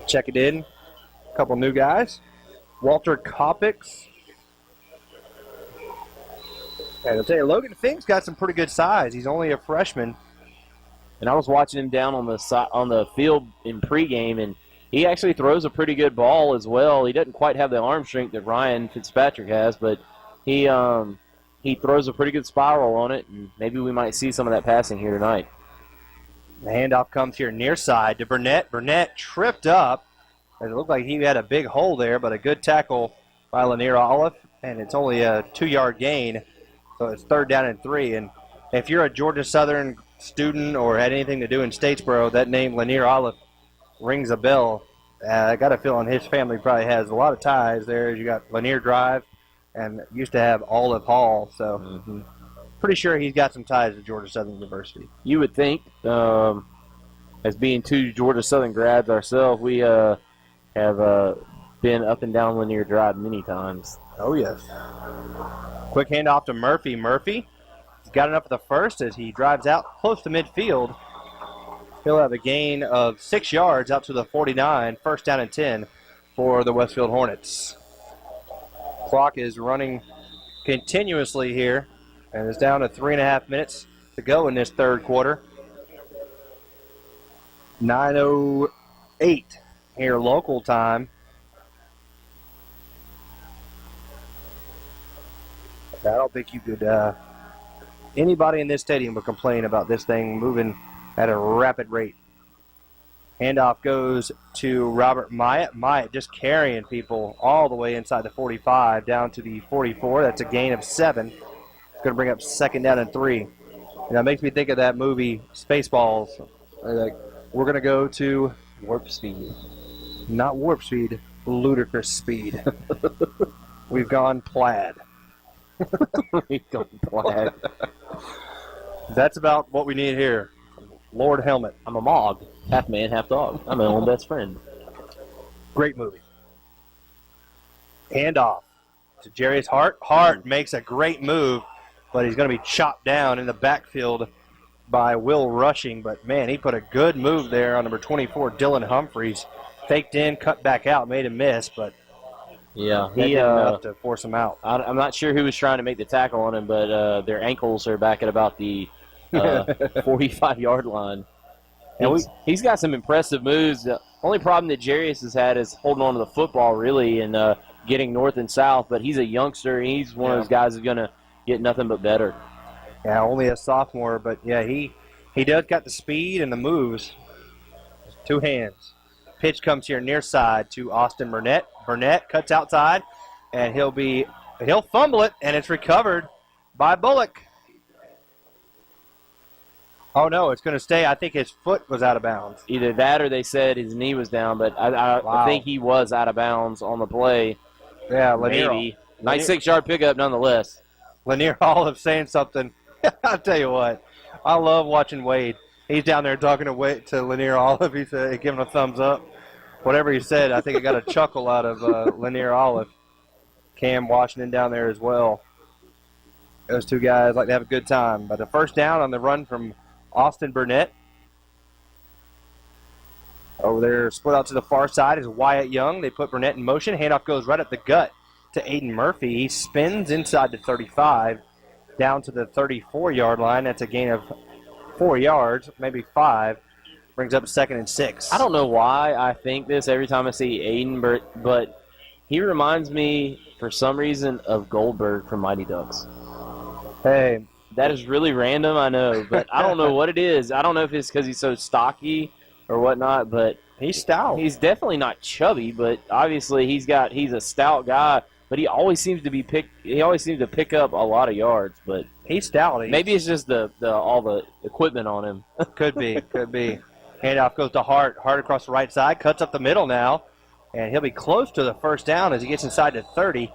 Check it in. A couple new guys. Walter Kopix. And I'll tell you, Logan Fink's got some pretty good size. He's only a freshman. And I was watching him down on the field in pregame, and he actually throws a pretty good ball as well. He doesn't quite have the arm strength that Ryan Fitzpatrick has, but he throws a pretty good spiral on it, and maybe we might see some of that passing here tonight. The handoff comes here near side to Burnett. Burnett tripped up. It looked like he had a big hole there, but a good tackle by Lanier Olive, and it's only a 2-yard gain, so it's 3rd down and 3. And if you're a Georgia Southern student or had anything to do in Statesboro, that name Lanier Olive rings a bell. I got a feeling his family probably has a lot of ties there. You got Lanier Drive and used to have Olive Hall, so pretty sure he's got some ties to Georgia Southern University. You would think, as being 2 Georgia Southern grads ourselves, we have been up and down Lanier Drive many times. Oh, yes. Quick handoff to Murphy. Murphy has got enough of the first as he drives out close to midfield. He'll have a gain of 6 yards out to the 49, 1st down and 10. for the Westfield Hornets. Clock is running continuously here, and it's down to 3.5 minutes to go in this third quarter. 9:08 here local time. I don't think you could, anybody in this stadium would complain about this thing moving at a rapid rate. Handoff goes to Robert Myatt. Myatt just carrying people all the way inside the 45 down to the 44. That's a gain of 7. It's going to bring up 2nd down and 3. And that makes me think of that movie Spaceballs. Like, we're going to go to warp speed. Not warp speed, ludicrous speed. We've gone plaid. We've gone plaid. That's about what we need here. Lord Helmet. I'm a Mog. Half man, half dog. I'm my own best friend. Great movie. Handoff to Jarius Hart. Hart makes a great move, but he's going to be chopped down in the backfield by Will Rushing. But, man, he put a good move there on number 24, Dylan Humphreys. Faked in, cut back out, made a miss, but yeah, he did enough to force him out. I'm not sure who was trying to make the tackle on him, but their ankles are back at about the 45-yard line. And he's got some impressive moves. The only problem that Jarius has had is holding on to the football, really, and getting north and south. But he's a youngster, and he's one of those guys who's going to get nothing but better. Yeah, only a sophomore, but, yeah, he does got the speed and the moves. 2 hands. Pitch comes here near side to Austin Burnett. Burnett cuts outside, and he'll fumble it, and it's recovered by Bulloch. Oh, no, it's going to stay. I think his foot was out of bounds. Either that or they said his knee was down, but I think he was out of bounds on the play. Yeah, Lanier. Maybe. Nice 6-yard pickup nonetheless. Lanier Olive saying something. I'll tell you what. I love watching Wade. He's down there talking to Lanier Olive. He's giving a thumbs up. Whatever he said, I think I got a chuckle out of Lanier Olive. Cam Washington down there as well. Those two guys like to have a good time. But the first down on the run from Austin Burnett. Over there, split out to the far side is Wyatt Young. They put Burnett in motion. Handoff goes right up the gut to Aiden Murphy. He spins inside the 35, down to the 34-yard line. That's a gain of 4 yards, maybe 5. Brings up 2nd and 6. I don't know why I think this every time I see Aiden, but he reminds me, for some reason, of Goldberg from Mighty Ducks. Hey. That is really random, I know, but I don't know what it is. I don't know if it's because he's so stocky or whatnot, but he's stout. He's definitely not chubby, but obviously he's a stout guy. But he always seems to pick up a lot of yards. But he's stout. Maybe it's just all the equipment on him. Could be. Handoff goes to Hart. Hart across the right side, cuts up the middle now, and he'll be close to the first down as he gets inside the 30.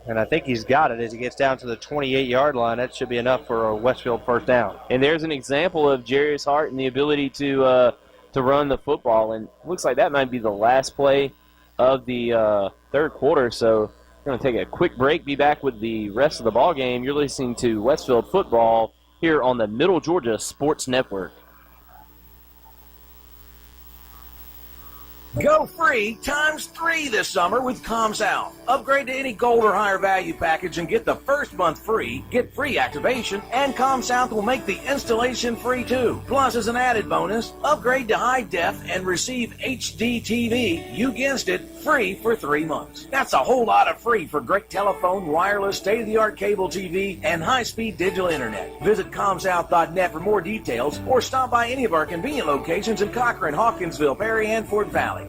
And I think he's got it as he gets down to the 28-yard line. That should be enough for a Westfield first down. And there's an example of Jarius Hart and the ability to run the football. And it looks like that might be the last play of the third quarter. So we're going to take a quick break, be back with the rest of the ball game. You're listening to Westfield Football here on the Middle Georgia Sports Network. Go free ×3 this summer with ComSouth. Upgrade to any gold or higher value package and get the first month free, get free activation, and ComSouth will make the installation free too. Plus, as an added bonus, upgrade to high def and receive HD TV, you guessed it, free for 3 months. That's a whole lot of free for great telephone, wireless, state-of-the-art cable TV, and high-speed digital internet. Visit ComSouth.net for more details or stop by any of our convenient locations in Cochran, Hawkinsville, Perry, and Fort Valley.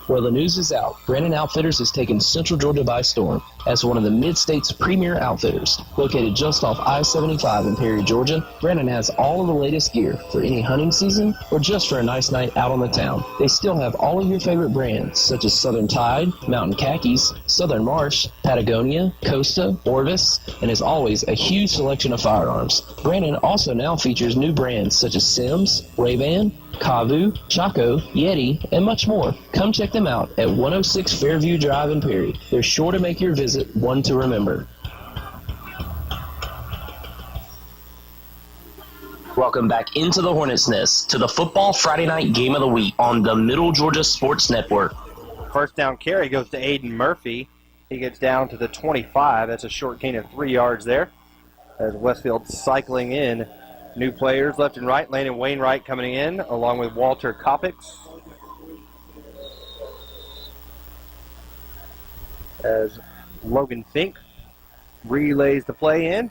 Well, the news is out. Brandon Outfitters has taken Central Georgia by storm. As one of the Mid-State's premier outfitters, located just off I-75 in Perry, Georgia, Brandon has all of the latest gear for any hunting season or just for a nice night out on the town. They still have all of your favorite brands, such as Southern Tide, Mountain Khakis, Southern Marsh, Patagonia, Costa, Orvis, and as always, a huge selection of firearms. Brandon also now features new brands such as Sims, Ray-Ban, Kavu, Chaco, Yeti, and much more. Come check them out at 106 Fairview Drive in Perry. They're sure to make your visit one to remember. Welcome back into the Hornets' Nest to the Football Friday Night Game of the Week on the Middle Georgia Sports Network. First down carry goes to Aiden Murphy. He gets down to the 25. That's a short gain of 3 yards there. As Westfield cycling in new players left and right. Landon Wainwright coming in along with Walter Kopix. As Logan Fink relays the play in.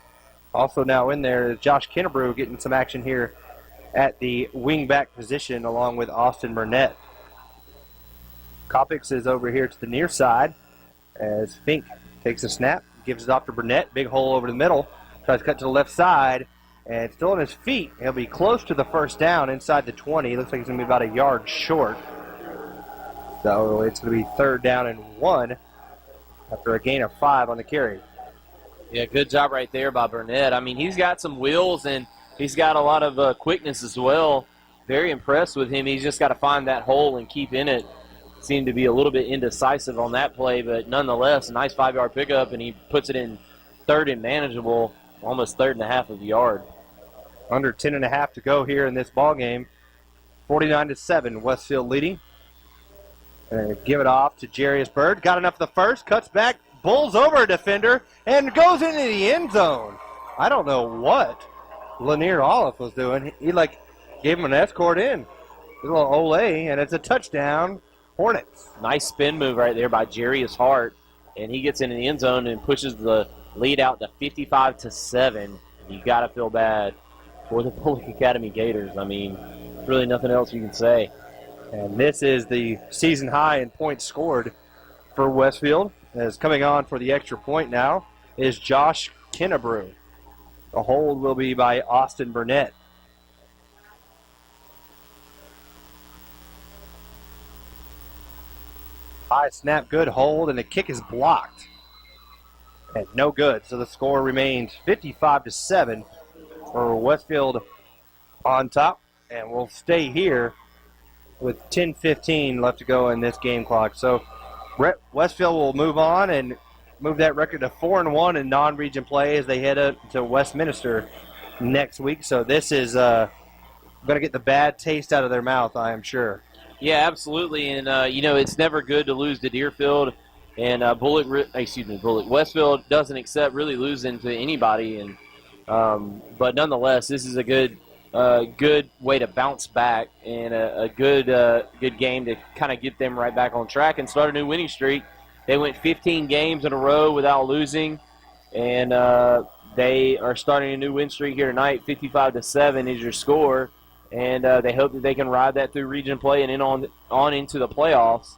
Also now in there is Josh Kennebrew getting some action here at the wingback position along with Austin Burnett. Kopix is over here to the near side as Fink takes a snap, gives it off to Burnett. Big hole over the middle. Tries to cut to the left side and still on his feet. He'll be close to the first down inside the 20. Looks like he's going to be about a yard short. So it's going to be 3rd down and 1 after a gain of 5 on the carry. Yeah, good job right there by Burnett. I mean, he's got some wheels and he's got a lot of quickness as well. Very impressed with him. He's just got to find that hole and keep in it. Seemed to be a little bit indecisive on that play, but nonetheless, a nice 5-yard pickup, and he puts it in 3rd and manageable, almost 3rd and a half of a yard. Under 10.5 to go here in this ball game. 49-7, Westfield leading. And give it off to Jarius Bird. Got enough of the first, cuts back, bulls over a defender, and goes into the end zone. I don't know what Lanier Olive was doing. He gave him an escort in. A little Olay, and it's a touchdown, Hornets. Nice spin move right there by Jarius Hart, and he gets into the end zone and pushes the lead out to 55-7. You got to feel bad for the Bulloch Academy Gators. I mean, really nothing else you can say. And this is the season high in points scored for Westfield. As coming on for the extra point now is Josh Kennebrew. The hold will be by Austin Burnett. High snap, good hold, and the kick is blocked. And no good. So the score remains 55-7 for Westfield on top. And we'll stay here with 10:15 left to go in this game clock. So Westfield will move on and move that record to 4-1 in non-region play as they head up to Westminster next week. So this is going to get the bad taste out of their mouth, I am sure. Yeah, absolutely. And, it's never good to lose to Deerfield. And Westfield doesn't accept really losing to anybody. And but nonetheless, this is a good way to bounce back and a good game to kind of get them right back on track and start a new winning streak. They went 15 games in a row without losing, and they are starting a new win streak here tonight. 55-7 is your score, and they hope that they can ride that through region play and on into the playoffs.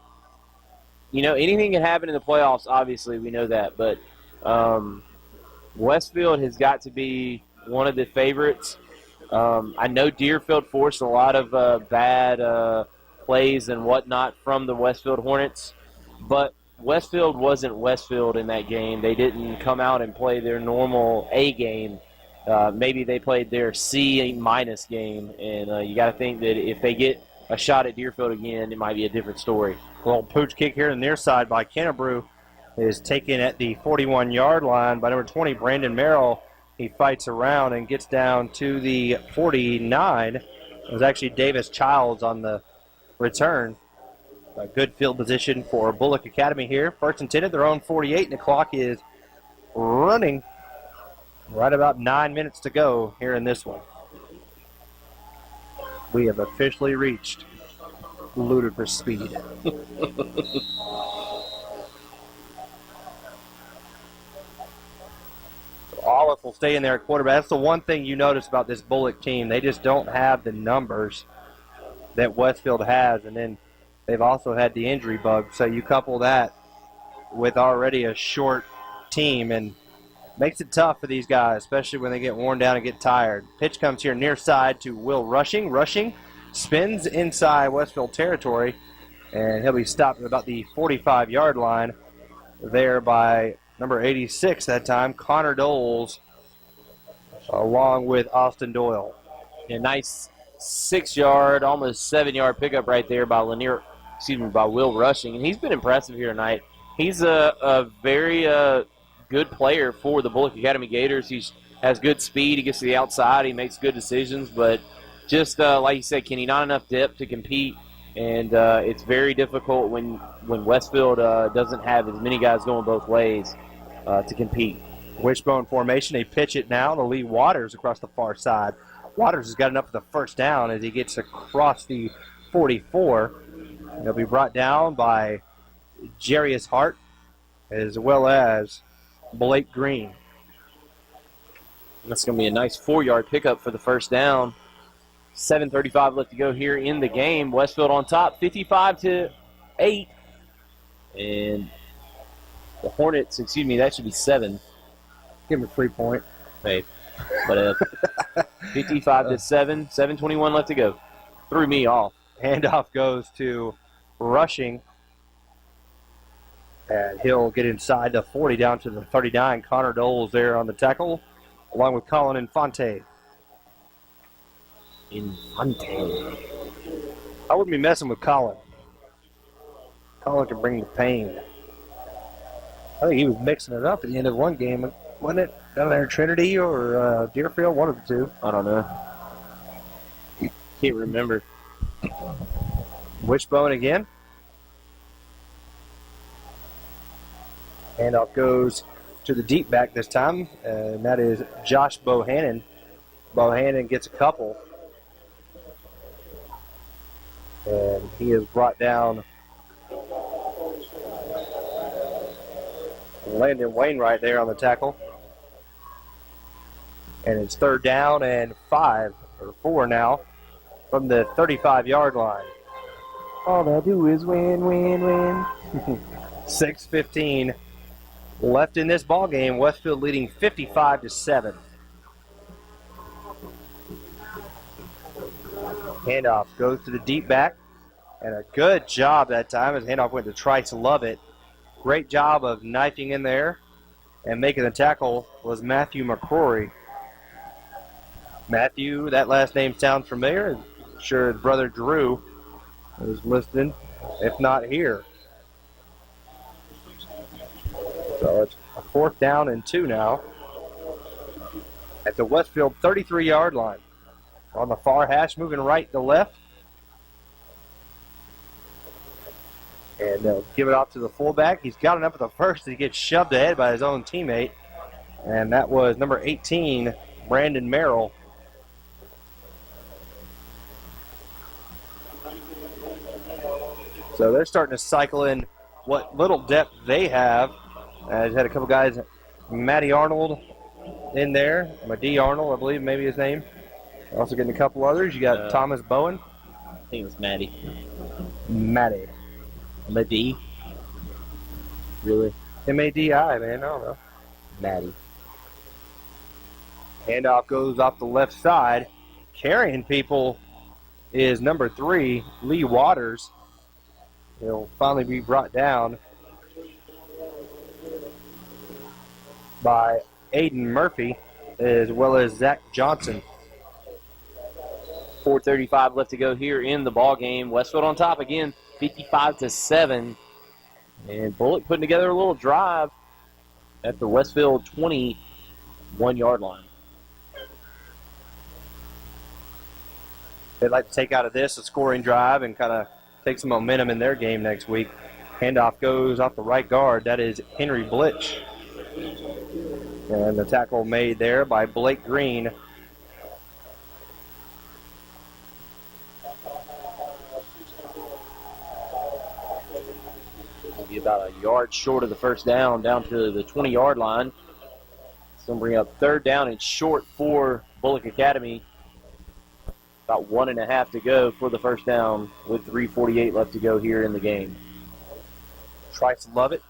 Anything can happen in the playoffs, obviously, we know that, but Westfield has got to be one of the favorites. I know Deerfield forced a lot of bad plays and whatnot from the Westfield Hornets, but Westfield wasn't Westfield in that game. They didn't come out and play their normal A game. Maybe they played their C- game, and you got to think that if they get a shot at Deerfield again, it might be a different story. A little pooch kick here on the near side by Kennebrew is taken at the 41-yard line by number 20, Brandon Merrill. He fights around and gets down to the 49. It was actually Davis Childs on the return. A good field position for Bulloch Academy here. First and 10 at their own 48, and the clock is running. Right about 9 minutes to go here in this one. We have officially reached ludicrous speed. Olive will stay in there at quarterback. That's the one thing you notice about this Bulloch team. They just don't have the numbers that Westfield has, and then they've also had the injury bug. So you couple that with already a short team, and makes it tough for these guys, especially when they get worn down and get tired. Pitch comes here near side to Will Rushing. Rushing spins inside Westfield territory, and he'll be stopped at about the 45-yard line there by number 86 that time, Connor Doles, along with Austin Doyle. A nice 6-yard, almost 7-yard pickup right there by Will Rushing, and he's been impressive here tonight. He's a very good player for the Bulloch Academy Gators. He's has good speed. He gets to the outside. He makes good decisions. But just like you said, Kenny, not enough depth to compete. And it's very difficult when Westfield doesn't have as many guys going both ways to compete. Wishbone formation. They pitch it now to Lee Waters across the far side. Waters has got enough for the first down as he gets across the 44. He'll be brought down by Jarius Hart as well as Blake Green. That's going to be a nice 4-yard pickup for the first down. 7:35 left to go here in the game. Westfield on top, 55-8. And the Hornets, that should be 7. Give him a 3-point. Hey, but 55-7, 7:21 left to go. Threw me off. Handoff goes to Rushing. And he'll get inside the 40 down to the 39. Connor Doles there on the tackle, along with Colin Infante. I wouldn't be messing with Colin. Colin can bring the pain. I think he was mixing it up at the end of one game. Wasn't it down there in Trinity or Deerfield? One of the two. I don't know. Can't remember. Wishbone again. Handoff goes to the deep back this time, and that is Josh Bohannon. Bohannon gets a couple. And he is brought down. Landon Wainwright there on the tackle. And it's 3rd down and 4 now from the 35-yard line. All they do is win. 6:15 left in this ball game. Westfield leading 55-7. Handoff goes to the deep back, and a good job that time as handoff went to Trice Lovett. Great job of knifing in there, and making the tackle was Matthew McCrory. Matthew, that last name sounds familiar. I'm sure his brother Drew is listening, if not here. So it's a 4th down and 2 now at the Westfield 33-yard line. On the far hash, moving right to left. And they'll give it off to the fullback. He's got enough at the first to get shoved ahead by his own teammate. And that was number 18, Brandon Merrill. So they're starting to cycle in what little depth they have. They've had a couple guys, Matty Arnold in there. Madi Arnold, I believe, maybe his name. Also getting a couple others. You got Thomas Bowen. I think it was Matty. Madi. Really? M-A-D-I, man. I don't know. Matty. Handoff goes off the left side. Carrying people is number 3, Lee Waters. He'll finally be brought down by Aiden Murphy as well as Zach Johnson. 4:35 left to go here in the ball game. Westfield on top again, 55-7. And Bulloch putting together a little drive at the Westfield 21-yard line. They'd like to take out of this a scoring drive and kind of take some momentum in their game next week. Handoff goes off the right guard. That is Henry Blitch. And the tackle made there by Blake Green. Be about a yard short of the first down to the 20-yard line. It's going to bring up 3rd down and short for Bulloch Academy. About 1.5 to go for the first down with 3:48 left to go here in the game. Trice Lovett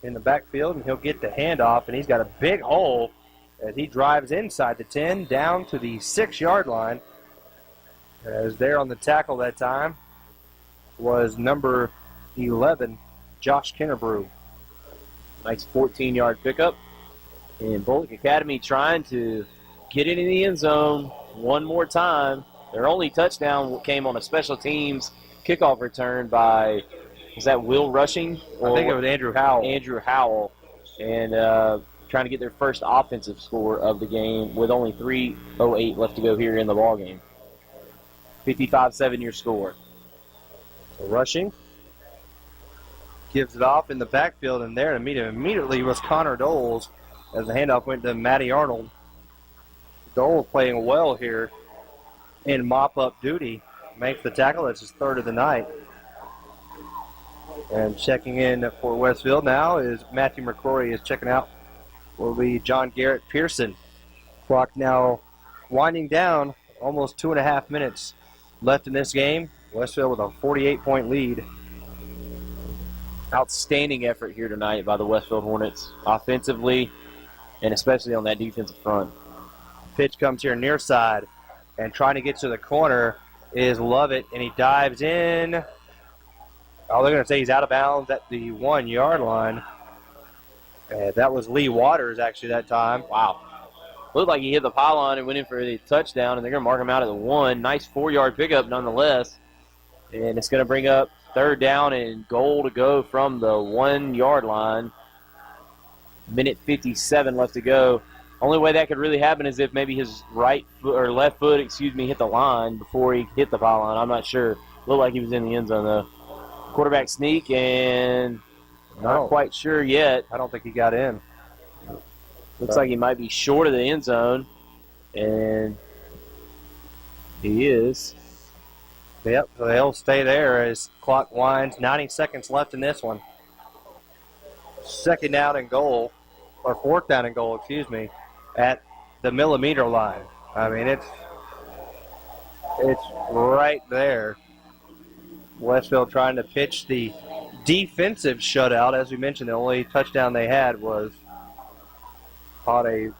in the backfield, and he'll get the handoff, and he's got a big hole as he drives inside the 10 down to the 6-yard line. As there on the tackle that time was number 11, Josh Kinnerbrew. Nice 14-yard pickup. And Bulloch Academy trying to get it in the end zone one more time. Their only touchdown came on a special teams kickoff return by, was that Will Rushing? I think it was Andrew Howell. Andrew Howell. And trying to get their first offensive score of the game with only 3:08 left to go here in the ball game. 55-7 your score. So rushing. Gives it off in the backfield, and there to meet him immediately was Connor Doles as the handoff went to Matty Arnold. Doles playing well here in mop-up duty. Makes the tackle. That's his third of the night. And checking in for Westfield now is Matthew McCrory is checking out. Will be John Garrett Pearson. Clock now winding down. Almost 2.5 minutes left in this game. Westfield with a 48-point lead. Outstanding effort here tonight by the Westfield Hornets, offensively and especially on that defensive front. Pitch comes here near side, and trying to get to the corner is Lovett, and he dives in. Oh, they're going to say he's out of bounds at the 1 yard line. And that was Lee Waters actually that time. Wow. Looked like he hit the pylon and went in for the touchdown, and they're going to mark him out at the 1. Nice 4-yard pickup nonetheless. And it's going to bring up third down and goal to go from the 1 yard line. Minute 57 left to go. Only way that could really happen is if maybe his right foot or left foot, hit the line before he hit the pylon. I'm not sure. Looked like he was in the end zone though. Quarterback sneak and not quite sure yet. I don't think he got in. Looks like he might be short of the end zone, and he is. Yep, so they'll stay there as clock winds. 90 seconds left in this one. Second down and goal, or fourth down and goal, at the millimeter line. I mean, it's right there. Westfield trying to pitch the defensive shutout. As we mentioned, the only touchdown they had was on a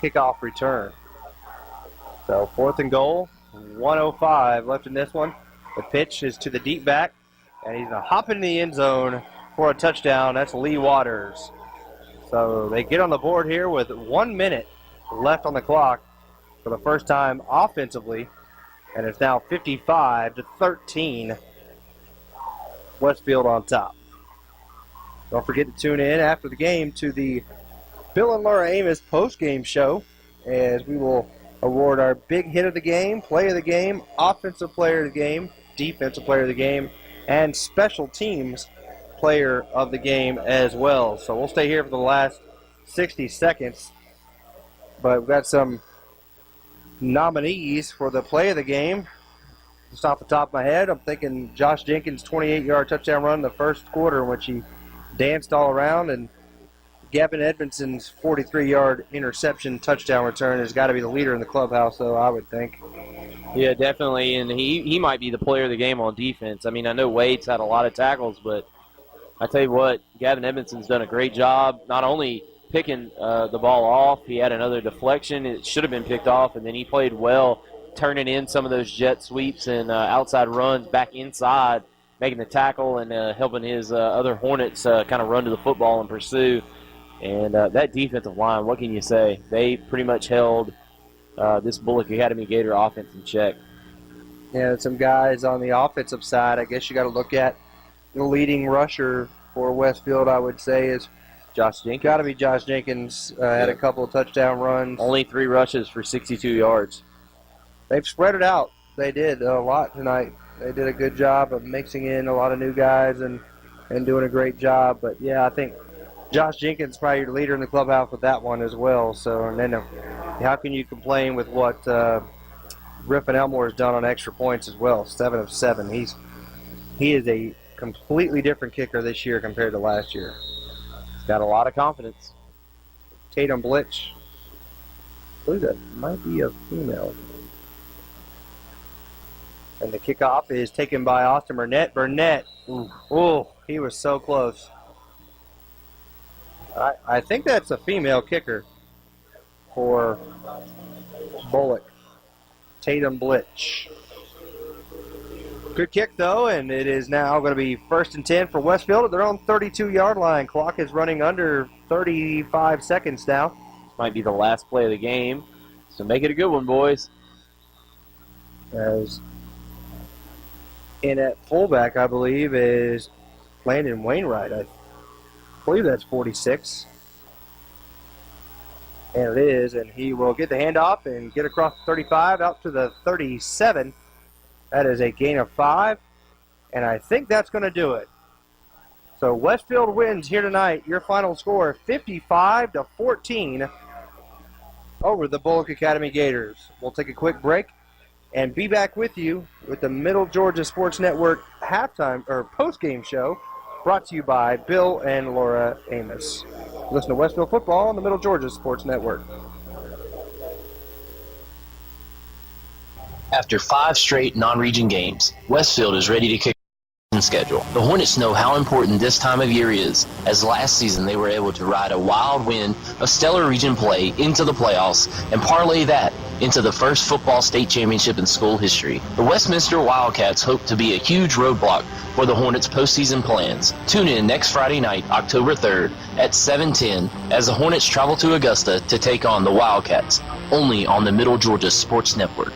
kickoff return. So fourth and goal, 1:05 left in this one. The pitch is to the deep back, and he's going to hop in the end zone for a touchdown. That's Lee Waters. So they get on the board here with 1 minute left on the clock for the first time offensively, and it's now 55-13. Westfield on top. Don't forget to tune in after the game to the Bill and Laura Amos post-game show, as we will award our big hit of the game, play of the game, offensive player of the game, defensive player of the game, and special teams player of the game as well. So we'll stay here for the last 60 seconds. But we've got some nominees for the play of the game. Just off the top of my head, I'm thinking Josh Jenkins' 28-yard touchdown run in the first quarter in which he danced all around, and Gavin Edmondson's 43-yard interception touchdown return has got to be the leader in the clubhouse, though, I would think. Yeah, definitely, and he might be the player of the game on defense. I mean, I know Wade's had a lot of tackles, but I tell you what, Gavin Edmondson's done a great job not only picking the ball off, he had another deflection. It should have been picked off, and then he played well, turning in some of those jet sweeps and outside runs back inside, making the tackle and helping his other Hornets kind of run to the football and pursue. And that defensive line, what can you say? They pretty much held this Bulloch Academy Gator offense in check. Yeah, some guys on the offensive side, I guess you got to look at the leading rusher for Westfield, I would say, is Josh Jenkins. Got to be Josh Jenkins. Had a couple of touchdown runs. Only 3 rushes for 62 yards. They've spread it out. They did a lot tonight. They did a good job of mixing in a lot of new guys and doing a great job. But, yeah, I think Josh Jenkins probably your leader in the clubhouse with that one as well. So, and then how can you complain with what Griffin Elmore has done on extra points as well? 7 of 7. He is a completely different kicker this year compared to last year. He's got a lot of confidence. Tatum Blitch. I believe that might be a female. And the kickoff is taken by Austin Burnett. Burnett, ooh, he was so close. I think that's a female kicker for Bulloch. Tatum Blitch. Good kick, though, and it is now going to be 1st and 10 for Westfield at their own 32-yard line. Clock is running under 35 seconds now. This might be the last play of the game, so make it a good one, boys. As in at fullback, I believe, is Landon Wainwright. I believe that's 46. And it is, and he will get the handoff and get across the 35 out to the 37. That is a gain of 5, and I think that's going to do it. So Westfield wins here tonight. Your final score, 55-14 over the Bulloch Academy Gators. We'll take a quick break and be back with you with the Middle Georgia Sports Network halftime or post-game show brought to you by Bill and Laura Amos. Listen to Westfield Football on the Middle Georgia Sports Network. After 5 straight non-region games, Westfield is ready to kick the schedule. The Hornets know how important this time of year is, as last season they were able to ride a wild wind of stellar region play into the playoffs and parlay that into the first football state championship in school history. The Westminster Wildcats hope to be a huge roadblock for the Hornets' postseason plans. Tune in next Friday night, October 3rd at 7:10 as the Hornets travel to Augusta to take on the Wildcats, only on the Middle Georgia Sports Network.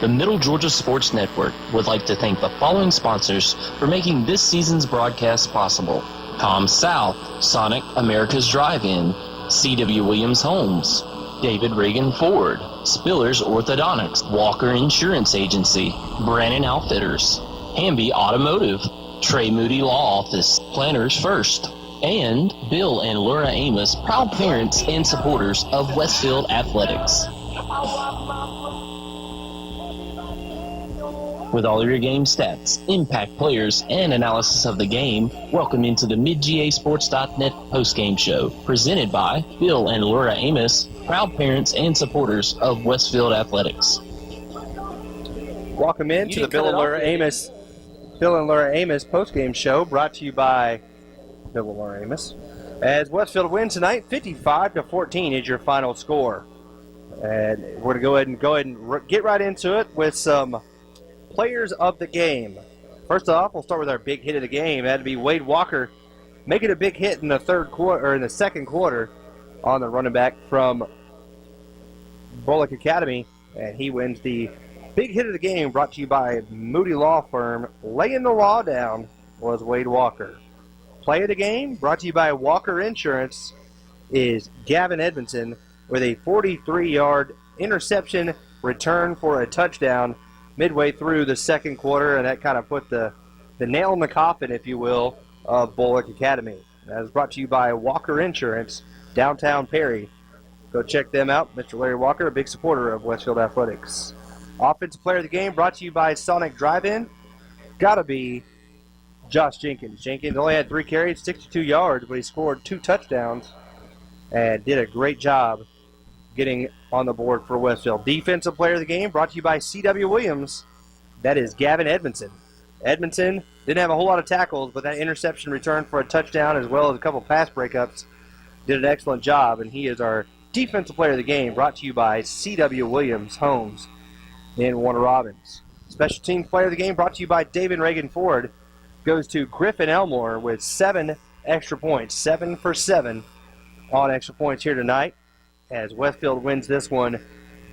The Middle Georgia Sports Network would like to thank the following sponsors for making this season's broadcast possible: Com South, Sonic America's Drive-In, C.W. Williams Homes, David Reagan Ford, Spillers Orthodontics, Walker Insurance Agency, Brannon Outfitters, Hamby Automotive, Trey Moody Law Office, Planners First, and Bill and Laura Amos, proud parents and supporters of Westfield Athletics. With all of your game stats, impact players, and analysis of the game, welcome into the MidGASports.net postgame show, presented by Bill and Laura Amos, proud parents and supporters of Westfield Athletics. Welcome into the Bill and Laura Amos postgame show, brought to you by Bill and Laura Amos. As Westfield wins tonight, 55-14 is your final score. And we're going to go ahead and get right into it with some players of the game. First off, we'll start with our big hit of the game. That'd be Wade Walker making a big hit in the second quarter on the running back from Bulloch Academy, and he wins the big hit of the game, brought to you by Moody Law Firm. Laying the law down was Wade Walker. Play of the game, brought to you by Walker Insurance, is Gavin Edmondson with a 43-yard interception return for a touchdown midway through the second quarter, and that kind of put the nail in the coffin, if you will, of Bulloch Academy. That is brought to you by Walker Insurance, downtown Perry. Go check them out. Mr. Larry Walker, a big supporter of Westfield Athletics. Offensive player of the game, brought to you by Sonic Drive-In. Gotta be Josh Jenkins. Jenkins only had 3 carries, 62 yards, but he scored 2 touchdowns and did a great job getting on the board for Westfield. Defensive player of the game, brought to you by C.W. Williams. That is Gavin Edmondson. Edmondson didn't have a whole lot of tackles, but that interception return for a touchdown as well as a couple pass breakups did an excellent job, and he is our defensive player of the game, brought to you by C.W. Williams Homes in Warner Robins. Special teams player of the game, brought to you by David Reagan Ford, goes to Griffin Elmore with 7 extra points. 7 for 7 on extra points here tonight, as Westfield wins this one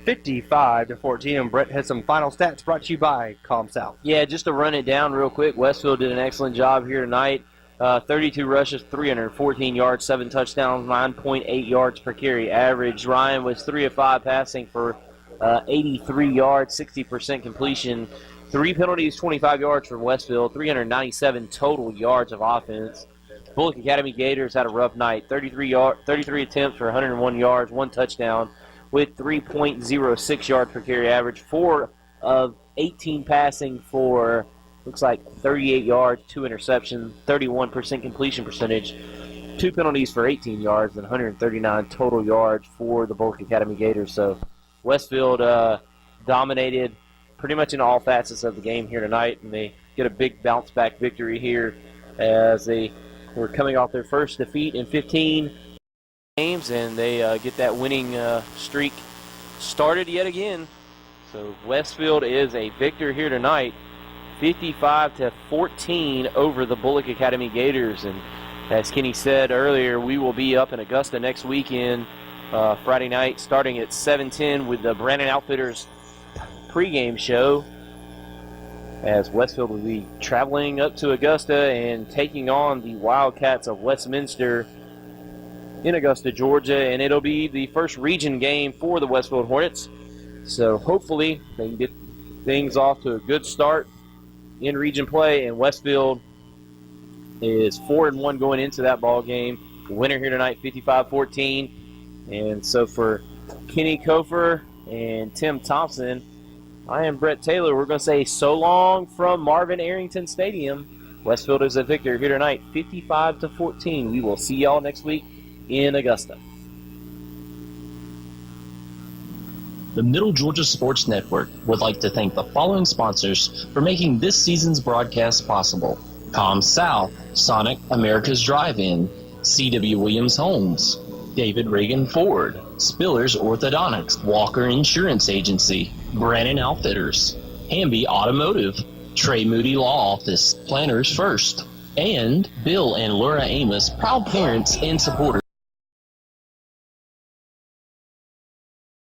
55-14. And Brett has some final stats brought to you by Com South. Yeah, just to run it down real quick, Westfield did an excellent job here tonight. 32 rushes, 314 yards, 7 touchdowns, 9.8 yards per carry average. Ryan was 3 of 5 passing for 83 yards, 60% completion. 3 penalties, 25 yards from Westfield, 397 total yards of offense. Bulloch Academy Gators had a rough night. 33 attempts for 101 yards, 1 touchdown with 3.06 yards per carry average. 4 of 18 passing for, looks like 38 yards, 2 interceptions, 31% completion percentage. 2 penalties for 18 yards and 139 total yards for the Bulloch Academy Gators. So Westfield dominated pretty much in all facets of the game here tonight, and they get a big bounce-back victory here as they were coming off their first defeat in 15 games, and they get that winning streak started yet again. So Westfield is a victor here tonight, 55-14 over the Bulloch Academy Gators. And as Kenny said earlier, we will be up in Augusta next weekend, Friday night, starting at 7:10 with the Brannon Outfitters pregame show, as Westfield will be traveling up to Augusta and taking on the Wildcats of Westminster in Augusta, Georgia, and it'll be the first region game for the Westfield Hornets. So hopefully they can get things off to a good start in region play, and Westfield is 4-1 going into that ball game. The winner here tonight, 55-14. And so for Kenny Kofer and Tim Thompson, I am Brett Taylor. We're going to say so long from Marvin Arrington Stadium. Westfield is a victor here tonight, 55-14. We will see y'all next week in Augusta. The Middle Georgia Sports Network would like to thank the following sponsors for making this season's broadcast possible: ComSouth, Sonic America's Drive-In, C.W. Williams Homes, David Reagan Ford, Spillers Orthodontics, Walker Insurance Agency, Brannon Outfitters, Hamby Automotive, Trey Moody Law Office, Planners First, and Bill and Laura Amos, proud parents and supporters